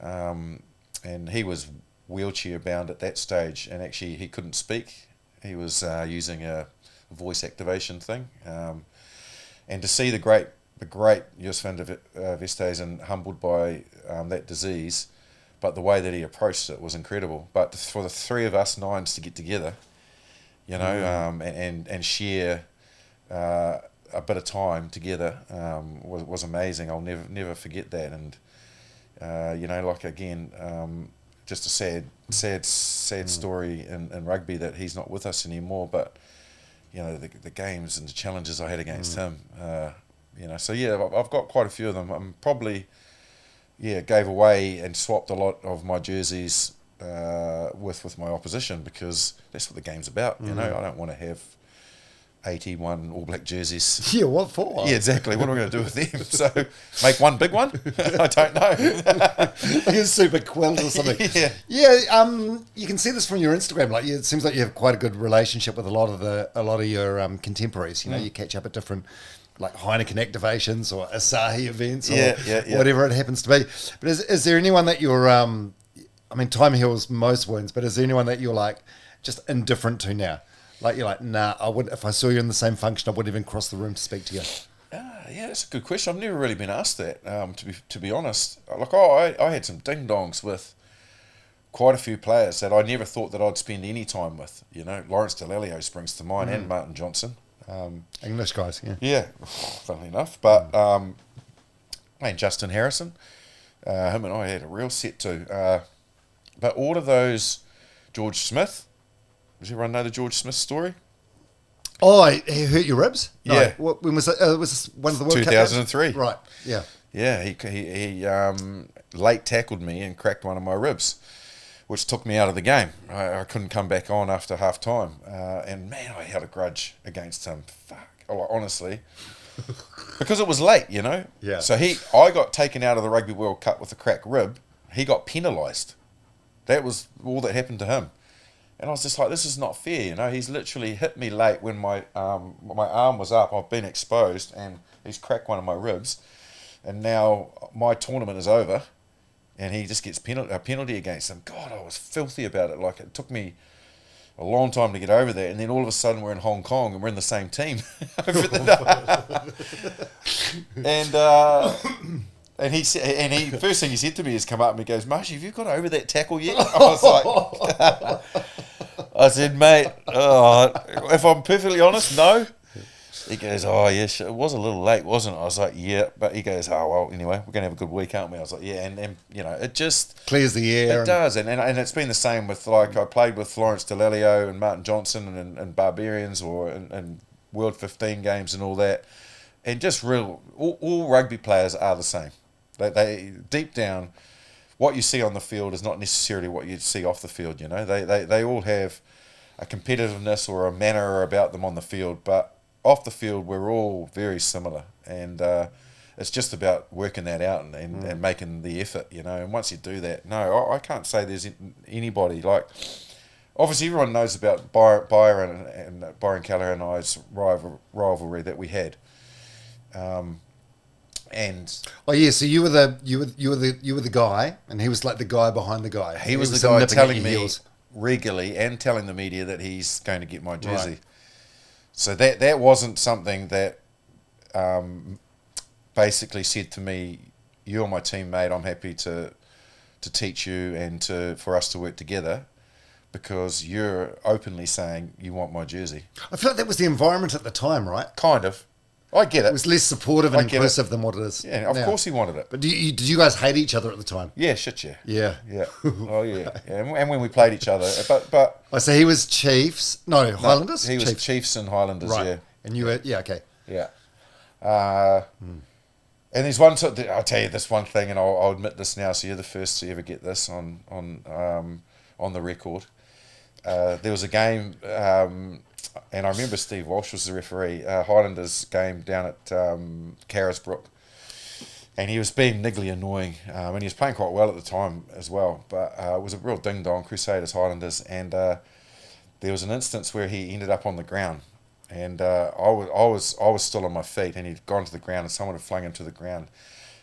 and he was wheelchair bound at that stage, and actually he couldn't speak. He was using a voice activation thing, and to see the great Jos van der Westhuizen humbled by that disease, but the way that he approached it was incredible. But for the three of us nines to get together, you know, and share a bit of time together was amazing. I'll never forget that. And you know, like again, just a sad story in rugby that he's not with us anymore. But you know, the games and the challenges I had against him, you know. So yeah, I've got quite a few of them. I'm probably gave away and swapped a lot of my jerseys with my opposition because that's what the game's about. You know, I don't want to have 81 All Black jerseys. Yeah, what for? Yeah, exactly. What am I going to do with them? So make one big one? I don't know. Like a super quilt or something. Yeah. Yeah. You can see this from your Instagram. Like, it seems like you have quite a good relationship with a lot of your contemporaries. You know, you catch up at different, like, Heineken activations or Asahi events or whatever it happens to be. But is there anyone that you're, I mean, time heals most wounds, but is there anyone that you're, like, just indifferent to now? Like, you're like, nah, I wouldn't, if I saw you in the same function, I wouldn't even cross the room to speak to you. Yeah, that's a good question. I've never really been asked that, to be honest. Like, I had some ding-dongs with quite a few players that I never thought that I'd spend any time with. You know, Lawrence Dallaglio springs to mind, and Martin Johnson. English guys, yeah. Yeah, funnily enough. But, Justin Harrison, him and I had a real set to. But all of those, George Smith, does everyone know the George Smith story? Oh, he hurt your ribs? No. Yeah. When was that? Was this one of the World Cup 2003. games? Right, yeah. Yeah, he late tackled me and cracked one of my ribs, which took me out of the game. I couldn't come back on after half time. And man, I had a grudge against him. Fuck. Honestly. Because it was late, you know? Yeah. So I got taken out of the Rugby World Cup with a cracked rib. He got penalised. That was all that happened to him. And I was just like, this is not fair, you know. He's literally hit me late when my arm was up. I've been exposed, and he's cracked one of my ribs. And now my tournament is over, and he just gets a penalty against him. God, I was filthy about it. Like, it took me a long time to get over that. And then all of a sudden we're in Hong Kong, and we're in the same team. And he first thing he said to me is come up and he goes, Marshy, have you got over that tackle yet? I was like, I said, mate, if I'm perfectly honest, no. He goes, oh, yes, it was a little late, wasn't it? I was like, yeah. But he goes, oh, well, anyway, we're going to have a good week, aren't we? I was like, yeah. And you know, it just clears the air. It does. And it's been the same with, like, I played with Lawrence Dallaglio and Martin Johnson and Barbarians and World 15 games and all that. And just all rugby players are the same. They deep down, what you see on the field is not necessarily what you'd see off the field. You know, they all have a competitiveness or a manner about them on the field, but off the field we're all very similar, and it's just about working that out and making the effort. You know, and once you do that, no, I can't say there's anybody like. Obviously, everyone knows about Byron Kelleher and I's rivalry that we had. And oh yeah, so you were the guy, and he was like the guy behind the guy. He was the guy telling me regularly and telling the media that he's going to get my jersey. Right. So that wasn't something that basically said to me, "You're my teammate. I'm happy to teach you and for us to work together." because you're openly saying you want my jersey. I feel like that was the environment at the time, right? Kind of. I get it. It was less supportive and inclusive than what it is. Yeah, of course he wanted it. But did you guys hate each other at the time? Yeah, shit, yeah. Yeah. Yeah. Oh, yeah. And when we played each other. But so he was Chiefs. No, Highlanders? He was Chiefs and Highlanders, right. yeah. And you were, yeah, okay. Yeah. And there's one, I'll tell you this one thing, and I'll admit this now, so you're the first to ever get this on the record. There was a game, and I remember Steve Walsh was the referee, Highlanders game down at Carisbrook, and he was being niggly annoying, and he was playing quite well at the time as well, but it was a real ding-dong, Crusaders, Highlanders, and there was an instance where he ended up on the ground, and I was still on my feet, and he'd gone to the ground, and someone had flung him to the ground,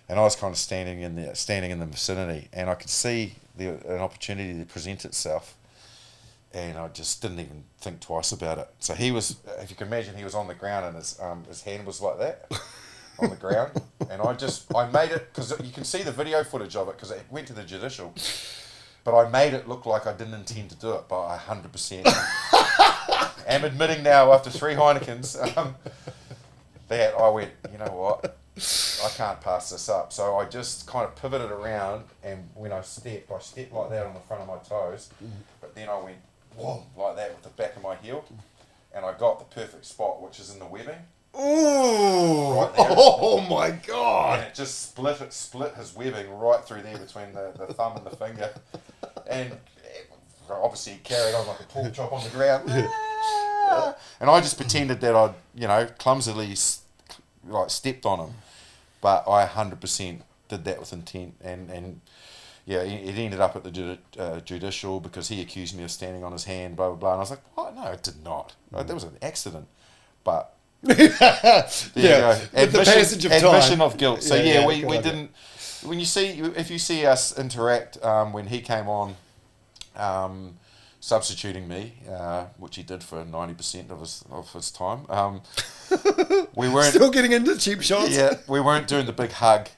and I was kind of standing in the vicinity, and I could see an opportunity to present itself, and I just didn't even think twice about it. So he was, if you can imagine, he was on the ground, and his hand was like that on the ground, and I made it, because you can see the video footage of it, because it went to the judicial, but I made it look like I didn't intend to do it, but I 100% am admitting now, after 3 Heinekens, that I went, you know what, I can't pass this up. So I just kind of pivoted around, and when I stepped like that on the front of my toes, but then I went, whoa, like that with the back of my heel, and I got the perfect spot, which is in the webbing. Ooh! Right there. Oh my God! And it just split his webbing right through there between the thumb and the finger, and obviously he carried on like a pork chop on the ground. And I just pretended that I'd, clumsily stepped on him, but I 100% did that with intent, and yeah, it ended up at the judicial because he accused me of standing on his hand, blah blah blah, and I was like, what? No, it did not. That was an accident, but. There you go. The passage of time. Admission of guilt. So we didn't. If you see us interact when he came on, substituting me, which he did for 90% of his time, we weren't still getting into cheap shots. Yeah, we weren't doing the big hug.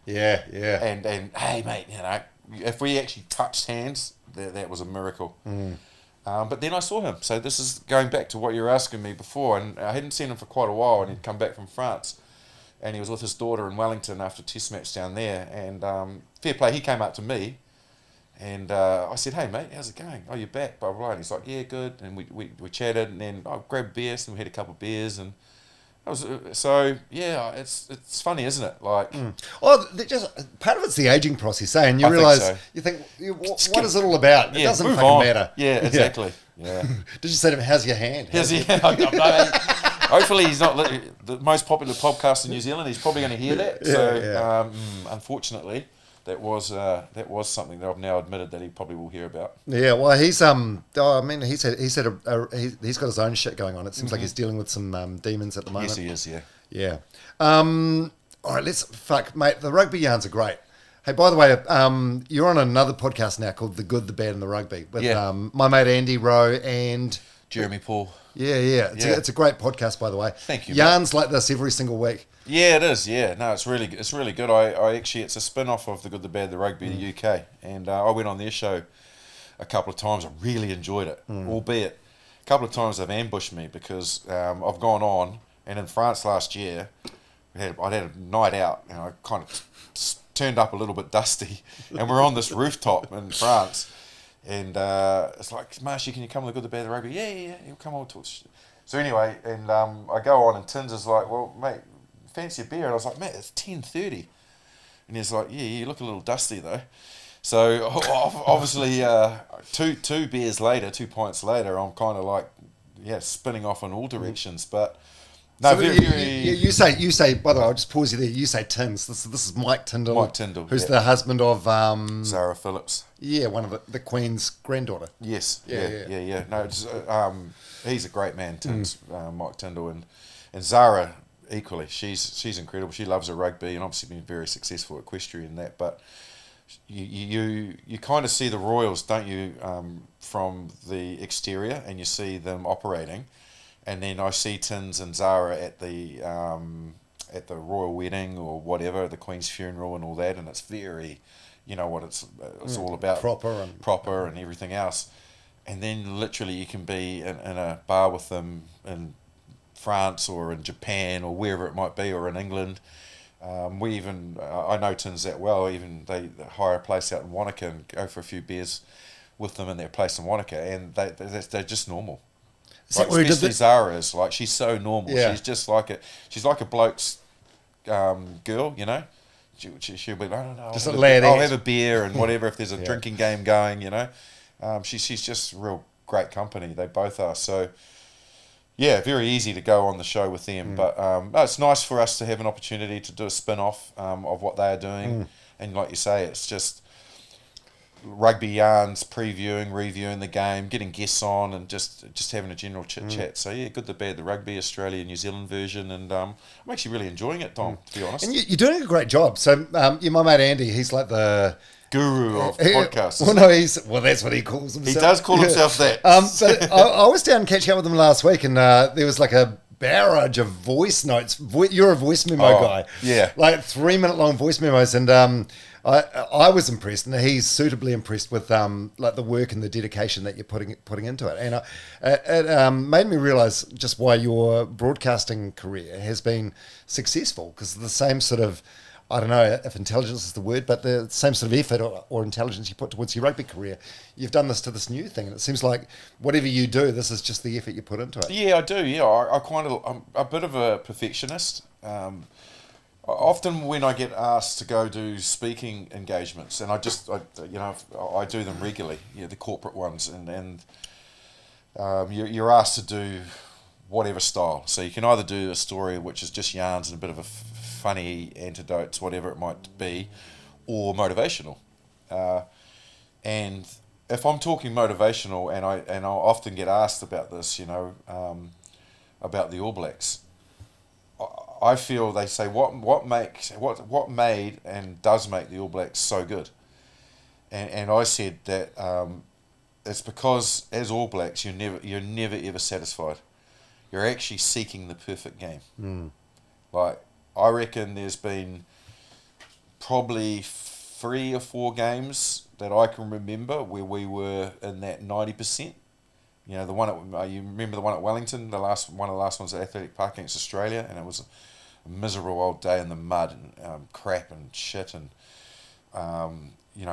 Yeah. And hey mate, if we actually touched hands, that was a miracle. But then I saw him. So this is going back to what you were asking me before, and I hadn't seen him for quite a while, and he'd come back from France, and he was with his daughter in Wellington after a test match down there, and fair play, he came up to me, and I said, hey mate, how's it going? Oh, you're back, blah blah blah. And he's like, yeah, good, and we chatted, and then I grabbed beers, and we had a couple of beers, and it's funny, isn't it? Like, just part of it's the aging process, and you realise, you think, what is it all about? It doesn't fucking matter. Yeah, exactly. Yeah. Did you say to him, how's your hand? Hopefully he's not the most popular podcast in New Zealand. He's probably going to hear that. So, unfortunately, that was something that I've now admitted that he probably will hear about. Yeah, well, he's he's got his own shit going on. It seems like he's dealing with some demons at the moment. Yes, he is. Yeah. All right, mate. The rugby yarns are great. Hey, by the way, you're on another podcast now called The Good, the Bad, and the Rugby with my mate Andy Rowe and Jeremy Paul. Yeah. It's a great podcast, by the way. Thank you. Yarns like this every single week. Yeah, it is. Yeah, no, it's really good. I actually, it's a spin-off of The Good, the Bad, the Rugby, the UK, and I went on their show a couple of times. I really enjoyed it, albeit a couple of times they've ambushed me because I've gone on, and in France last year, I'd had a night out, and I kind of turned up a little bit dusty, and we're on this rooftop in France, and it's like, Marshy, can you come on The Good, the Bad, the Rugby? Yeah, he'll come on to us. So anyway, and I go on, and Tins is like, well, mate, fancy a beer? And I was like, mate, it's 10:30. And he's like, yeah, you look a little dusty though. So obviously, two beers later, 2 pints later, I'm kind of like, spinning off in all directions. But no, so you say. By the way, I'll just pause you there. You say Tins. This is Mike Tyndall. Mike Tyndall, who's the husband of Zara Phillips. Yeah, one of the Queen's granddaughter. Yes. Yeah. No, it's, he's a great man, Tins, Mike Tyndall, and Zara. Equally, she's incredible. She loves her rugby and obviously been very successful at equestrian and that. But you kind of see the Royals, don't you, from the exterior, and you see them operating, and then I see Tins and Zara at the royal wedding or whatever, the Queen's funeral and all that, and it's very, what it's all about, proper and everything else. and then literally you can be in a bar with them in France or in Japan or wherever it might be, or in England. We even, I know Tins that well, even they hire a place out in Wanaka and go for a few beers with them in their place in Wanaka, and they're just normal. Like, especially Zara is, like, she's so normal. Yeah. She's just like she's like a bloke's girl, you know. She'll be like, I don't know, just I'll have a beer and whatever if there's a drinking game going, you know. She's just real great company. They both are. So, yeah, very easy to go on the show with them. But it's nice for us to have an opportunity to do a spin-off of what they are doing. And like you say, it's just rugby yarns, previewing, reviewing the game, getting guests on, and just having a general chit-chat. So, yeah, good, the bad, the rugby, Australia, New Zealand version. And I'm actually really enjoying it, Tom, to be honest. And you're doing a great job. So, my mate Andy, he's like the guru of podcasts. Well, no, that's what he calls himself. He does call himself that. But I was down catching up with him last week, and there was like a barrage of voice notes. You're a voice memo guy. Yeah. Like 3-minute long voice memos. And I was impressed, and he's suitably impressed with like the work and the dedication that you're putting into it. And it made me realise just why your broadcasting career has been successful, because the same sort of, I don't know if intelligence is the word, but the same sort of effort or intelligence you put towards your rugby career, you've done this to this new thing. And it seems like whatever you do, this is just the effort you put into it. Yeah, I do. Yeah, I'm a bit of a perfectionist. Often when I get asked to go do speaking engagements, and I do them regularly, the corporate ones, and you're asked to do whatever style. So you can either do a story which is just yarns and a bit of a funny anecdotes, whatever it might be, or motivational. And if I'm talking motivational, and I often get asked about this, about the All Blacks, I feel they say what made and does make the All Blacks so good, and I said that it's because as All Blacks you're never ever satisfied. You're actually seeking the perfect game. Like, I reckon there's been probably 3 or 4 games that I can remember where we were in that 90%. You know, the one you remember the one at Wellington, one of the last ones at Athletic Park against Australia, and it was a miserable old day in the mud and crap and shit, and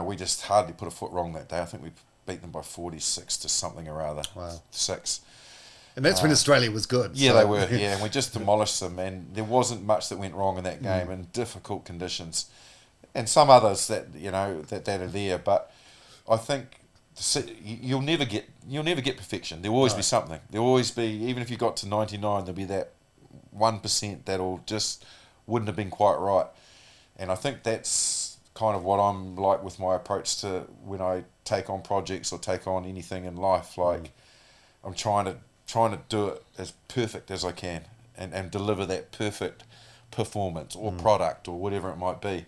we just hardly put a foot wrong that day. I think we beat them by 46 to something or other. Wow. 6. And that's when Australia was good. Yeah, they were. Yeah, and we just demolished them, and there wasn't much that went wrong in that game in difficult conditions, and some others that that are there. But I think you'll never get perfection. There'll always be something. There'll always be, even if you got to 99, there'll be that 1% that'll just wouldn't have been quite right. And I think that's kind of what I'm like with my approach to when I take on projects or take on anything in life. Like, I'm trying to do it as perfect as I can and deliver that perfect performance or product or whatever it might be.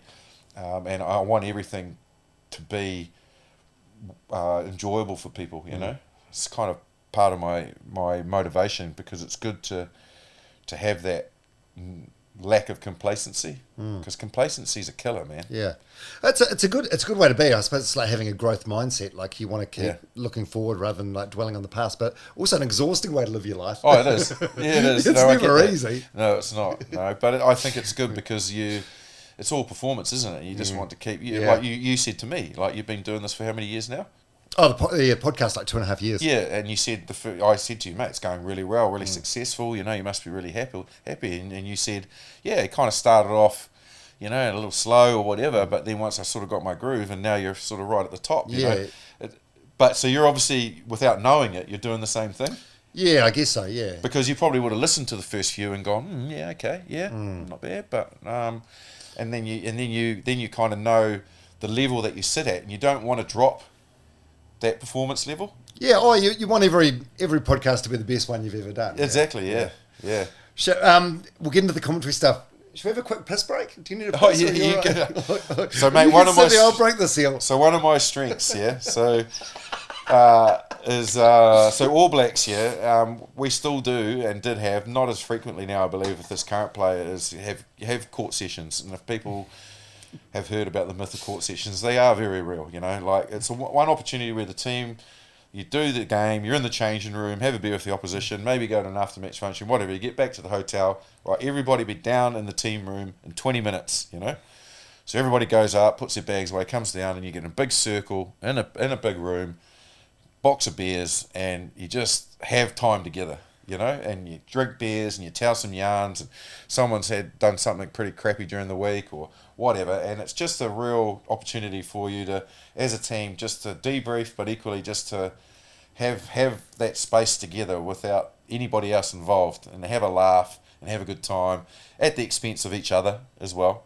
And I want everything to be enjoyable for people, you know. It's kind of part of my motivation, because it's good to have that lack of complacency, because complacency is a killer, man. Yeah, it's a good way to be. I suppose it's like having a growth mindset. Like, you want to keep looking forward rather than like dwelling on the past, but also an exhausting way to live your life. Oh, it is. Yeah, it is. It's never easy. No, it's not. No, but I think it's good because it's all performance, isn't it? You just want to keep. Like you said to me, like, you've been doing this for how many years now? Oh, the podcast, like 2.5 years. Yeah, and you said I said to you, mate, it's going really well, really successful. You must be really happy. And you said, yeah, it kind of started off, a little slow or whatever, but then once I sort of got my groove, and now you're sort of right at the top. You know? But so you're obviously, without knowing it, you're doing the same thing. Yeah, I guess so. Yeah, because you probably would have listened to the first few and gone, yeah, okay, yeah, not bad, but and then you kind of know the level that you sit at, and you don't want to drop that performance level. Yeah, you want every podcast to be the best one you've ever done. Exactly, yeah. We'll get into the commentary stuff. Should we have a quick piss break? Do you need a piss? Oh, yeah, you can. So, mate, I'll break the seal. So, one of my strengths, is All Blacks, we still do and did have, not as frequently now, I believe, with this current player, is have court sessions. And if people have heard about the myth of court sessions, they are very real, like, it's one opportunity where the team You do the game, you're in the changing room, have a beer with the opposition, maybe go to an after-match function, whatever. You get back to the hotel, right, everybody be down in the team room in 20 minutes, you know. So everybody goes up, puts their bags away, comes down, and you get in a big circle, in a big room, box of beers, and you just have time together, you know, and you drink beers, and you tell some yarns, and someone's done something pretty crappy during the week, or whatever, and it's just a real opportunity for you to, as a team, just to debrief, but equally just to have that space together without anybody else involved, and have a laugh and have a good time at the expense of each other as well.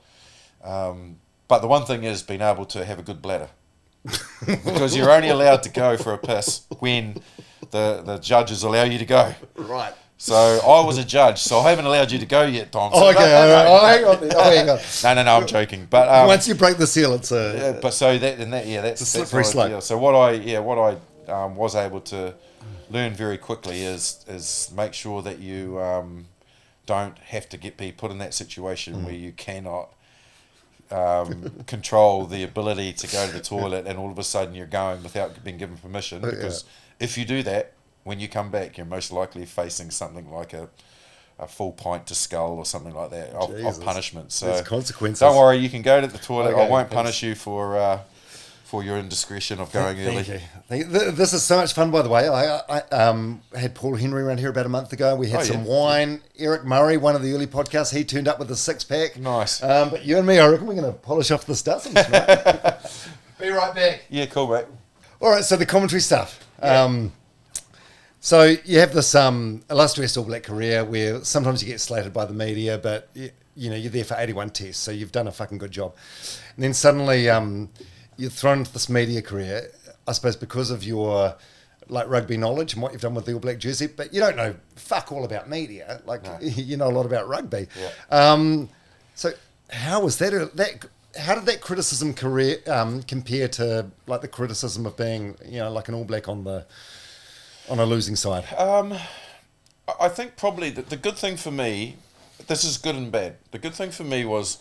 But the one thing is being able to have a good bladder, because you're only allowed to go for a piss when the judges allow you to go. Right. So I was a judge, so I haven't allowed you to go yet, Tom. So Oh, okay. Hang on. No, I'm joking. But once you break the seal, it's a. But so that's a slippery slope. So what I was able to learn very quickly is make sure that you don't have to be put in that situation where you cannot control the ability to go to the toilet, and all of a sudden you're going without being given permission. Because if you do that, when you come back, you're most likely facing something like a full pint to skull or something like that of punishment. So there's consequences. Don't worry, you can go to the toilet. Okay, I won't punish you for your indiscretion of going early. Thank you. This is so much fun, by the way. I had Paul Henry around here about a month ago. We had some wine. Eric Murray, one of the early podcasts, he turned up with a 6-pack. Nice. But you and me, I reckon we're going to polish off this dozens, right? Be right back. Yeah, cool, mate. All right, so the commentary stuff. Yeah. So you have this illustrious All Black career where sometimes you get slated by the media, but you know you're there for 81 tests, so you've done a fucking good job. And then suddenly you're thrown into this media career, I suppose because of your like rugby knowledge and what you've done with the All Black jersey, but you don't know fuck all about media. Like you know a lot about rugby. Yeah. So how was that? How did that criticism career compare to like the criticism of being like an All Black on a losing side? I think probably the good thing for me, this is good and bad. The good thing for me was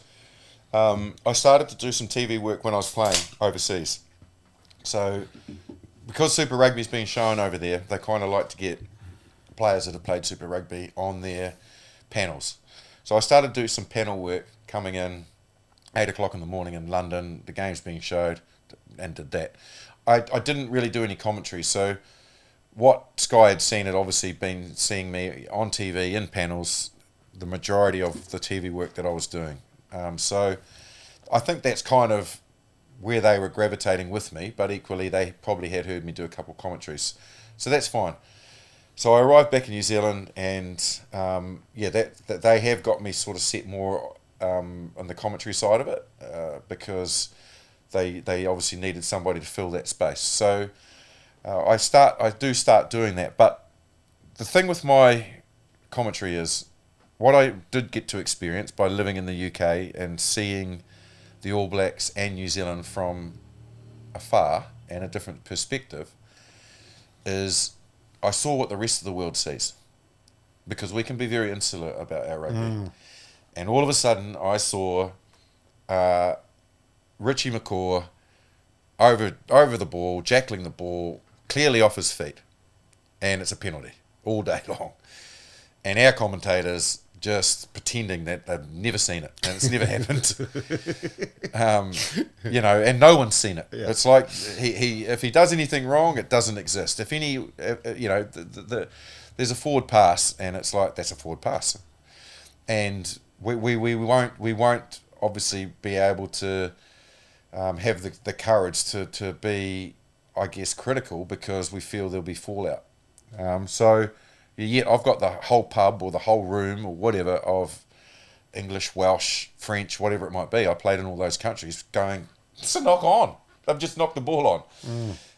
I started to do some TV work when I was playing overseas. So because Super Rugby is being shown over there, they kind of like to get players that have played Super Rugby on their panels. So I started to do some panel work coming in 8 o'clock in the morning in London, the game's being showed, and did that. I didn't really do any commentary, so what Sky had seen had obviously been seeing me on TV in panels the majority of the TV work that I was doing. So I think that's kind of where they were gravitating with me, but equally they probably had heard me do a couple of commentaries. So that's fine. So I arrived back in New Zealand, and that they have got me sort of set more on the commentary side of it because they obviously needed somebody to fill that space. So I do start doing that. But the thing with my commentary is what I did get to experience by living in the UK and seeing the All Blacks and New Zealand from afar and a different perspective is I saw what the rest of the world sees, because we can be very insular about our rugby. And all of a sudden I saw Richie McCaw over the ball, jackling the ball, clearly off his feet, and it's a penalty all day long. And our commentators just pretending that they've never seen it and it's never happened. And no one's seen it. Yeah. It's like he if he does anything wrong, it doesn't exist. If there's a forward pass, and it's like that's a forward pass, and we won't obviously be able to have the courage to be, I guess, critical, because we feel there'll be fallout. Yet I've got the whole pub or the whole room or whatever of English, Welsh, French, whatever it might be. I played in all those countries going, it's a knock on. They've just knocked the ball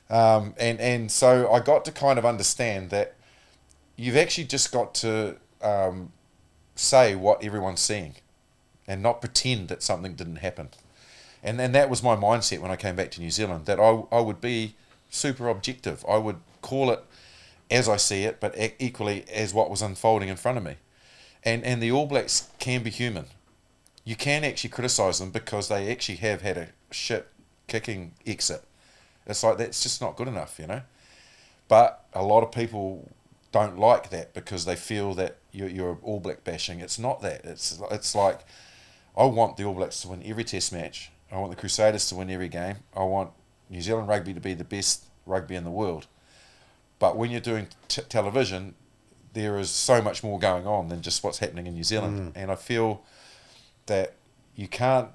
on. And so I got to kind of understand that you've actually just got to say what everyone's seeing and not pretend that something didn't happen. And that was my mindset when I came back to New Zealand, that I would be super objective. I would call it as I see it, but equally as what was unfolding in front of me. And the All Blacks can be human. You can actually criticise them because they actually have had a shit kicking exit. It's like, that's just not good enough, But a lot of people don't like that because they feel that you're All Black bashing. It's not that. It's like, I want the All Blacks to win every Test match. I want the Crusaders to win every game. I want New Zealand rugby to be the best rugby in the world. But when you're doing television, there is so much more going on than just what's happening in New Zealand. And I feel that you can't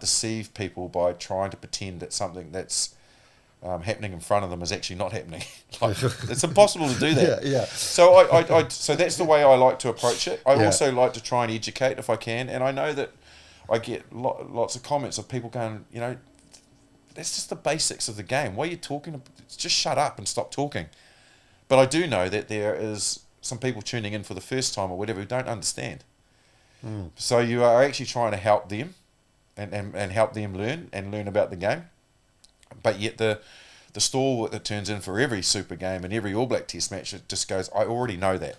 deceive people by trying to pretend that something that's happening in front of them is actually not happening. Like, it's impossible to do that. Yeah. So so that's the way I like to approach it. I also like to try and educate if I can, and I know that I get lots of comments of people going, that's just the basics of the game. What are you talking about? Just shut up and stop talking. But I do know that there is some people tuning in for the first time or whatever who don't understand. So you are actually trying to help them and help them learn about the game. But yet the stalwart that turns in for every Super game and every All Black Test match, it just goes, I already know that.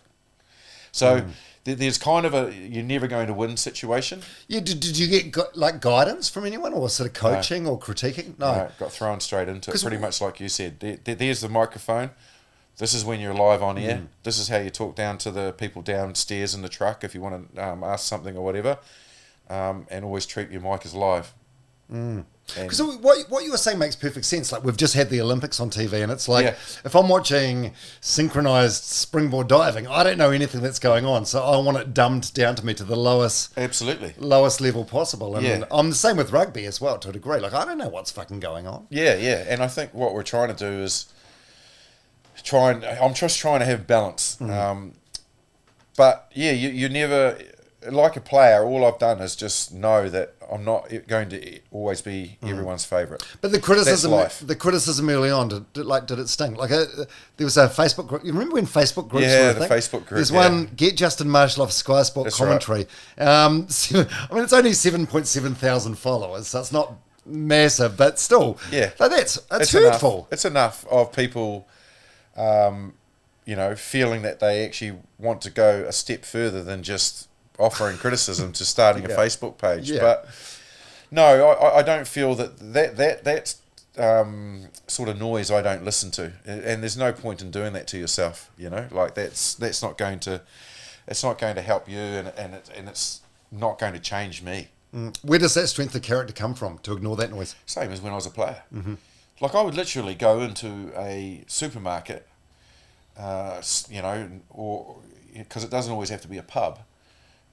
So there's kind of a you're never going to win situation. Yeah. Did you get like guidance from anyone, or sort of coaching or critiquing? No, got thrown straight into it. Pretty much like you said. There's the microphone. This is when you're live on air. This is how you talk down to the people downstairs in the truck if you want to ask something or whatever, and always treat your mic as live. Because what you were saying makes perfect sense. Like, we've just had the Olympics on TV, and it's like, if I'm watching synchronized springboard diving, I don't know anything that's going on, so I want it dumbed down to me to the lowest level possible. And I'm the same with rugby as well, to a degree. Like, I don't know what's fucking going on. Yeah. And I think what we're trying to do is I'm just trying to have balance. But yeah, you never, like a player, all I've done is just know that I'm not going to always be everyone's favourite. But the criticism early on, did it sting? Like, there was a Facebook group. You remember when Facebook groups were a thing? Facebook group. There's one, Get Justin Marshall off Sky Sport commentary. Right. I mean, it's only 7.7 thousand followers, so it's not massive, but still, like, it's hurtful. It's enough of people, feeling that they actually want to go a step further than just offering criticism to starting a Facebook page. But no, I don't feel that sort of noise I don't listen to, and there's no point in doing that to yourself. Like, that's not going to help you, and it's not going to change me. Where does that strength of character come from to ignore that noise? Same as when I was a player. Like, I would literally go into a supermarket, or because it doesn't always have to be a pub,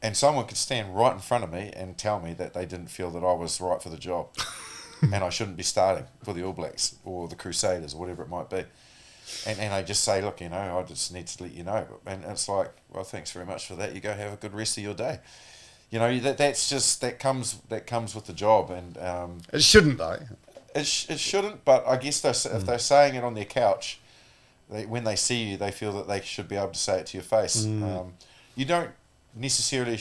and someone could stand right in front of me and tell me that they didn't feel that I was right for the job and I shouldn't be starting for the All Blacks or the Crusaders or whatever it might be. And I just say, look, I just need to let you know. And it's like, well, thanks very much for that. You go have a good rest of your day. That comes with the job. And it shouldn't, though. It shouldn't, but I guess if they're saying it on their couch, when they see you, they feel that they should be able to say it to your face. You don't necessarily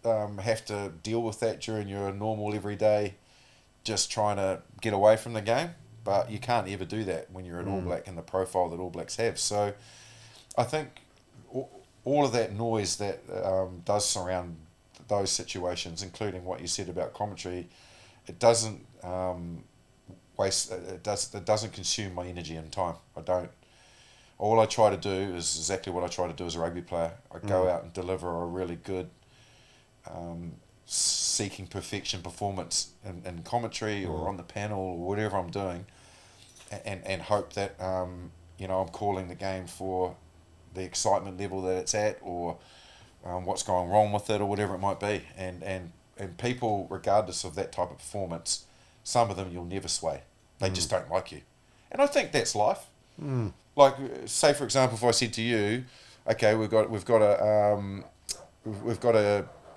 have to deal with that during your normal everyday, just trying to get away from the game, but you can't ever do that when you're an All Black and the profile that All Blacks have. So I think all of that noise that does surround those situations, including what you said about commentary, it doesn't it doesn't consume my energy and time. I don't. All I try to do is exactly what I try to do as a rugby player. I go out and deliver a really good, seeking perfection performance in commentary or on the panel or whatever I'm doing, and hope that I'm calling the game for the excitement level that it's at, or what's going wrong with it, or whatever it might be. And people, regardless of that type of performance, some of them you'll never sway. They just don't like you, and I think that's life. Like, say for example, if I said to you, okay, we've got a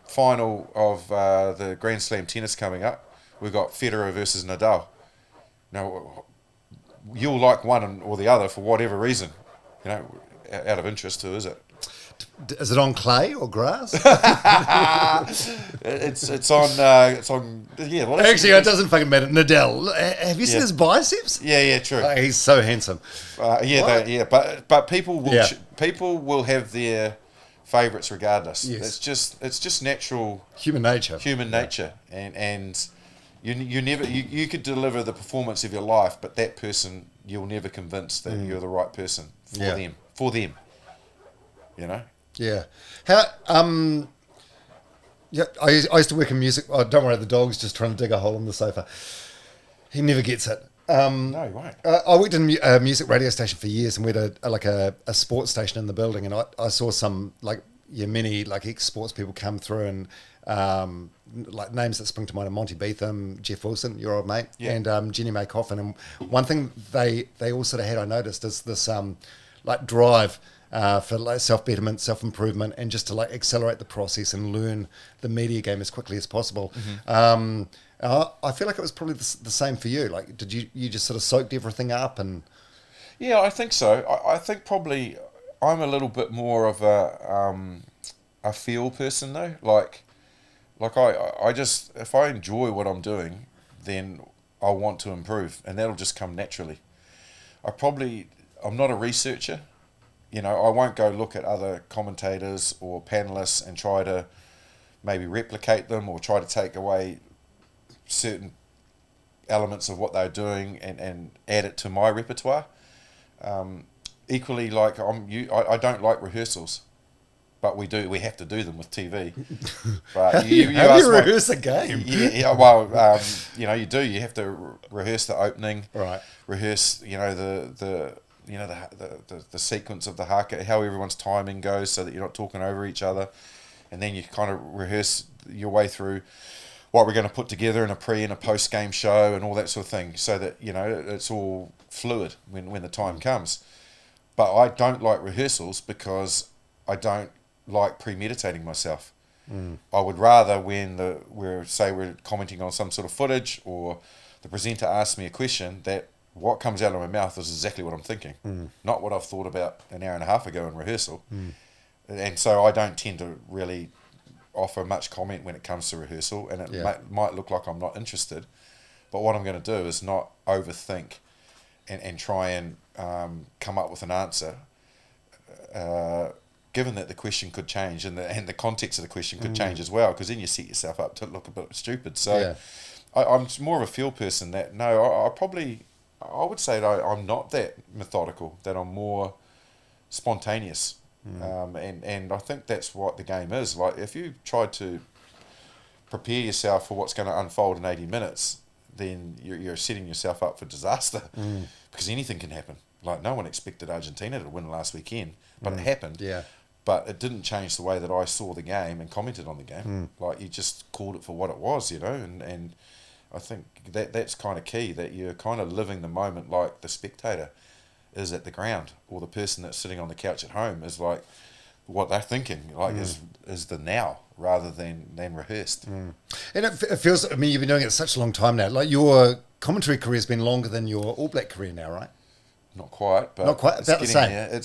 final of the Grand Slam tennis coming up. We've got Federer versus Nadal. Now, you'll like one or the other for whatever reason, out of interest. Who is it? Is it on clay or grass? it's on. Yeah. Well, actually, it doesn't fucking matter. Nadal. Have you seen his biceps? Yeah. True. He's so handsome. But people will have their favourites regardless. Yes. It's just natural human nature. And you could deliver the performance of your life, but that person you'll never convince that you're the right person for Yeah. them. For them, you know. Yeah. How yeah, I used to work in music. Oh, don't worry, the dog's just trying to dig a hole in the sofa. He never gets it. No, he won't. I worked in a music radio station for years, and we had a sports station in the building, and I saw some many ex-sports people come through, and like names that spring to mind are Monty Beetham, Jeff Wilson, your old mate, and Jenny May Coffin. And one thing they all sort of had, I noticed, is this drive for like self-betterment, self-improvement, and just to like accelerate the process and learn the media game as quickly as possible. I feel like it was probably the same for you. Like, did you just sort of soaked everything up? And Yeah, I think so. I think probably I'm a little bit more of a feel person though. Like I just, if I enjoy what I'm doing, then I want to improve, and that'll just come naturally. I'm not a researcher. You know, I won't go look at other commentators or panelists and try to maybe replicate them or try to take away certain elements of what they're doing and add it to my repertoire. Equally, like I don't like rehearsals, but we have to do them with TV. But how do you rehearse a game? Well, you do. You have to rehearse the opening, right? Rehearse, the sequence of the haka, how everyone's timing goes, so that you're not talking over each other, and then you kind of rehearse your way through what we're going to put together in a pre and a post game show and all that sort of thing, so that it's all fluid when the time comes. But I don't like rehearsals because I don't like premeditating myself. I would rather when we're commenting on some sort of footage, or the presenter asks me a question, that what comes out of my mouth is exactly what I'm thinking, not what I've thought about an hour and a half ago in rehearsal. And so I don't tend to really offer much comment when it comes to rehearsal, and it might look like I'm not interested, but what I'm going to do is not overthink and try and come up with an answer, given that the question could change and the context of the question could change as well, because then you set yourself up to look a bit stupid. So I'm more of a feel person. That I would say that I'm not that methodical, that I'm more spontaneous. And I think that's what the game is. Like, if you try to prepare yourself for what's going to unfold in 80 minutes, then you're setting yourself up for disaster, because anything can happen. Like, no one expected Argentina to win last weekend, but it happened. Yeah. But it didn't change the way that I saw the game and commented on the game. Like, you just called it for what it was, and I think that's kind of key, that you're kind of living the moment like the spectator is at the ground, or the person that's sitting on the couch at home is like, what they're thinking, like is the now rather than rehearsed. And it feels, I mean, you've been doing it such a long time now. Like, your commentary career's been longer than your All Black career now, right? Not quite, but not quite, about the same. There.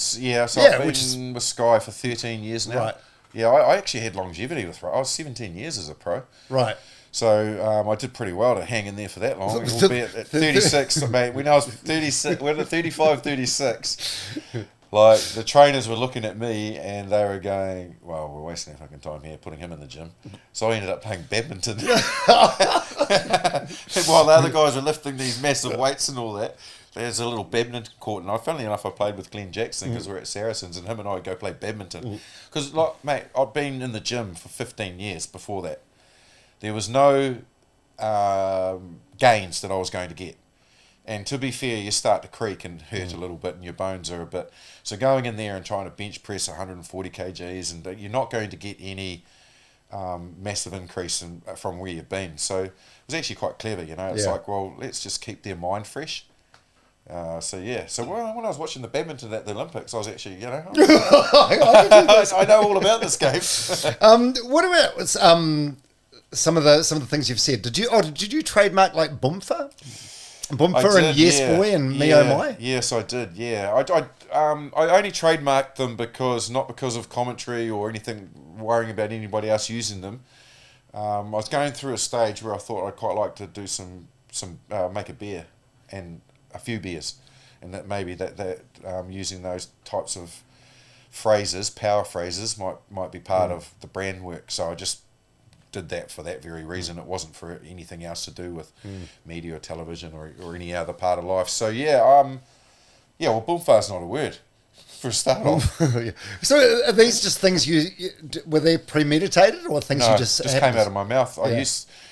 So I've been with Sky for 13 years now. Right. Yeah, I actually had longevity with. I was 17 years as a pro. Right. So I did pretty well to hang in there for that long. Albeit at 36, mate, when I was 36, when at 35, 36, like, the trainers were looking at me and they were going, well, we're wasting our fucking time here putting him in the gym. So I ended up playing badminton. While the other guys were lifting these massive weights and all that, there's a little badminton court. And funnily enough, I played with Glenn Jackson because we're at Saracens, and him and I would go play badminton. Because, like, mate, I'd been in the gym for 15 years before that. There was no gains that I was going to get. And to be fair, you start to creak and hurt a little bit, and your bones are a bit. So going in there and trying to bench press 140 kgs, and you're not going to get any massive increase from where you've been. So it was actually quite clever, It's like, well, let's just keep their mind fresh. So when I was watching the badminton at the Olympics, I was actually, I know all about this game. What about some of the things you've said? Did you trademark like Boomfer? Boomfer and Yes Boy and Me Oh My? Yes, I did. Yeah, I only trademarked them not because of commentary or anything, worrying about anybody else using them. I was going through a stage where I thought I'd quite like to do some make a beer and a few beers, and that maybe that using those types of phrases, power phrases, might be part of the brand work. So I just did that for that very reason. It wasn't for anything else to do with media or television or any other part of life. So well, boomfa's not a word for a start off. Yeah. So are these just things were they premeditated or things you just came out of my mouth?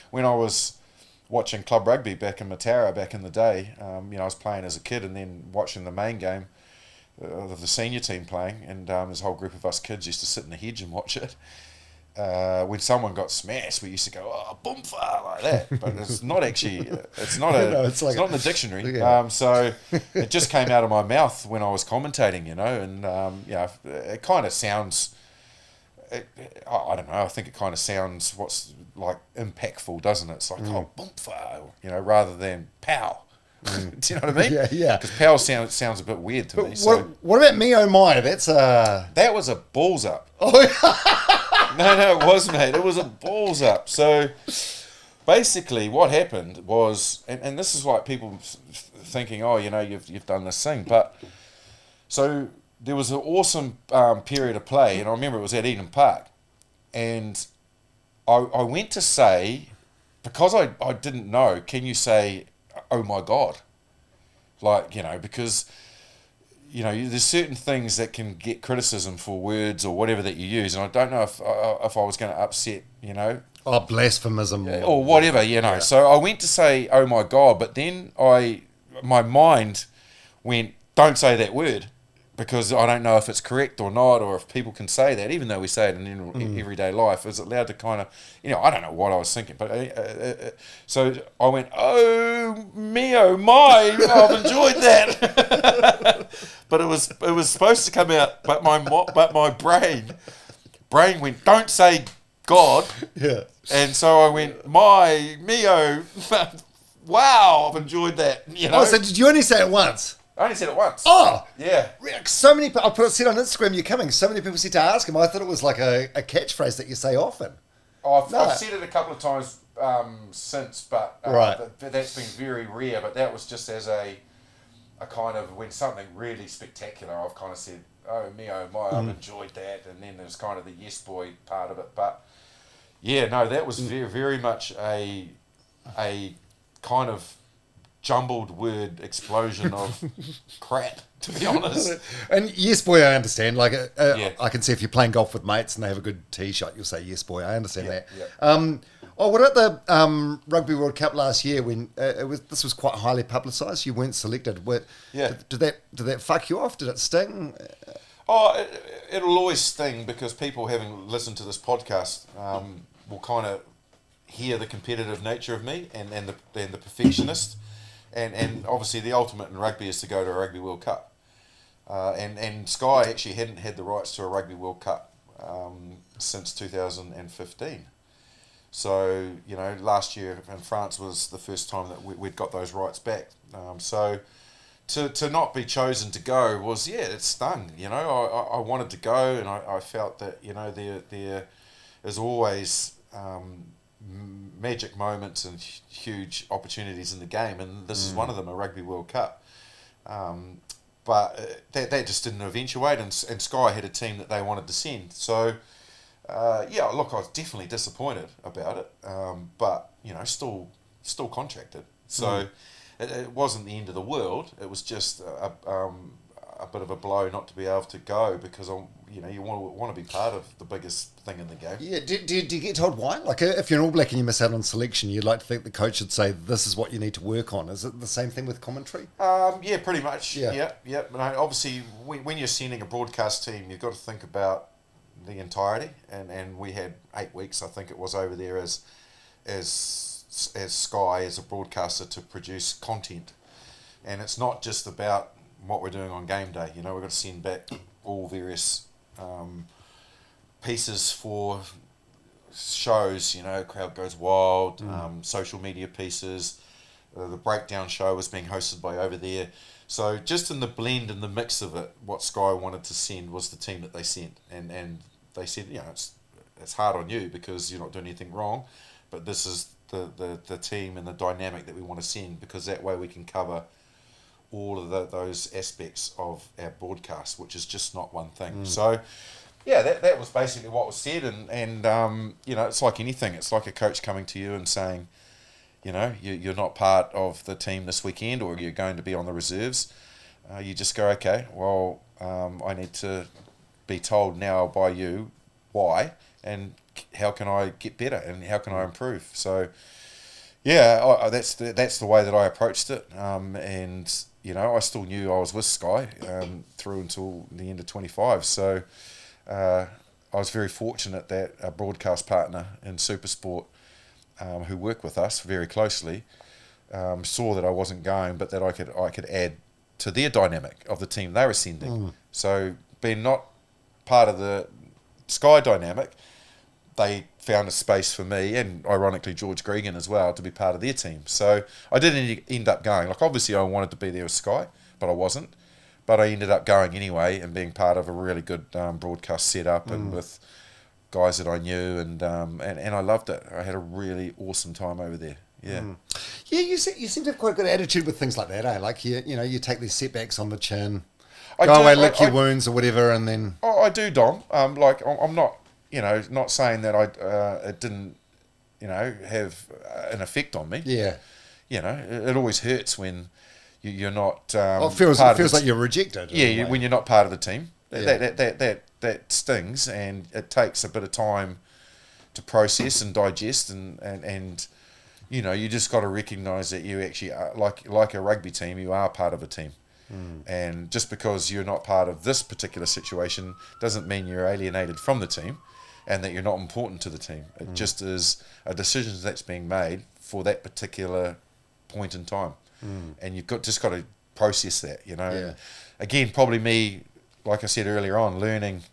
When I was watching club rugby back in Matara back in the day, I was playing as a kid and then watching the main game of the senior team playing, and this whole group of us kids used to sit in the hedge and watch it. When someone got smashed, we used to go, "Oh, boomfa," like that. But it's not actually. It's not it's not in the dictionary. Yeah. So it just came out of my mouth when I was commentating, and it kind of sounds. I don't know. I think it kind of sounds what's like impactful, doesn't it? It's like boomfa, rather than pow. Do you know what I mean? Yeah. Because pow sounds a bit weird to me. What about me? Oh my! That was a balls up. Oh. No, it was, mate. It was a balls up. So basically what happened was, and this is like people thinking, you've done this thing. But so there was an awesome period of play, and I remember it was at Eden Park. And I went to say, because I didn't know, can you say, "Oh my God"? Like, because... there's certain things that can get criticism for words or whatever that you use, and I don't know if I was going to upset, blasphemism or whatever, Yeah. So I went to say, "Oh my God," but then my mind went, "Don't say that word," because I don't know if it's correct or not, or if people can say that, even though we say it in everyday life. Is it allowed to kind of, I don't know what I was thinking, but so I went, "Oh me, oh my, I've enjoyed that," but it was supposed to come out, but my brain went, "Don't say God," and so I went, me, oh, wow, I've enjoyed that, Oh, so did you only say it once? I only said it once. Oh! Yeah. So many people, I said on Instagram, you're coming, so many people said to ask him. I thought it was like a catchphrase that you say often. I've said it a couple of times since, but right. That's been very rare, but that was just as a kind of, when something really spectacular, I've kind of said, "Oh me, oh my, I've enjoyed that," and then there's kind of the yes boy part of it. But yeah, no, that was very, very much a kind of jumbled word explosion of crap, to be honest. And yes boy, I understand. Like, I can see if you're playing golf with mates and they have a good tee shot, you'll say yes boy. I understand that. Yeah. What about the Rugby World Cup last year when this was quite highly publicised? You weren't selected. Did that fuck you off? Did it sting? It'll always sting, because people having listened to this podcast will kind of hear the competitive nature of me and the perfectionist. And obviously the ultimate in rugby is to go to a Rugby World Cup. And Sky actually hadn't had the rights to a Rugby World Cup since 2015. So, last year in France was the first time that we'd got those rights back. So to not be chosen to go was, it stung. I wanted to go, and I felt that, there is always... magic moments and huge opportunities in the game, and this is one of them, a Rugby World Cup. But that just didn't eventuate, and Sky had a team that they wanted to send. So, look, I was definitely disappointed about it, but, still contracted. So it wasn't the end of the world. It was just a bit of a blow not to be able to go, because you want to be part of the biggest thing in the game. Yeah. Do you get told why? Like, if you're an All Black and you miss out on selection, you'd like to think the coach should say, "This is what you need to work on." Is it the same thing with commentary? Yeah, pretty much. Yeah. But obviously, when you're sending a broadcast team, you've got to think about the entirety. And we had 8 weeks, I think it was, over there as Sky, as a broadcaster, to produce content. And it's not just about what we're doing on game day. We've got to send back all various pieces for shows, Crowd Goes Wild, social media pieces. The Breakdown show was being hosted by Over There. So just in the blend and the mix of it, what Sky wanted to send was the team that they sent. And they said, it's hard on you because you're not doing anything wrong, but this is the team and the dynamic that we want to send, because that way we can cover all of those aspects of our broadcast, which is just not one thing. So yeah, that was basically what was said, and you know, it's like anything. It's like a coach coming to you and saying, you know, you're not part of the team this weekend, or you're going to be on the reserves. You just go, okay, well, I need to be told now by you why, and how can I get better, and how can I improve. So, yeah, that's the way that I approached it, and you know, I still knew I was with Sky through until the end of 25. So I was very fortunate that a broadcast partner in Supersport, who work with us very closely, saw that I wasn't going, but that I could add to their dynamic of the team they were sending. So being not part of the Sky dynamic, they found a space for me, and ironically George Gregan as well, to be part of their team. So I didn't end up going. Like, obviously I wanted to be there with Sky, but I wasn't. But I ended up going anyway and being part of a really good broadcast setup, and with guys that I knew, and I loved it. I had a really awesome time over there. Yeah. Yeah, you seem to have quite a good attitude with things like that, eh? Like, you know, you take these setbacks on the chin, go away, lick your wounds or whatever, and then... I do, Dom. Like, I'm not, you know, not saying that it didn't, you know, have an effect on me. Yeah. You know, it always hurts when you're not. It feels like you're rejected. Yeah, when you're not part of the team. That stings, and it takes a bit of time to process and digest, and you know, you just got to recognise that you actually are, like a rugby team, you are part of a team. And just because you're not part of this particular situation doesn't mean you're alienated from the team, and that you're not important to the team. It just is a decision that's being made for that particular point in time, and you've just got to process that. You know, Yeah. Again, probably me, like I said earlier on, learning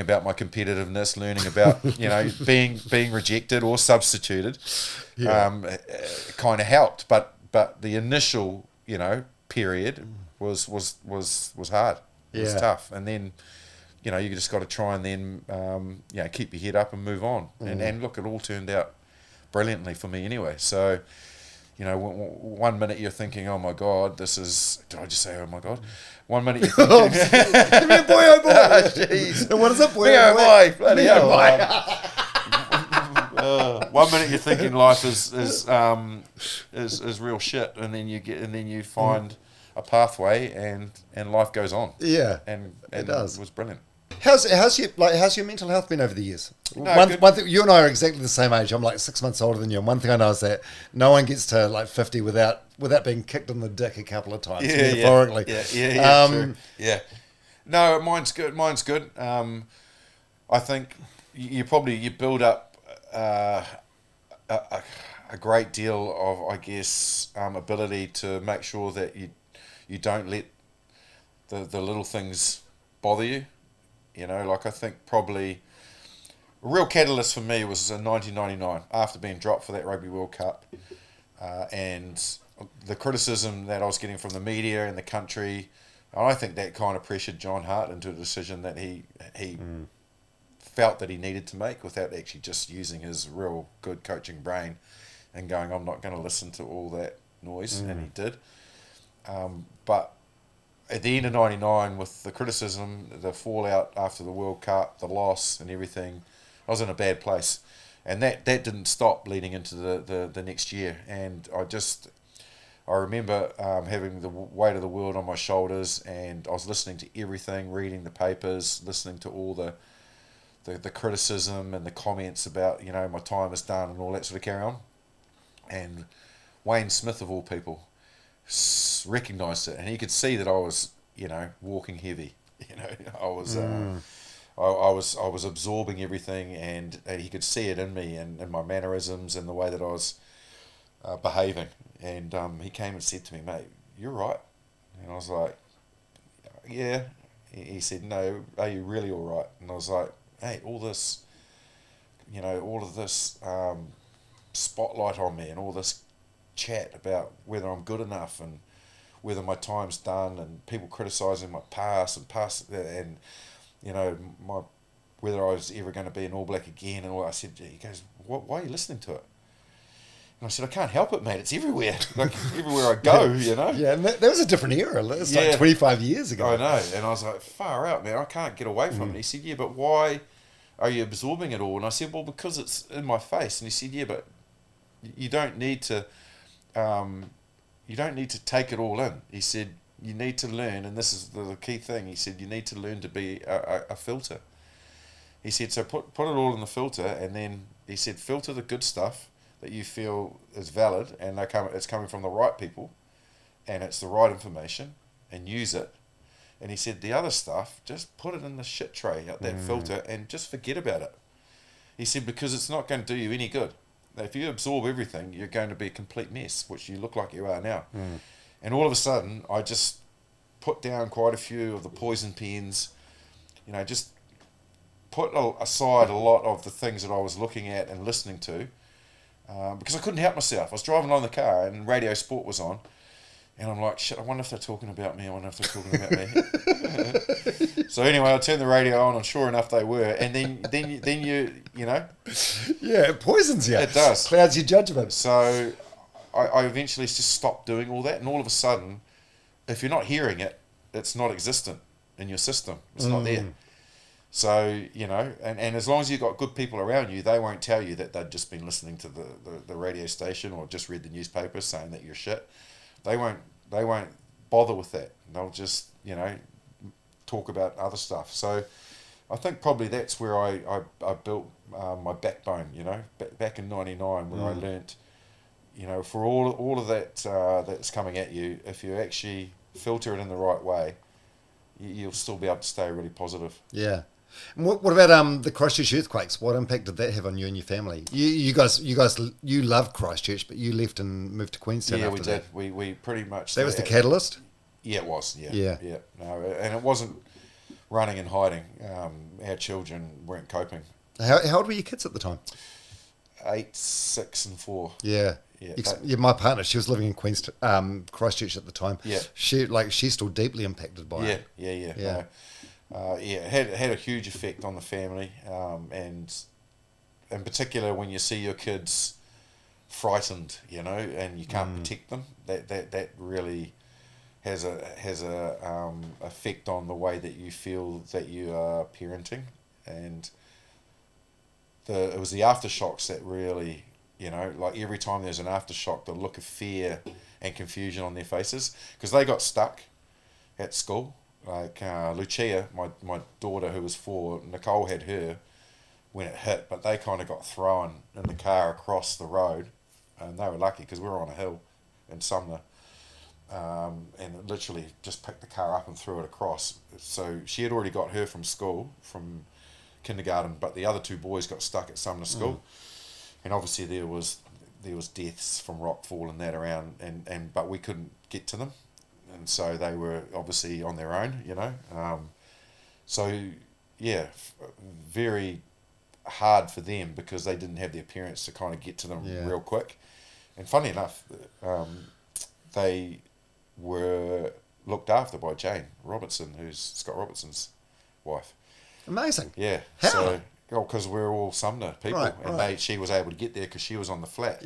about my competitiveness, learning about, you know, being rejected or substituted, kind of helped. But the initial, you know, period was hard. It was tough, and then, you know, you just got to try and then you know, keep your head up and move on. And look, it all turned out brilliantly for me anyway. So, you know, one minute you're thinking, oh my God, this is... Did I just say, oh my God? One minute you're thinking... Give me a boy, oh boy! Jeez. And what is it, boy, Me oh oh boy? my, bloody Me hell. oh my. 1 minute you're thinking life is real shit, and then you find a pathway, and life goes on. Yeah, and it does. It was brilliant. How's your mental health been over the years? No, one thing, you and I are exactly the same age. I'm like 6 months older than you, and one thing I know is that no one gets to like 50 without being kicked in the dick a couple of times, metaphorically. Yeah, true. Yeah. No, mine's good. I think you build up a great deal of, I guess, ability to make sure that you don't let the little things bother you. You know, like, I think probably a real catalyst for me was in 1999, after being dropped for that Rugby World Cup, and the criticism that I was getting from the media and the country. And I think that kind of pressured John Hart into a decision that he felt that he needed to make, without actually just using his real good coaching brain and going, I'm not going to listen to all that noise, and he did. But at the end of 99, with the criticism, the fallout after the World Cup, the loss and everything, I was in a bad place. And that didn't stop leading into the next year. And I remember having the weight of the world on my shoulders, and I was listening to everything, reading the papers, listening to all the criticism and the comments about, you know, my time is done and all that sort of carry on. And Wayne Smith, of all people, recognised it, and he could see that I was, you know, walking heavy. You know, I was absorbing everything, and he could see it in me and my mannerisms and the way that I was behaving. And he came and said to me, mate, you're right. And I was like, yeah. He said, no, are you really all right? And I was like, hey, all of this spotlight on me, and all this chat about whether I'm good enough and whether my time's done, and people criticising my past and you know, whether I was ever going to be an All Black again, and all. I said, he goes, why are you listening to it? And I said, I can't help it, mate. It's everywhere. Like, everywhere I go, you know? Yeah, and that was a different era. It was like 25 years ago. I know. And I was like, far out, man. I can't get away from it. He said, yeah, but why are you absorbing it all? And I said, well, because it's in my face. And he said, yeah, but you don't need to take it all in. He said, you need to learn, and this is the key thing. He said, you need to learn to be a filter. He said, so put it all in the filter, and then he said, filter the good stuff that you feel is valid, and it's coming from the right people, and it's the right information, and use it. And he said, the other stuff, just put it in the shit tray out that filter, and just forget about it. He said, because it's not going to do you any good. If you absorb everything, you're going to be a complete mess, which you look like you are now. And all of a sudden, I just put down quite a few of the poison pens, you know, just put aside a lot of the things that I was looking at and listening to, because I couldn't help myself. I was driving along the car and Radio Sport was on, and I'm like, shit, I wonder if they're talking about me. So anyway, I turned the radio on, and sure enough, they were. And then you know. Yeah, it poisons you. It does. Clouds your judgment. So I eventually just stopped doing all that, and all of a sudden, if you're not hearing it, it's not existent in your system. It's not there. So, you know, and as long as you've got good people around you, they won't tell you that they've just been listening to the radio station or just read the newspaper saying that you're shit. They won't bother with that. They'll just, you know, talk about other stuff. So I think probably that's where I built my backbone, you know, back in 99 when I learnt, you know, for all of that that's coming at you, if you actually filter it in the right way, you'll still be able to stay really positive. Yeah. And what about the Christchurch earthquakes? What impact did that have on you and your family? You guys, you loved Christchurch, but you left and moved to Queenstown. Yeah, after we did. We pretty much. That was the catalyst. Yeah, it was. Yeah. No, and it wasn't running and hiding. Our children weren't coping. How old were your kids at the time? 8, 6, and 4. Yeah. Yeah, my partner, she was living in Christchurch at the time. Yeah, she's still deeply impacted by it. Yeah. It had a huge effect on the family, and in particular when you see your kids frightened, you know, and you can't protect them. That really has a effect on the way that you feel that you are parenting, and it was the aftershocks that really. You know, like every time there's an aftershock, the look of fear and confusion on their faces, because they got stuck at school. Like Lucia, my daughter who was 4, Nicole had her when it hit, but they kind of got thrown in the car across the road, and they were lucky because we were on a hill in Sumner, and it literally just picked the car up and threw it across. So she had already got her from school, from kindergarten, but the other 2 boys got stuck at Sumner School. And obviously there was deaths from rockfall and that around, but we couldn't get to them, and so they were obviously on their own, you know. So yeah, very hard for them because they didn't have the appearance to kind of get to them real quick. And funny enough, they were looked after by Jane Robertson, who's Scott Robertson's wife. Amazing. Yeah. How? So, because we're all Sumner people, right. She was able to get there because she was on the flat,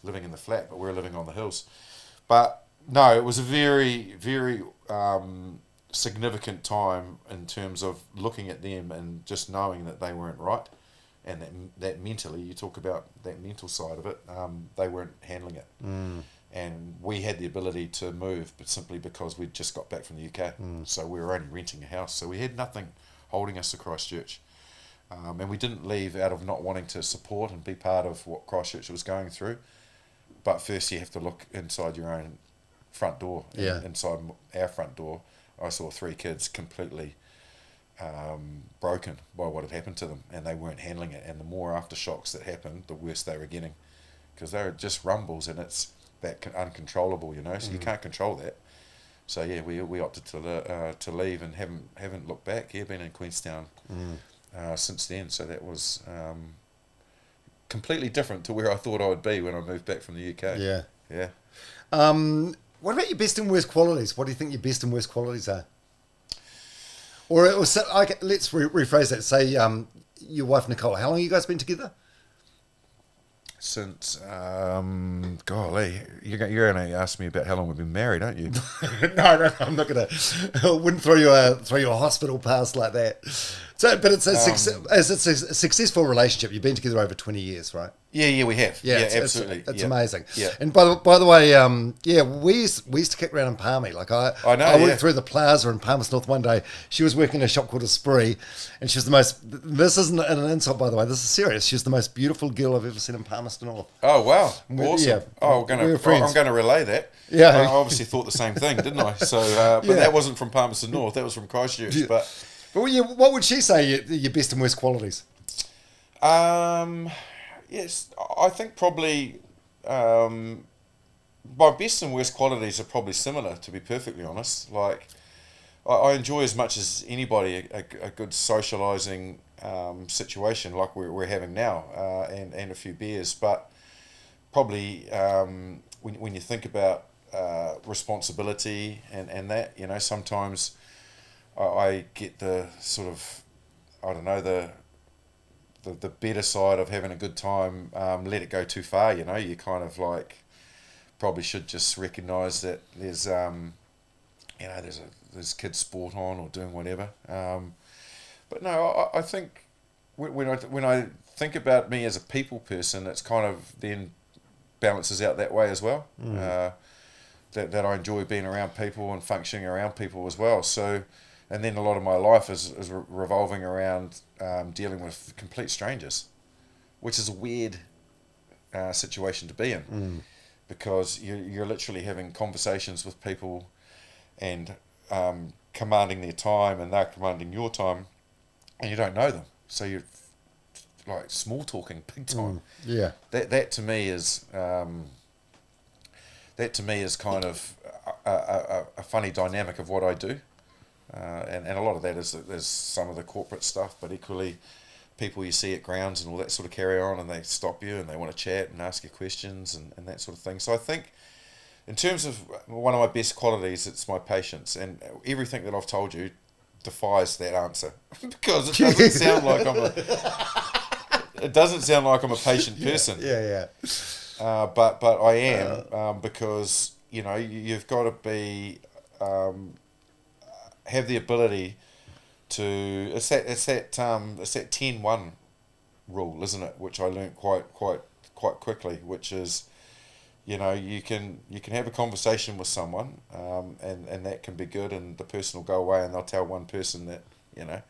living in the flat, but we're living on the hills. But no, it was a very, very significant time in terms of looking at them and just knowing that they weren't right, and that mentally, you talk about that mental side of it, they weren't handling it. And we had the ability to move, but simply because we'd just got back from the UK, so we were only renting a house, so we had nothing holding us to Christchurch. And we didn't leave out of not wanting to support and be part of what Christchurch was going through. But first you have to look inside your own front door. Yeah. Inside our front door, I saw 3 kids completely broken by what had happened to them, and they weren't handling it. And the more aftershocks that happened, the worse they were getting, because they were just rumbles, and it's that uncontrollable, you know. So you can't control that. So yeah, we opted to leave and haven't looked back. Yeah, been in Queenstown. Since then, so that was completely different to where I thought I would be when I moved back from the UK. Yeah. What about your best and worst qualities? What do you think your best and worst qualities are? Or let's rephrase that. Say your wife Nicole. How long have you guys been together? Since, golly, you're going to ask me about how long we've been married, aren't you? No, I'm not gonna. I wouldn't throw you a hospital pass like that. So, but it's a successful relationship. You've been together over 20 years, right? Yeah, we have. Yeah, absolutely. It's yeah. amazing. Yeah. And by the way, we used to kick around in Palmy. Like I know. I went through the plaza in Palmerston North one day. She was working in a shop called a Spree, and she was the most. This isn't an insult, by the way. This is serious. She was the most beautiful girl I've ever seen in Palmerston North. Oh wow, awesome. Yeah. Oh, I'm going to relay that. Yeah. I obviously thought the same thing, didn't I? So, but that wasn't from Palmerston North. That was from Christchurch. Yeah. But what would she say your best and worst qualities? Yes, I think probably my best and worst qualities are probably similar, to be perfectly honest. Like, I enjoy as much as anybody a good socialising situation like we're having now, and a few beers. But probably when you think about responsibility and that, you know, sometimes I get the sort of, I don't know, the better side of having a good time, let it go too far, you know. You kind of like probably should just recognise that there's you know, there's kids sport on or doing whatever. But no, I think when I think about me as a people person, it's kind of then balances out that way as well. That I enjoy being around people and functioning around people as well. So, and then a lot of my life is revolving around dealing with complete strangers, which is a weird situation to be in, because you're literally having conversations with people and commanding their time, and they're commanding your time, and you don't know them, so you're like small talking big time. Yeah, that to me is kind of a funny dynamic of what I do. And a lot of that is there's some of the corporate stuff, but equally people you see at grounds and all that sort of carry on, and they stop you and they want to chat and ask you questions and that sort of thing. So I think in terms of one of my best qualities, it's my patience, and everything that I've told you defies that answer because it doesn't sound like I'm a patient person. Yeah. But I am, because, you know, you've got to be have the ability to, it's that 10-1 rule, isn't it? Which I learnt quite quickly, which is, you know, you can have a conversation with someone, and that can be good, and the person will go away and they'll tell one person that, you know,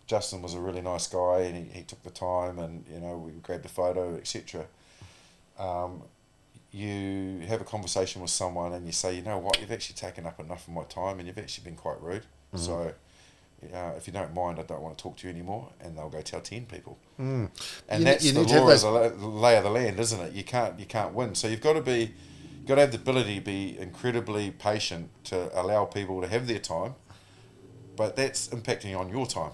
Justin was a really nice guy and he took the time, and, you know, we grabbed a photo, etc. You have a conversation with someone and you say, you know what, you've actually taken up enough of my time and you've actually been quite rude. So if you don't mind, I don't want to talk to you anymore, and they'll go tell 10 people. And that's the law of the lay of the land, isn't it? You can't win. So you've got to have the ability to be incredibly patient to allow people to have their time, but that's impacting on your time.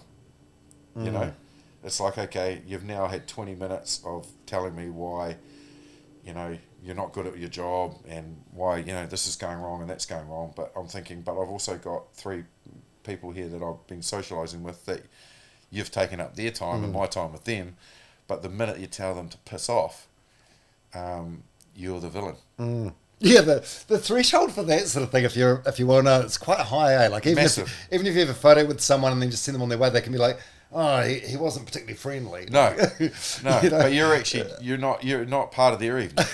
You know, it's like, okay, you've now had 20 minutes of telling me why, you know, you're not good at your job, and why, you know, this is going wrong and that's going wrong. But I'm thinking, but I've also got 3 people here that I've been socialising with that you've taken up their time and my time with them. But the minute you tell them to piss off, you're the villain. Yeah, the threshold for that sort of thing, if you want to know, it's quite high, eh? Like even if you have a photo with someone and then just send them on their way, they can be like, oh, he wasn't particularly friendly. No, you know? But you're not part of their evening.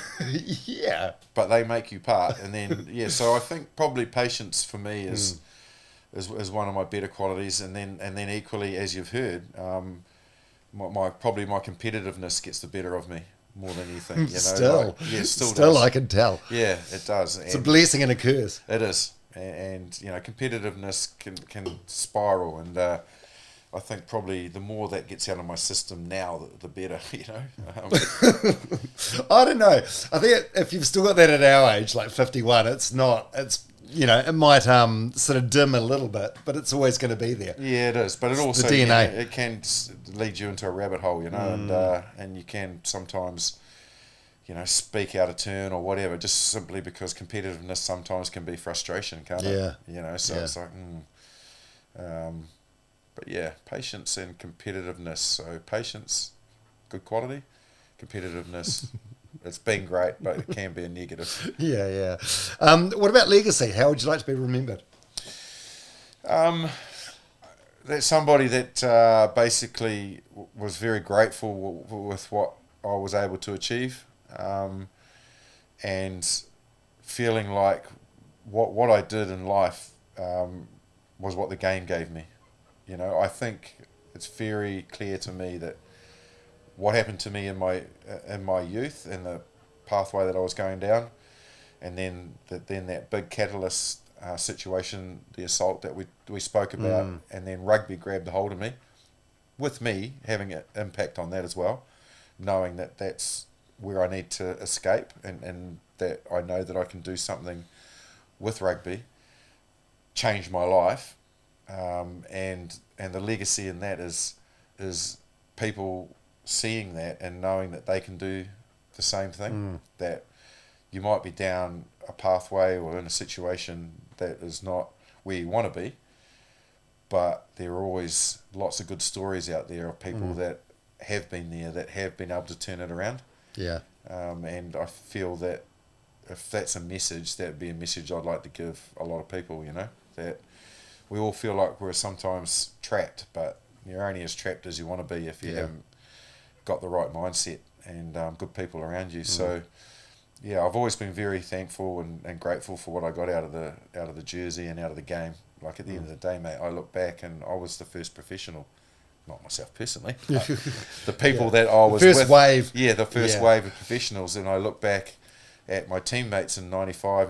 Yeah. But they make you part, and then so I think probably patience for me is one of my better qualities, and then equally, as you've heard, my competitiveness gets the better of me more than anything. You know, still does. I can tell. Yeah, it does. It's a blessing and a curse. It is, and you know, competitiveness can spiral, and I think probably the more that gets out of my system now, the better, you know. I don't know. I think if you've still got that at our age, like 51, it's you know, it might sort of dim a little bit, but it's always going to be there. Yeah, it is. But it also, the DNA. You know, it can lead you into a rabbit hole, you know, and you can sometimes, you know, speak out of turn or whatever, just simply because competitiveness sometimes can be frustration, can't it? Yeah. You know, so it's like, but yeah, patience and competitiveness. So patience good quality. Competitiveness, it's been great, but it can be a negative. Yeah. What about legacy? How would you like to be remembered? That's somebody that basically was very grateful with what I was able to achieve, and feeling like what I did in life was what the game gave me. You know, I think it's very clear to me that what happened to me in my youth and the pathway that I was going down, and then that big catalyst situation, the assault that we spoke about, and then rugby grabbed a hold of me, with me having an impact on that as well, knowing that that's where I need to escape, and that I know that I can do something with rugby, change my life, and the legacy in that is people seeing that and knowing that they can do the same thing, that you might be down a pathway or in a situation that is not where you want to be, but there are always lots of good stories out there of people that have been there, that have been able to turn it around. Yeah. And I feel that if that's a message, that would be a message I'd like to give a lot of people, you know, that we all feel like we're sometimes trapped, but you're only as trapped as you want to be if you haven't got the right mindset and good people around you. So yeah, I've always been very thankful and grateful for what I got out of the jersey and out of the game. Like at the end of the day, mate, I look back and I was the first professional, not myself personally, but the people that I was first with, wave. yeah, the first wave of professionals, and I look back at my teammates in 95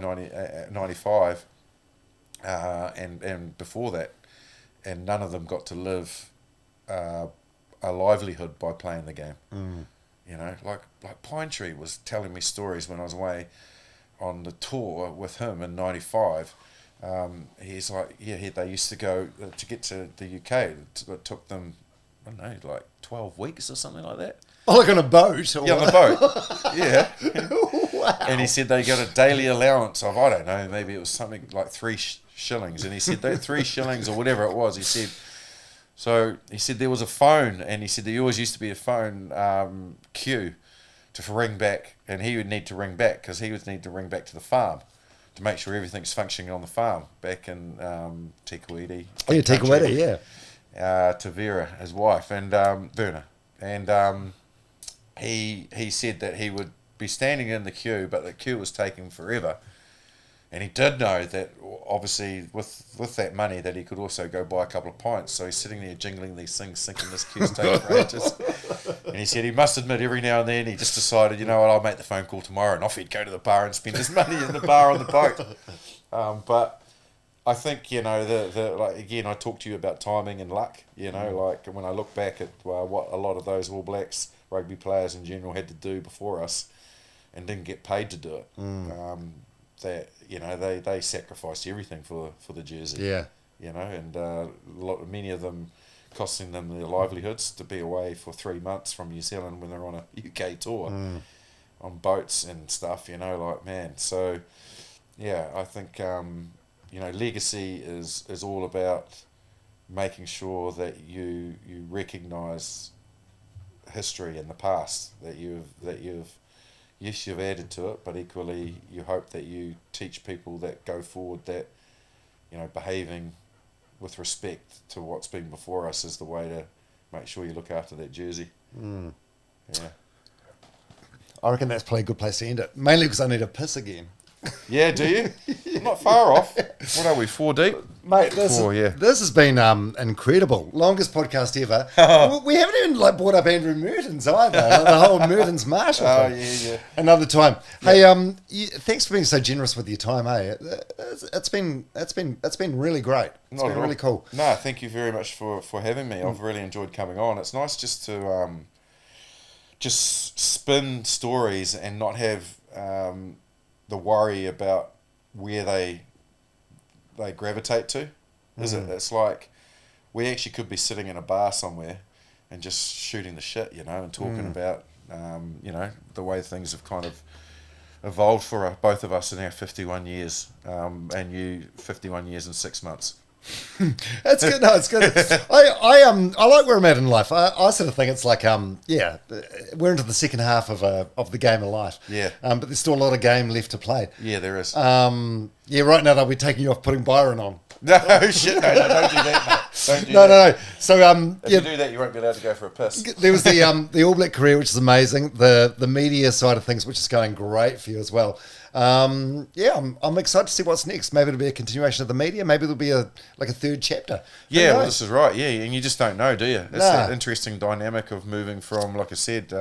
and before that, and none of them got to live a livelihood by playing the game. You know, like Pine Tree was telling me stories when I was away on the tour with him in 95. He's like, they used to go to get to the UK. It took them, I don't know, like 12 weeks or something like that. Oh, like on a boat? Or... Yeah, on a boat. Yeah. Wow. And he said they got a daily allowance of, I don't know, maybe it was something like 3 shillings. And he said, that 3 shillings or whatever it was, he said there was a phone, and he said there always used to be a phone queue to ring back, and he would need to ring back because he would need to ring back to the farm to make sure everything's functioning on the farm back in Te Kuiti. Oh, yeah, Te Kuiti, yeah. To Vera, his wife, and Verna. And he said that he would be standing in the queue, but the queue was taking forever. And he did know that, obviously, with that money, that he could also go buy a couple of pints. So he's sitting there jingling these things, thinking this queue's taking for ages. And he said he must admit every now and then he just decided, you know what, I'll make the phone call tomorrow, and off he'd go to the bar and spend his money in the bar on the boat. But I think, you know, like again, I talked to you about timing and luck. You know, like when I look back at what a lot of those All Blacks rugby players in general had to do before us and didn't get paid to do it. That, you know, they sacrificed everything for the jersey. Yeah. You know, and many of them costing them their livelihoods to be away for 3 months from New Zealand when they're on a UK tour on boats and stuff, you know, like, man. So, yeah, I think, you know, legacy is all about making sure that you recognise history in the past, that you've yes, you've added to it, but equally you hope that you teach people that go forward that, you know, behaving with respect to what's been before us is the way to make sure you look after that jersey. Yeah. I reckon that's probably a good place to end it, mainly because I need a piss again. Yeah, do you? I'm not far off. What are we, 4 deep? Mate, this has been incredible. Longest podcast ever. We haven't even brought up Andrew Mertens either. The whole Mertens Marshall thing. Yeah. Another time. Yeah. Hey, thanks for being so generous with your time, eh? It's been really great. It's been really cool. No, thank you very much for having me. I've really enjoyed coming on. It's nice just to just spin stories and not have the worry about where they gravitate to. Is it? It's like we actually could be sitting in a bar somewhere and just shooting the shit, you know, and talking about you know, the way things have kind of evolved for both of us in our 51 years, and you 51 years and 6 months. It's good. No, it's good. I like where I'm at in life. I sort of think it's like we're into the second half of the game of life. Yeah. But there's still a lot of game left to play. Yeah, there is. Right now they'll be taking you off putting Byron on. No, shit, no, don't do that, mate. Don't do that. No. So if you do that, you won't be allowed to go for a piss. There was the All Black career, which is amazing. The media side of things, which is going great for you as well. I'm excited to see what's next. Maybe it'll be a continuation of the media. Maybe there'll be a third chapter. Yeah, well, this is right. Yeah, and you just don't know, do you? It's that interesting dynamic of moving from, like I said,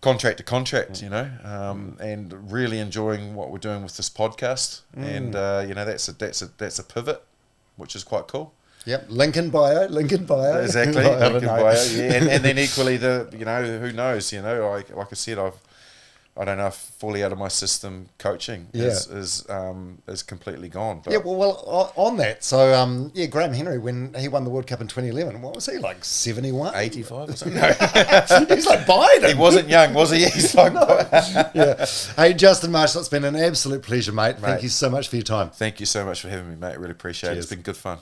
contract to contract, and really enjoying what we're doing with this podcast. And that's a pivot, which is quite cool. Yep, link in bio. Exactly, link in bio. Yeah, and then equally who knows? Like I said, I don't know if fully out of my system coaching is completely gone. But. Yeah, well, on that, so Graham Henry, when he won the World Cup in 2011, what was he, like 71? 85 or something? No. He's like Biden. He wasn't young, was he? He's like Yeah. Hey, Justin Marshall, it's been an absolute pleasure, mate. Thank you so much for your time. Thank you so much for having me, mate. Really appreciate it. It's been good fun.